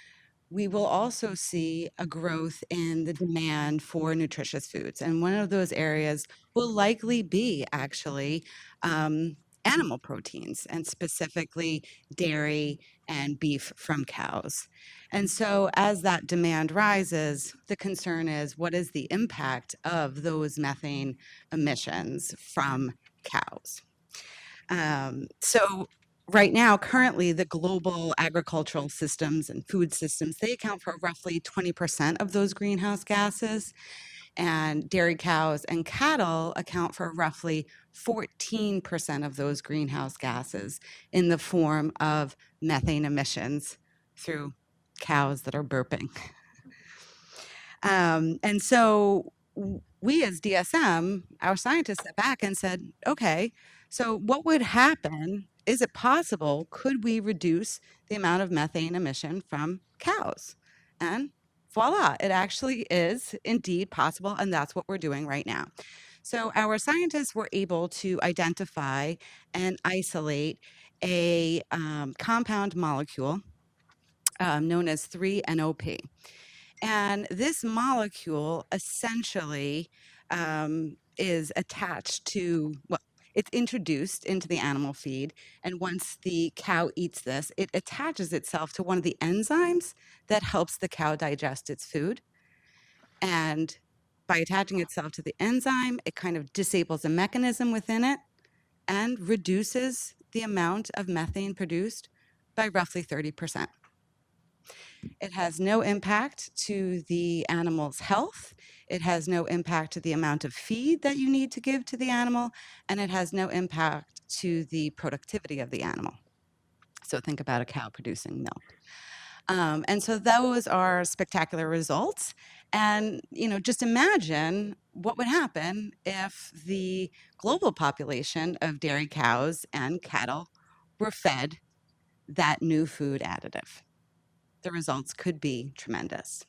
we will also see a growth in the demand for nutritious foods. And one of those areas will likely be actually animal proteins, and specifically dairy and beef from cows. And so as that demand rises, the concern is, what is the impact of those methane emissions from cows? So right now, currently, the global agricultural systems and food systems, they account for roughly 20% of those greenhouse gases. And dairy cows and cattle account for roughly 14% of those greenhouse gases in the form of methane emissions through cows that are burping. And so we as DSM, our scientists sat back and said, okay, so what would happen? Is it possible? Could we reduce the amount of methane emission from cows? And voila, it actually is indeed possible. And that's what we're doing right now. So our scientists were able to identify and isolate a compound molecule known as 3-NOP. And this molecule essentially is attached to, well, it's introduced into the animal feed. And once the cow eats this, it attaches itself to one of the enzymes that helps the cow digest its food. And by attaching itself to the enzyme, it kind of disables a mechanism within it and reduces the amount of methane produced by roughly 30%. It has no impact to the animal's health. It has no impact to the amount of feed that you need to give to the animal, and it has no impact to the productivity of the animal. So think about a cow producing milk. And so those are spectacular results. And, you know, just imagine what would happen if the global population of dairy cows and cattle were fed that new food additive. The results could be tremendous.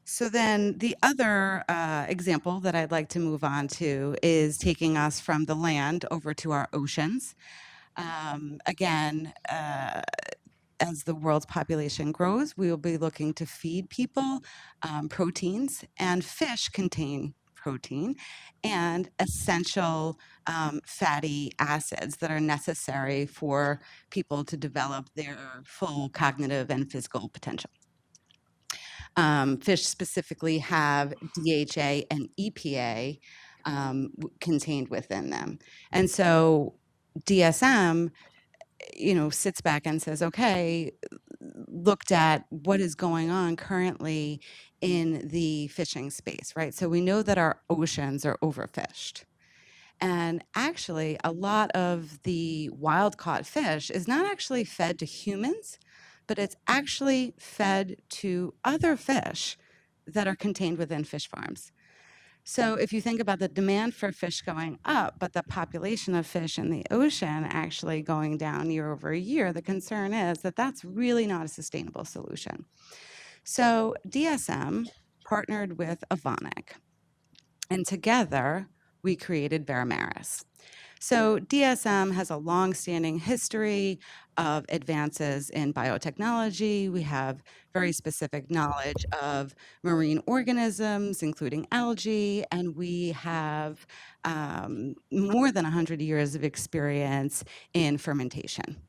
So then the other example that I'd like to move on to is taking us from the land over to our oceans. Again, as the world's population grows, we will be looking to feed people proteins, and fish contain protein and essential fatty acids that are necessary for people to develop their full cognitive and physical potential. Fish specifically have DHA and EPA contained within them. And so DSM, you know, sits back and says, okay, looked at what is going on currently in the fishing space, right? So we know that our oceans are overfished. And actually, a lot of the wild caught fish is not actually fed to humans, but it's actually fed to other fish that are contained within fish farms. So if you think about the demand for fish going up, but the population of fish in the ocean actually going down year over year, the concern is that that's really not a sustainable solution. So DSM partnered with Evonik, and together we created Veramaris. So DSM has a long-standing history of advances in biotechnology. We have very specific knowledge of marine organisms, including algae, and we have more than 100 years of experience in fermentation.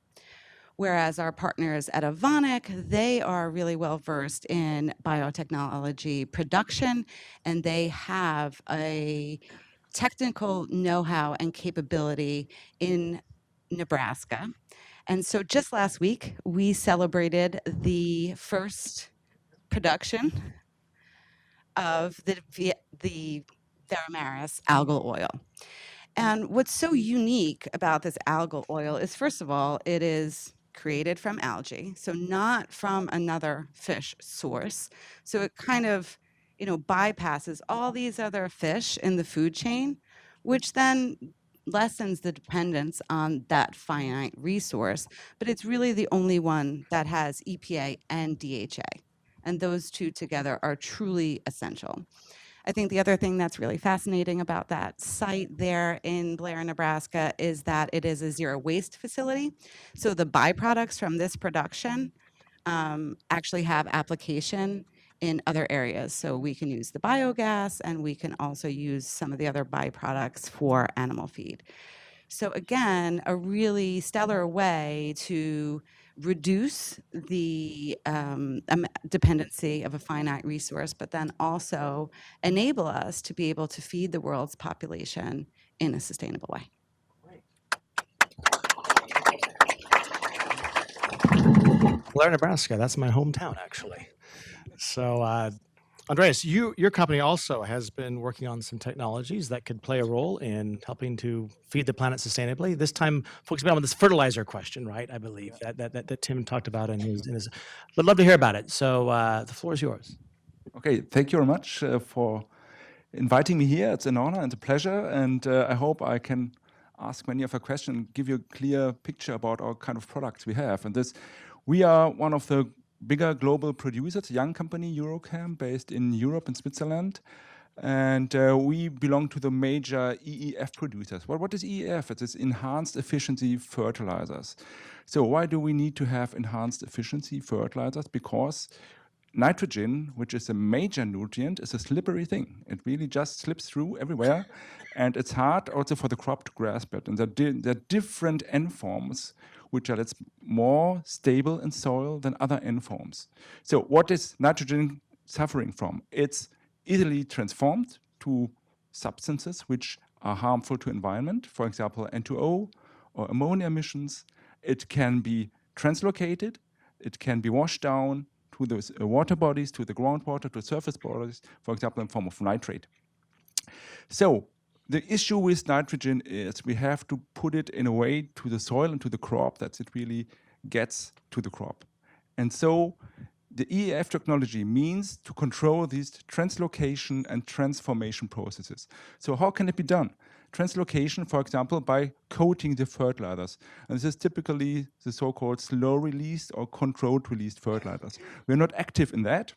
Whereas our partners at Evonik, they are really well versed in biotechnology production, and they have a technical know-how and capability in Nebraska. And so just last week, we celebrated the first production of the Veramaris algal oil. And what's so unique about this algal oil is, first of all, it is created from algae, so not from another fish source. So it kind of, you know, bypasses all these other fish in the food chain, which then lessens the dependence on that finite resource. But it's really the only one that has EPA and DHA. And those two together are truly essential. I think the other thing that's really fascinating about that site there in Blair, Nebraska, is that it is a zero waste facility. So the byproducts from this production actually have application in other areas. So we can use the biogas, and we can also use some of the other byproducts for animal feed. So again, a really stellar way to reduce the dependency of a finite resource, but then also enable us to be able to feed the world's population in a sustainable way. Blair, Nebraska. That's my hometown, actually. So, Andreas, your company also has been working on some technologies that could play a role in helping to feed the planet sustainably. This time, focusing on this fertilizer question, right? I believe that Tim talked about in his. Would love to hear about it. So, the floor is yours. Okay, thank you very much for inviting me here. It's an honor and a pleasure, and I hope I can ask many of your questions and give you a clear picture about our kind of products we have. And we are one of the bigger global producers, a young company, Eurocam, based in Europe and Switzerland. And we belong to the major EEF producers. Well, what is EEF? It is enhanced efficiency fertilizers. So why do we need to have enhanced efficiency fertilizers? Because nitrogen, which is a major nutrient, is a slippery thing. It really just slips through everywhere, and it's hard also for the crop to grasp it. And there are different N forms which are more stable in soil than other N forms. So what is nitrogen suffering from? It's easily transformed to substances which are harmful to environment, for example, N2O or ammonia emissions. It can be translocated, it can be washed down to the water bodies, to the groundwater, to surface bodies, for example, in form of nitrate. So the issue with nitrogen is we have to put it in a way to the soil and to the crop that it really gets to the crop. And so the EEF technology means to control these translocation and transformation processes. So how can it be done? Translocation, for example, by coating the fertilizers. And this is typically the so-called slow-released or controlled-released fertilizers. We're not active in that.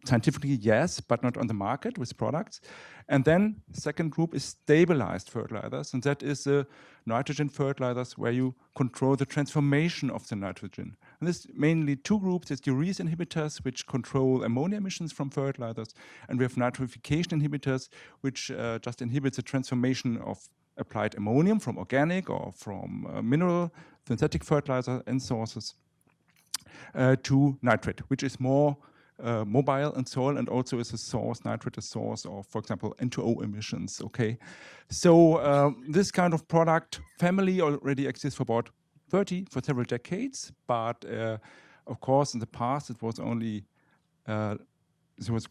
Scientifically, yes, but not on the market with products. And then the second group is stabilized fertilizers, and that is the nitrogen fertilizers where you control the transformation of the nitrogen. And this mainly two groups. It's urease inhibitors, which control ammonia emissions from fertilizers, and we have nitrification inhibitors, which just inhibits the transformation of applied ammonium from organic or from mineral synthetic fertilizer end sources to nitrate, which is more mobile in soil and also is a source, nitrate a source of, for example, N2O emissions, okay? So this kind of product family already exists for about for several decades, but of course in the past it was only, there was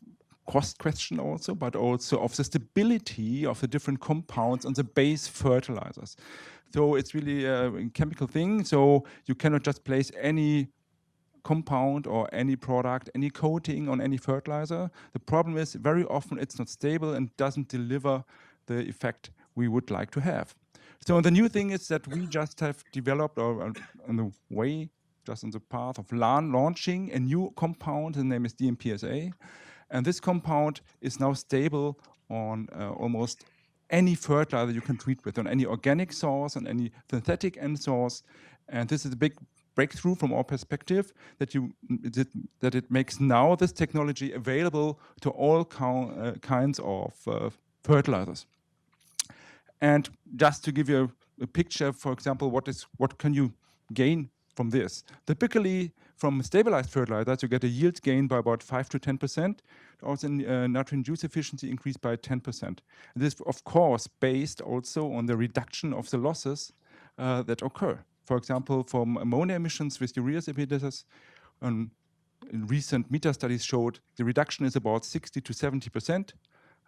cost question also, but also of the stability of the different compounds on the base fertilizers. So it's really a chemical thing, so you cannot just place any compound or any product, any coating on any fertilizer. The problem is very often it's not stable and doesn't deliver the effect we would like to have. So the new thing is that we just have developed on the way, just on the path of launching a new compound. The name is DMPSA. And this compound is now stable on almost any fertilizer you can treat with, on any organic source, on any synthetic end source. And this is a big breakthrough from our perspective that it makes now this technology available to all kinds of fertilizers. And just to give you a picture, for example, what can you gain from this? Typically, from stabilized fertilizers, you get a yield gain by about 5 to 10%. Also, nitrogen use efficiency increased by 10%. And this, of course, based also on the reduction of the losses that occur. For example, from ammonia emissions with urease inhibitors, recent meta studies showed the reduction is about 60 to 70%.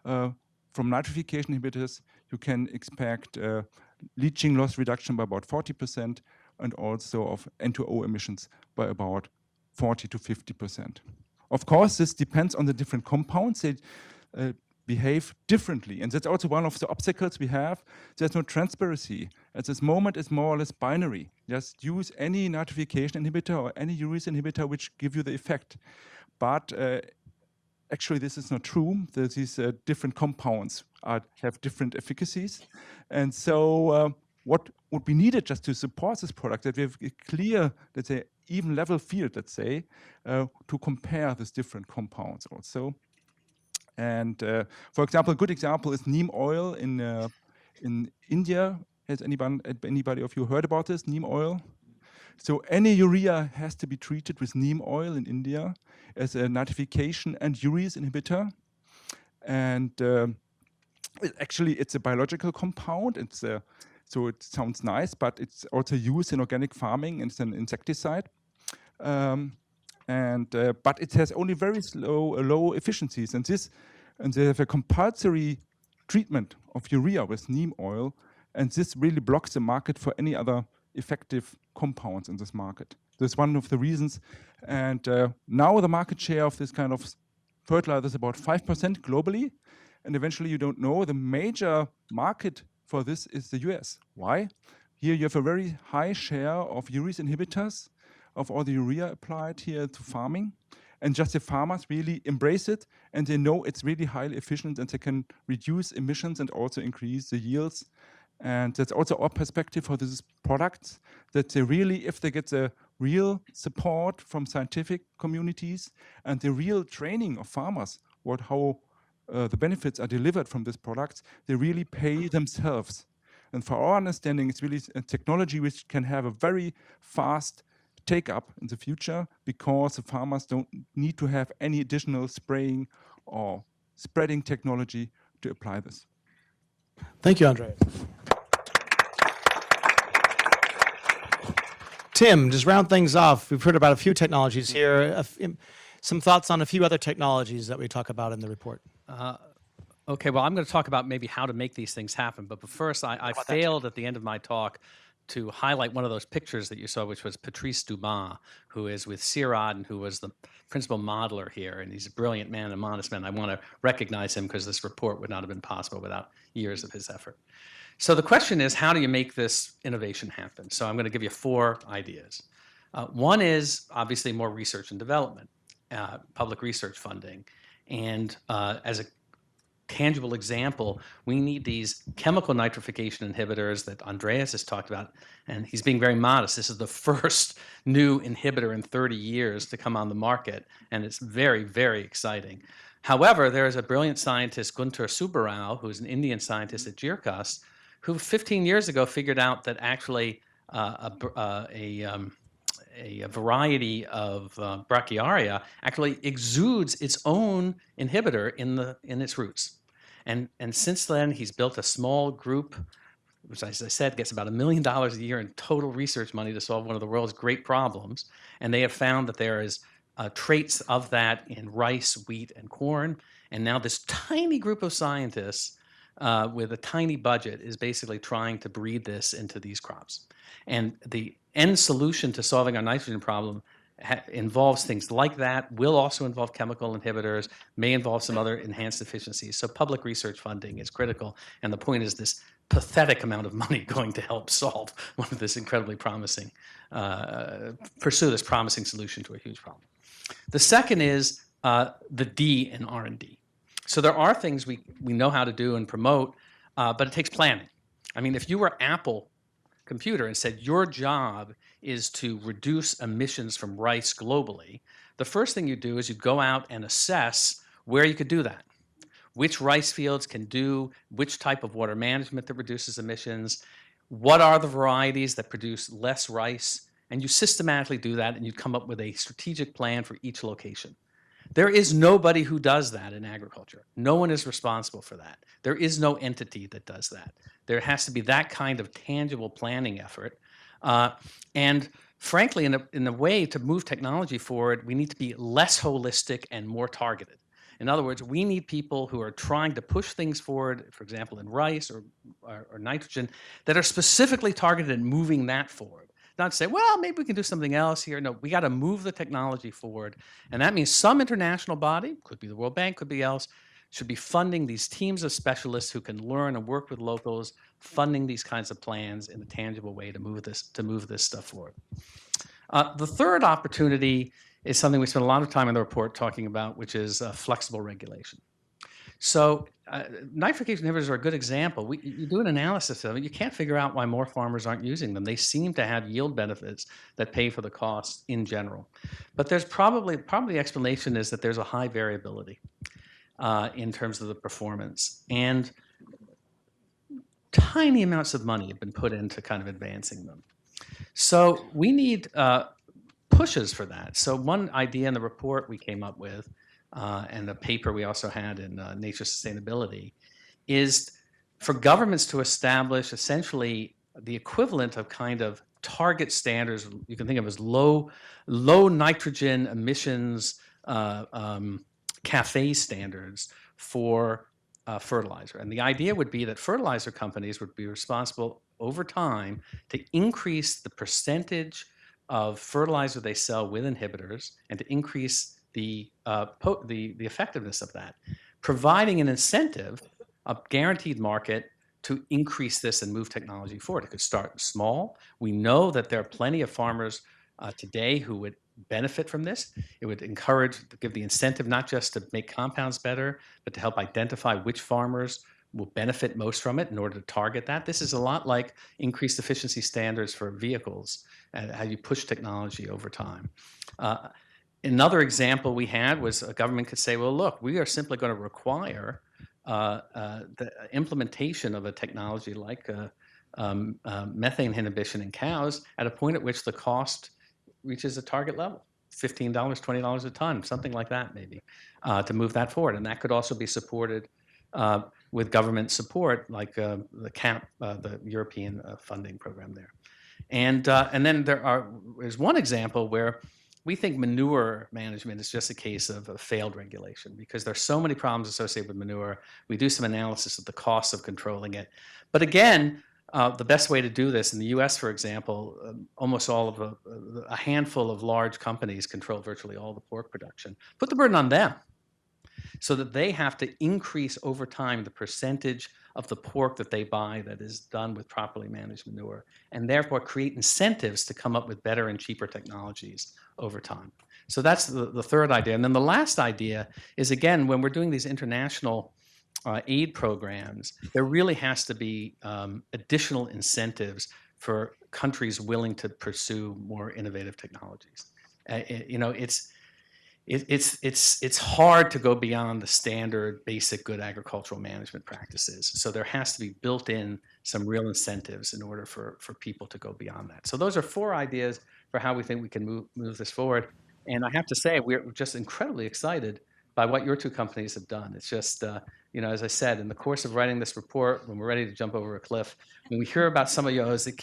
From nitrification inhibitors, you can expect leaching loss reduction by about 40%, and also of N2O emissions by about 40 to 50%. Of course, this depends on the different compounds. They behave differently, and that's also one of the obstacles we have. There's no transparency. At this moment, it's more or less binary. Just use any nitrification inhibitor or any urease inhibitor which give you the effect. But actually, this is not true. These different compounds have different efficacies. And so what would be needed just to support this product, that we have a clear, let's say, even level field, let's say, to compare these different compounds also. And for example, a good example is neem oil in India. Has anybody of you heard about this, neem oil? So any urea has to be treated with neem oil in India as a nitrification and urease inhibitor. And actually, it's a biological compound. So it sounds nice, but it's also used in organic farming and it's an insecticide. but it has only very low efficiencies, and they have a compulsory treatment of urea with neem oil, and this really blocks the market for any other effective compounds in this market. That's one of the reasons. And now the market share of this kind of fertilizer is about 5% globally, and eventually you don't know. The major market for this is the US. Why? Here you have a very high share of urease inhibitors, of all the urea applied here to farming. And just the farmers really embrace it, and they know it's really highly efficient, and they can reduce emissions and also increase the yields. And that's also our perspective for these products, that they really, if they get the real support from scientific communities and the real training of farmers, how the benefits are delivered from these products, they really pay themselves. And for our understanding, it's really a technology which can have a very fast take up in the future, because the farmers don't need to have any additional spraying or spreading technology to apply this. Thank you, Andreas. Tim, just round things off. We've heard about a few technologies here. Some thoughts on a few other technologies that we talk about in the report. Okay, well, I'm going to talk about maybe how to make these things happen. But first, I failed at the end of my talk to highlight one of those pictures that you saw, which was Patrice Dumas, who is with CIRAD and who was the principal modeler here. And he's a brilliant man, a modest man. I want to recognize him because this report would not have been possible without years of his effort. So the question is, how do you make this innovation happen? So I'm going to give you 4 ideas. One is obviously more research and development, public research funding. And as a tangible example, we need these chemical nitrification inhibitors that Andreas has talked about, and he's being very modest. This is the first new inhibitor in 30 years to come on the market, and it's very, very exciting. However, there is a brilliant scientist, Guntur Subbarao, who's an Indian scientist at GIRCAS, who 15 years ago figured out that actually a variety of Brachiaria actually exudes its own inhibitor in its roots. And since then, he's built a small group, which, as I said, gets about $1 million a year in total research money to solve one of the world's great problems. And they have found that there is traits of that in rice, wheat, and corn. And now this tiny group of scientists with a tiny budget is basically trying to breed this into these crops. And the end solution to solving our nitrogen problem involves things like that, will also involve chemical inhibitors, may involve some other enhanced efficiencies. So public research funding is critical. And the point is this pathetic amount of money going to help solve one of this incredibly promising, pursue this promising solution to a huge problem. The second is the D in R&D. So there are things we know how to do and promote, but it takes planning. I mean, if you were Apple Computer and said your job is to reduce emissions from rice globally, the first thing you do is you go out and assess where you could do that. Which rice fields can do which type of water management that reduces emissions, what are the varieties that produce less rice, and you systematically do that, and you come up with a strategic plan for each location. There is nobody who does that in agriculture. No one is responsible for that. There is no entity that does that. There has to be that kind of tangible planning effort. And frankly, in a way to move technology forward, we need to be less holistic and more targeted. In other words, we need people who are trying to push things forward, for example, in rice or nitrogen, that are specifically targeted at moving that forward. Not to say, well, maybe we can do something else here. No, we got to move the technology forward. And that means some international body, could be the World Bank, could be else, should be funding these teams of specialists who can learn and work with locals, funding these kinds of plans in a tangible way to move this stuff forward. The third opportunity is something we spent a lot of time in the report talking about, which is flexible regulation. So nitrification inhibitors are a good example. You do an analysis of it, you can't figure out why more farmers aren't using them. They seem to have yield benefits that pay for the costs in general. But there's probably the explanation is that there's a high variability in terms of the performance. And tiny amounts of money have been put into kind of advancing them. So we need pushes for that. So one idea in the report we came up with, and the paper we also had in Nature Sustainability, is for governments to establish essentially the equivalent of kind of target standards you can think of as low nitrogen emissions CAFE standards for fertilizer. And the idea would be that fertilizer companies would be responsible over time to increase the percentage of fertilizer they sell with inhibitors and to increase the effectiveness of that, providing an incentive, a guaranteed market to increase this and move technology forward. It could start small. We know that there are plenty of farmers today who would benefit from this. It would give the incentive not just to make compounds better, but to help identify which farmers will benefit most from it in order to target that. This is a lot like increased efficiency standards for vehicles and how you push technology over time. Another example we had was a government could say, well, look, we are simply going to require the implementation of a technology like methane inhibition in cows at a point at which the cost reaches a target level, $15, $20 a ton, something like that maybe, to move that forward. And that could also be supported with government support, like the CAP, the European funding program there. And then there's one example where we think manure management is just a case of a failed regulation because there's so many problems associated with manure. We do some analysis of the costs of controlling it. But again, the best way to do this in the US, for example, almost all of a handful of large companies control virtually all the pork production. Put the burden on them so that they have to increase over time the percentage of the pork that they buy that is done with properly managed manure, and therefore create incentives to come up with better and cheaper technologies over time. So that's the third idea. And then the last idea is, again, when we're doing these international aid programs, there really has to be additional incentives for countries willing to pursue more innovative technologies. It's hard to go beyond the standard basic good agricultural management practices. So there has to be built in some real incentives in order for people to go beyond that. So those are 4 ideas for how we think we can move this forward. And I have to say, we're just incredibly excited by what your 2 companies have done. It's just, as I said, in the course of writing this report, when we're ready to jump over a cliff, when we hear about some of yours, it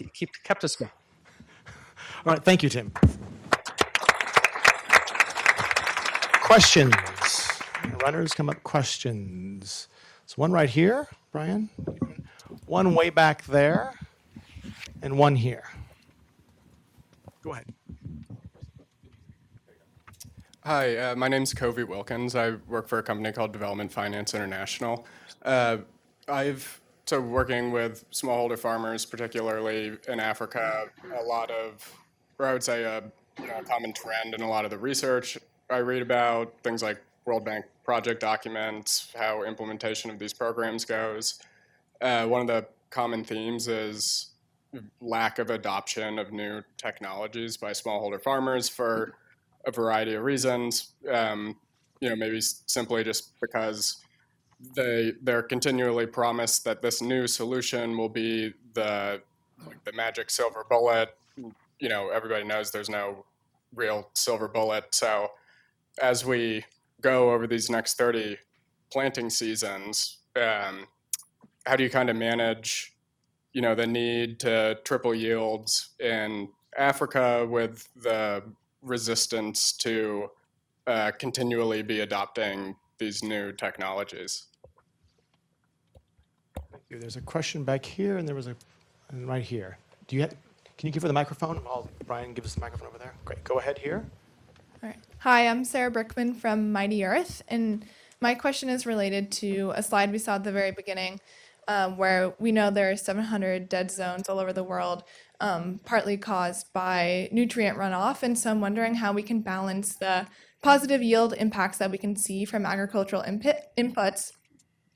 kept us going. All right, thank you, Tim. Questions? Runners come up, questions. So one right here, Brian. One way back there, and one here. Go ahead. Hi, my name's Covey Wilkins. I work for a company called Development Finance International. Working with smallholder farmers, particularly in Africa, I would say a common trend in a lot of the research I read about, things like World Bank project documents, how implementation of these programs goes. One of the common themes is lack of adoption of new technologies by smallholder farmers for a variety of reasons. Maybe simply just because they're continually promised that this new solution will be the magic silver bullet. Everybody knows there's no real silver bullet. So as we go over these next 30 planting seasons, how do you kind of manage, the need to triple yields in Africa with the resistance to continually be adopting these new technologies? Thank you. There's a question back here, and there was and right here. Can you give her the microphone while Brian gives us the microphone over there? Great. Go ahead here. All right. Hi, I'm Sarah Brickman from Mighty Earth, and my question is related to a slide we saw at the very beginning, where we know there are 700 dead zones all over the world, partly caused by nutrient runoff. And so I'm wondering how we can balance the positive yield impacts that we can see from agricultural inputs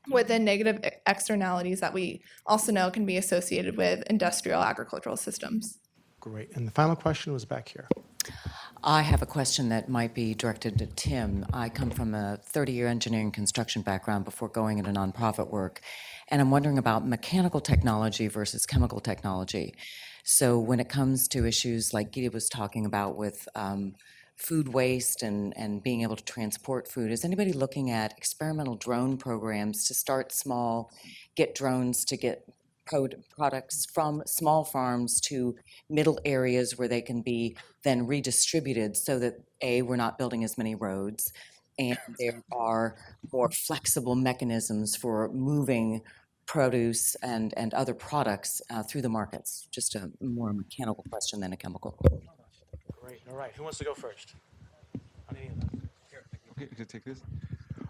with the negative externalities that we also know can be associated with industrial agricultural systems. Great. And the final question was back here. I have a question that might be directed to Tim. I come from a 30-year engineering construction background before going into nonprofit work, and I'm wondering about mechanical technology versus chemical technology. So when it comes to issues like Gita was talking about with food waste and being able to transport food, is anybody looking at experimental drone programs to start small, get drones to get products from small farms to middle areas where they can be then redistributed so that A, we're not building as many roads, and there are more flexible mechanisms for moving produce and other products through the markets? Just a more mechanical question than a chemical. Great. All right. Who wants to go first? Okay, you can take this.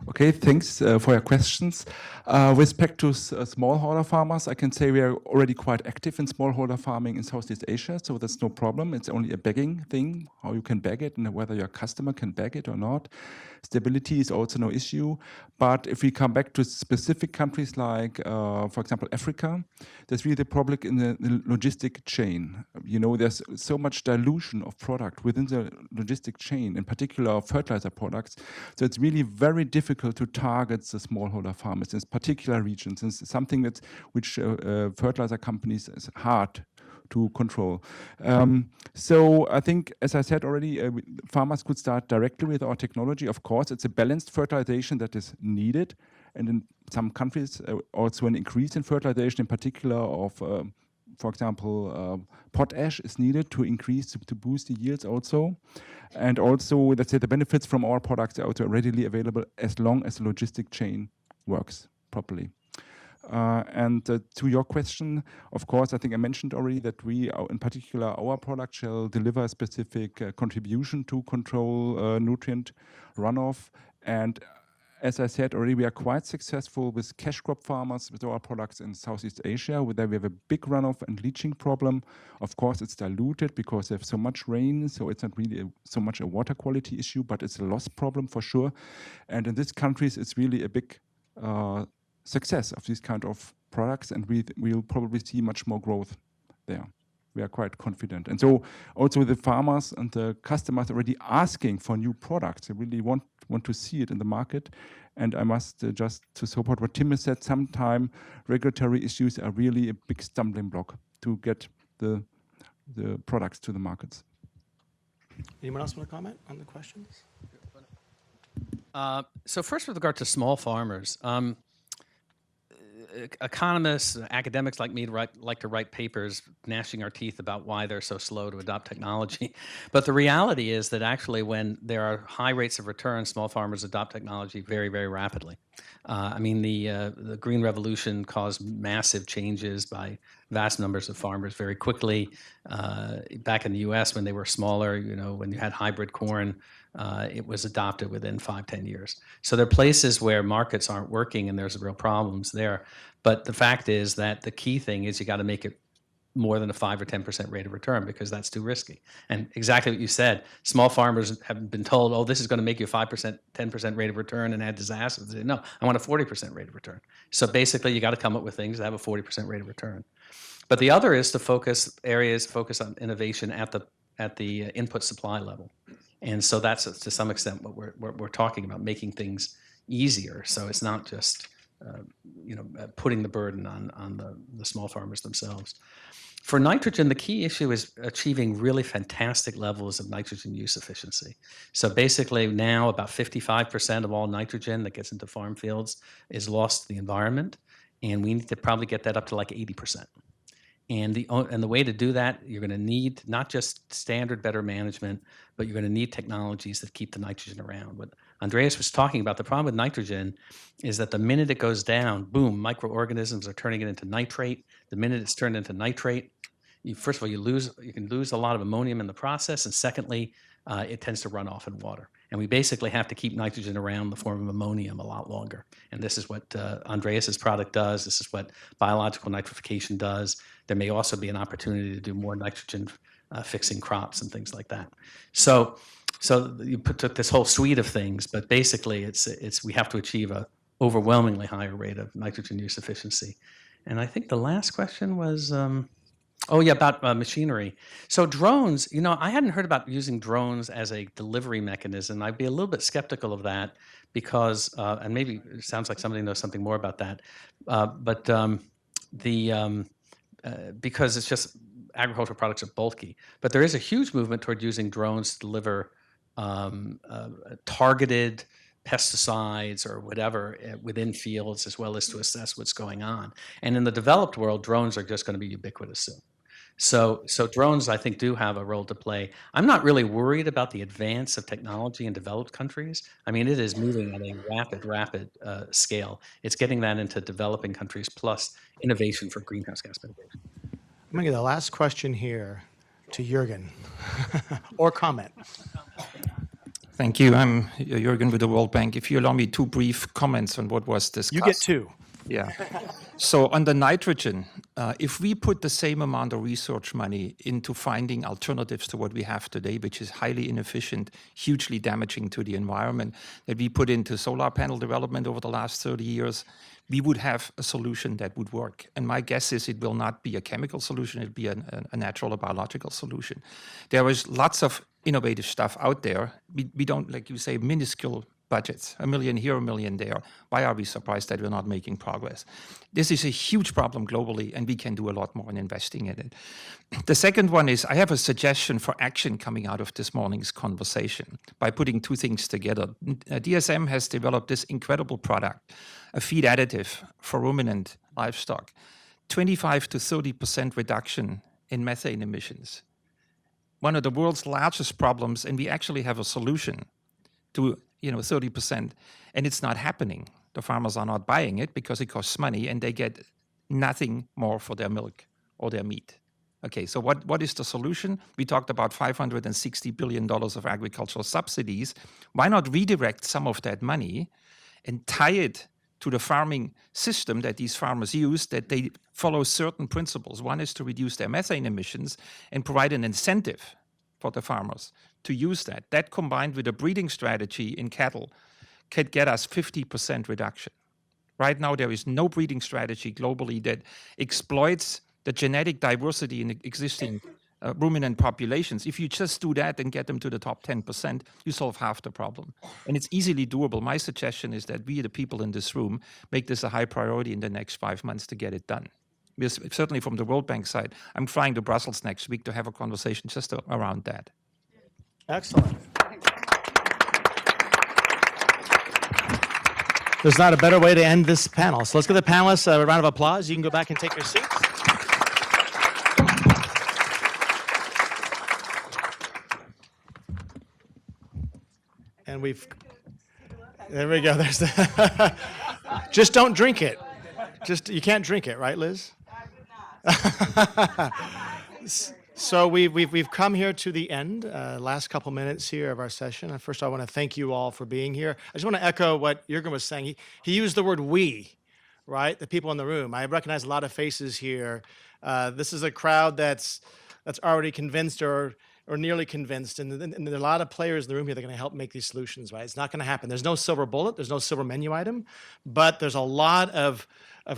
Okay, thanks for your questions. With respect to smallholder farmers, I can say we are already quite active in smallholder farming in Southeast Asia, so that's no problem. It's only a bagging thing, how you can bag it and whether your customer can bag it or not. Stability is also no issue. But if we come back to specific countries like, for example, Africa, there's really the problem in the logistic chain. You know, there's so much dilution of product within the logistic chain, in particular fertilizer products. So it's really very difficult to target the smallholder farmers in particular regions. It's something that which fertilizer companies is hard to control. So I think, as I said already, farmers could start directly with our technology. Of course, it's a balanced fertilization that is needed. And in some countries, also an increase in fertilization, in particular of, for example, potash is needed to increase, to boost the yields also. And also, let's say the benefits from our products are also readily available as long as the logistic chain works properly. And to your question, of course, I think I mentioned already that we, in particular, our product shall deliver a specific contribution to control nutrient runoff. And as I said already, we are quite successful with cash crop farmers with our products in Southeast Asia, where we have a big runoff and leaching problem. Of course, it's diluted because they have so much rain, so it's not really so much a water quality issue, but it's a loss problem for sure. And in these countries, it's really a big success of these kind of products, and we'll probably see much more growth there. We are quite confident. And so also the farmers and the customers are already asking for new products. They really want to see it in the market. And I must just to support what Tim has said, sometime regulatory issues are really a big stumbling block to get the products to the markets. Anyone else want to comment on the questions? So first with regard to small farmers, economists, academics like me like to write papers gnashing our teeth about why they're so slow to adopt technology. But the reality is that actually when there are high rates of return, small farmers adopt technology very, very rapidly. I mean, the Green Revolution caused massive changes by vast numbers of farmers very quickly. Back in the US when they were smaller, you know, when you had hybrid corn, it was adopted within 5-10 years. So there are places where markets aren't working and there's real problems there. But the fact is that the key thing is you got to make it more than a 5 or 10% rate of return because that's too risky. And exactly what you said, small farmers have been told, oh, this is going to make you a 5%, 10% rate of return and had disasters. They say, no, I want a 40% rate of return. So basically you got to come up with things that have a 40% rate of return. But the other is to focus on innovation at the input supply level. And so that's to some extent what we're talking about, making things easier. So it's not just putting the burden on the small farmers themselves. For nitrogen, the key issue is achieving really fantastic levels of nitrogen use efficiency. So basically now about 55% of all nitrogen that gets into farm fields is lost to the environment, and we need to probably get that up to like 80%. And the way to do that, you're going to need not just standard better management, but you're going to need technologies that keep the nitrogen around. What Andreas was talking about, the problem with nitrogen is that the minute it goes down, boom, microorganisms are turning it into nitrate. The minute it's turned into nitrate, first of all, you can lose a lot of ammonium in the process, and secondly, it tends to run off in water. And we basically have to keep nitrogen around in the form of ammonium a lot longer. And this is what Andreas's product does. This is what biological nitrification does. There may also be an opportunity to do more nitrogen fixing crops and things like that. So you took this whole suite of things, but basically we have to achieve a overwhelmingly higher rate of nitrogen use efficiency. And I think the last question was, about machinery. So drones, I hadn't heard about using drones as a delivery mechanism. I'd be a little bit skeptical of that because, and maybe it sounds like somebody knows something more about that, because it's just agricultural products are bulky. But there is a huge movement toward using drones to deliver targeted pesticides or whatever within fields, as well as to assess what's going on. And in the developed world, drones are just going to be ubiquitous soon. So drones, I think, do have a role to play. I'm not really worried about the advance of technology in developed countries. I mean, it is moving at a rapid scale. It's getting that into developing countries, plus innovation for greenhouse gas mitigation. I'm going to get the last question here to Jürgen, or comment. Thank you. I'm Jürgen with the World Bank. If you allow me 2 brief comments on what was discussed. You get 2. Yeah. So on the nitrogen, if we put the same amount of research money into finding alternatives to what we have today, which is highly inefficient, hugely damaging to the environment, that we put into solar panel development over the last 30 years, we would have a solution that would work. And my guess is it will not be a chemical solution, it'll be a natural or biological solution. There is lots of innovative stuff out there. We don't, like you say, minuscule budgets, $1 million here, $1 million there. Why are we surprised that we're not making progress? This is a huge problem globally, and we can do a lot more in investing in it. The second one is, I have a suggestion for action coming out of this morning's conversation by putting 2 things together. DSM has developed this incredible product, a feed additive for ruminant livestock, 25 to 30% reduction in methane emissions. One of the world's largest problems, and we actually have a solution to 30%, and it's not happening. The farmers are not buying it because it costs money, and they get nothing more for their milk or their meat. Okay, so what is the solution? We talked about $560 billion of agricultural subsidies. Why not redirect some of that money and tie it to the farming system that these farmers use, that they follow certain principles? One is to reduce their methane emissions and provide an incentive for the farmers to use that. That combined with a breeding strategy in cattle could get us 50% reduction. Right now, there is no breeding strategy globally that exploits the genetic diversity in existing ruminant populations. If you just do that and get them to the top 10%, you solve half the problem. And it's easily doable. My suggestion is that we, the people in this room, make this a high priority in the next 5 months to get it done. Because certainly from the World Bank side, I'm flying to Brussels next week to have a conversation just around that. Excellent. There's not a better way to end this panel. So let's give the panelists a round of applause. You can go back and take your seats. And there we go. There's the just don't drink it. You can't drink it, right, Liz? So we've come here to the end, last couple minutes here of our session. First, I want to thank you all for being here. I just want to echo what Jürgen was saying. He used the word "we," right? The people in the room. I recognize a lot of faces here. This is a crowd that's already convinced or nearly convinced, and there are a lot of players in the room here that are going to help make these solutions, right? It's not going to happen. There's no silver bullet. There's no silver menu item, but there's a lot of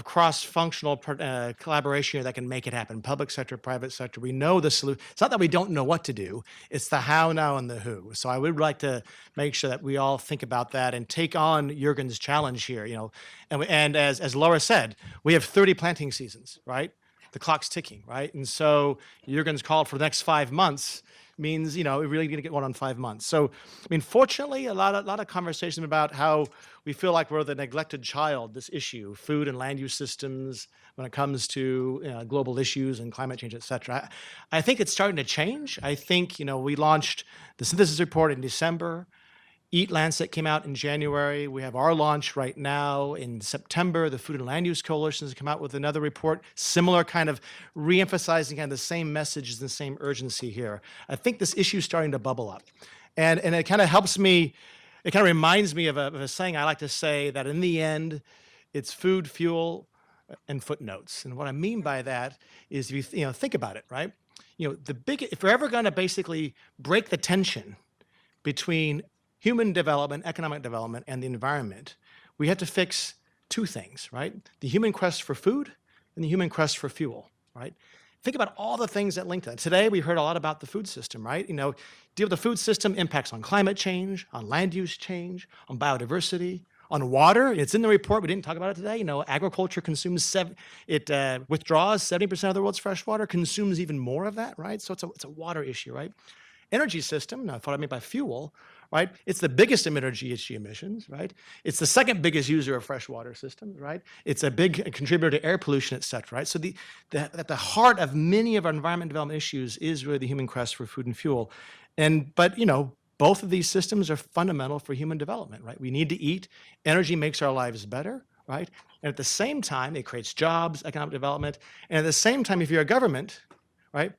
cross-functional collaboration here that can make it happen. Public sector, private sector. We know the solution. It's not that we don't know what to do. It's the how, now, and the who. So I would like to make sure that we all think about that and take on Jürgen's challenge here. And as Laura said, we have 30 planting seasons, right? The clock's ticking, right? And so Jürgen's called for the next 5 months means, we're really going to get one on 5 months. So, fortunately, a lot of conversation about how we feel like we're the neglected child, this issue, food and land use systems, when it comes to global issues and climate change, et cetera. I think it's starting to change. I think, we launched the synthesis report in December. Eat Lancet came out in January. We have our launch right now in September. The Food and Land Use Coalition has come out with another report, similar kind of re-emphasizing kind of the same messages and the same urgency here. I think this issue is starting to bubble up. And it kind of helps me, it kind of reminds me of a saying I like to say that in the end, it's food, fuel, and footnotes. And what I mean by that is if you think about it, right? If we're ever going to basically break the tension between human development, economic development, and the environment, we have to fix 2 things, right? The human quest for food and the human quest for fuel, right? Think about all the things that link to that. Today, we heard a lot about the food system, right? Deal with the food system, impacts on climate change, on land use change, on biodiversity, on water. It's in the report. We didn't talk about it today. Agriculture consumes, withdraws 70% of the world's fresh water, consumes even more of that, right? So it's a water issue, right? Energy system, now what I mean by fuel, right? It's the biggest emitter of GHG emissions, right? It's the second biggest user of freshwater systems, right? It's a big contributor to air pollution, et cetera, right? So at the heart of many of our environment development issues is really the human quest for food and fuel. But both of these systems are fundamental for human development, right? We need to eat. Energy makes our lives better, right? And at the same time, it creates jobs, economic development. And at the same time, if you're a government, right,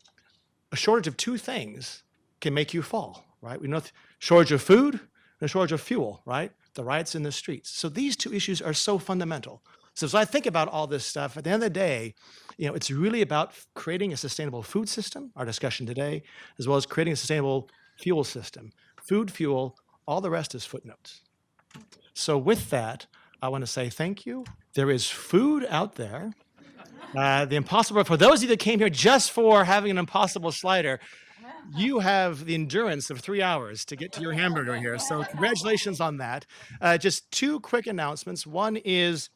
a shortage of two things can make you fall, right? We know shortage of food and a shortage of fuel, right? The riots in the streets. So these two issues are so fundamental. So as I think about all this stuff, at the end of the day, it's really about creating a sustainable food system, our discussion today, as well as creating a sustainable fuel system. Food, fuel, all the rest is footnotes. So with that, I want to say thank you. There is food out there. The Impossible, for those of you that came here just for having an Impossible slider, you have the endurance of 3 hours to get to your hamburger here. So congratulations on that. Just two quick announcements. One is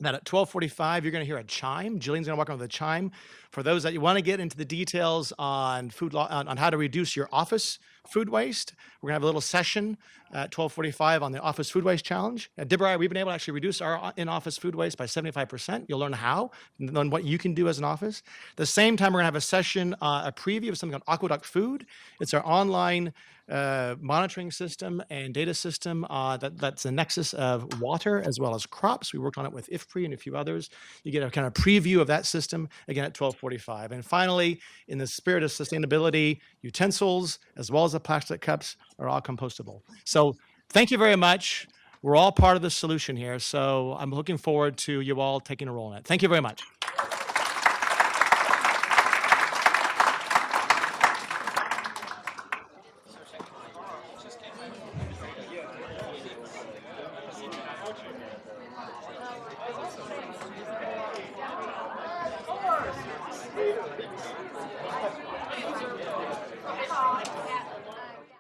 that at 12:45, you're going to hear a chime. Jillian's going to walk around with a chime. For those that you want to get into the details on food law, on how to reduce your office food waste, we're going to have a little session at 12:45 on the office food waste challenge. At Deborah, we've been able to actually reduce our in-office food waste by 75%. You'll learn how and what you can do as an office. At the same time, we're going to have a session, a preview of something called Aqueduct Food. It's our online monitoring system and data system that's a nexus of water as well as crops. We worked on it with IFPRI and a few others. You get a kind of preview of that system again at 12:45. And finally, in the spirit of sustainability, utensils as well as the plastic cups are all compostable. So thank you very much. We're all part of the solution here. So I'm looking forward to you all taking a role in it. Thank you very much.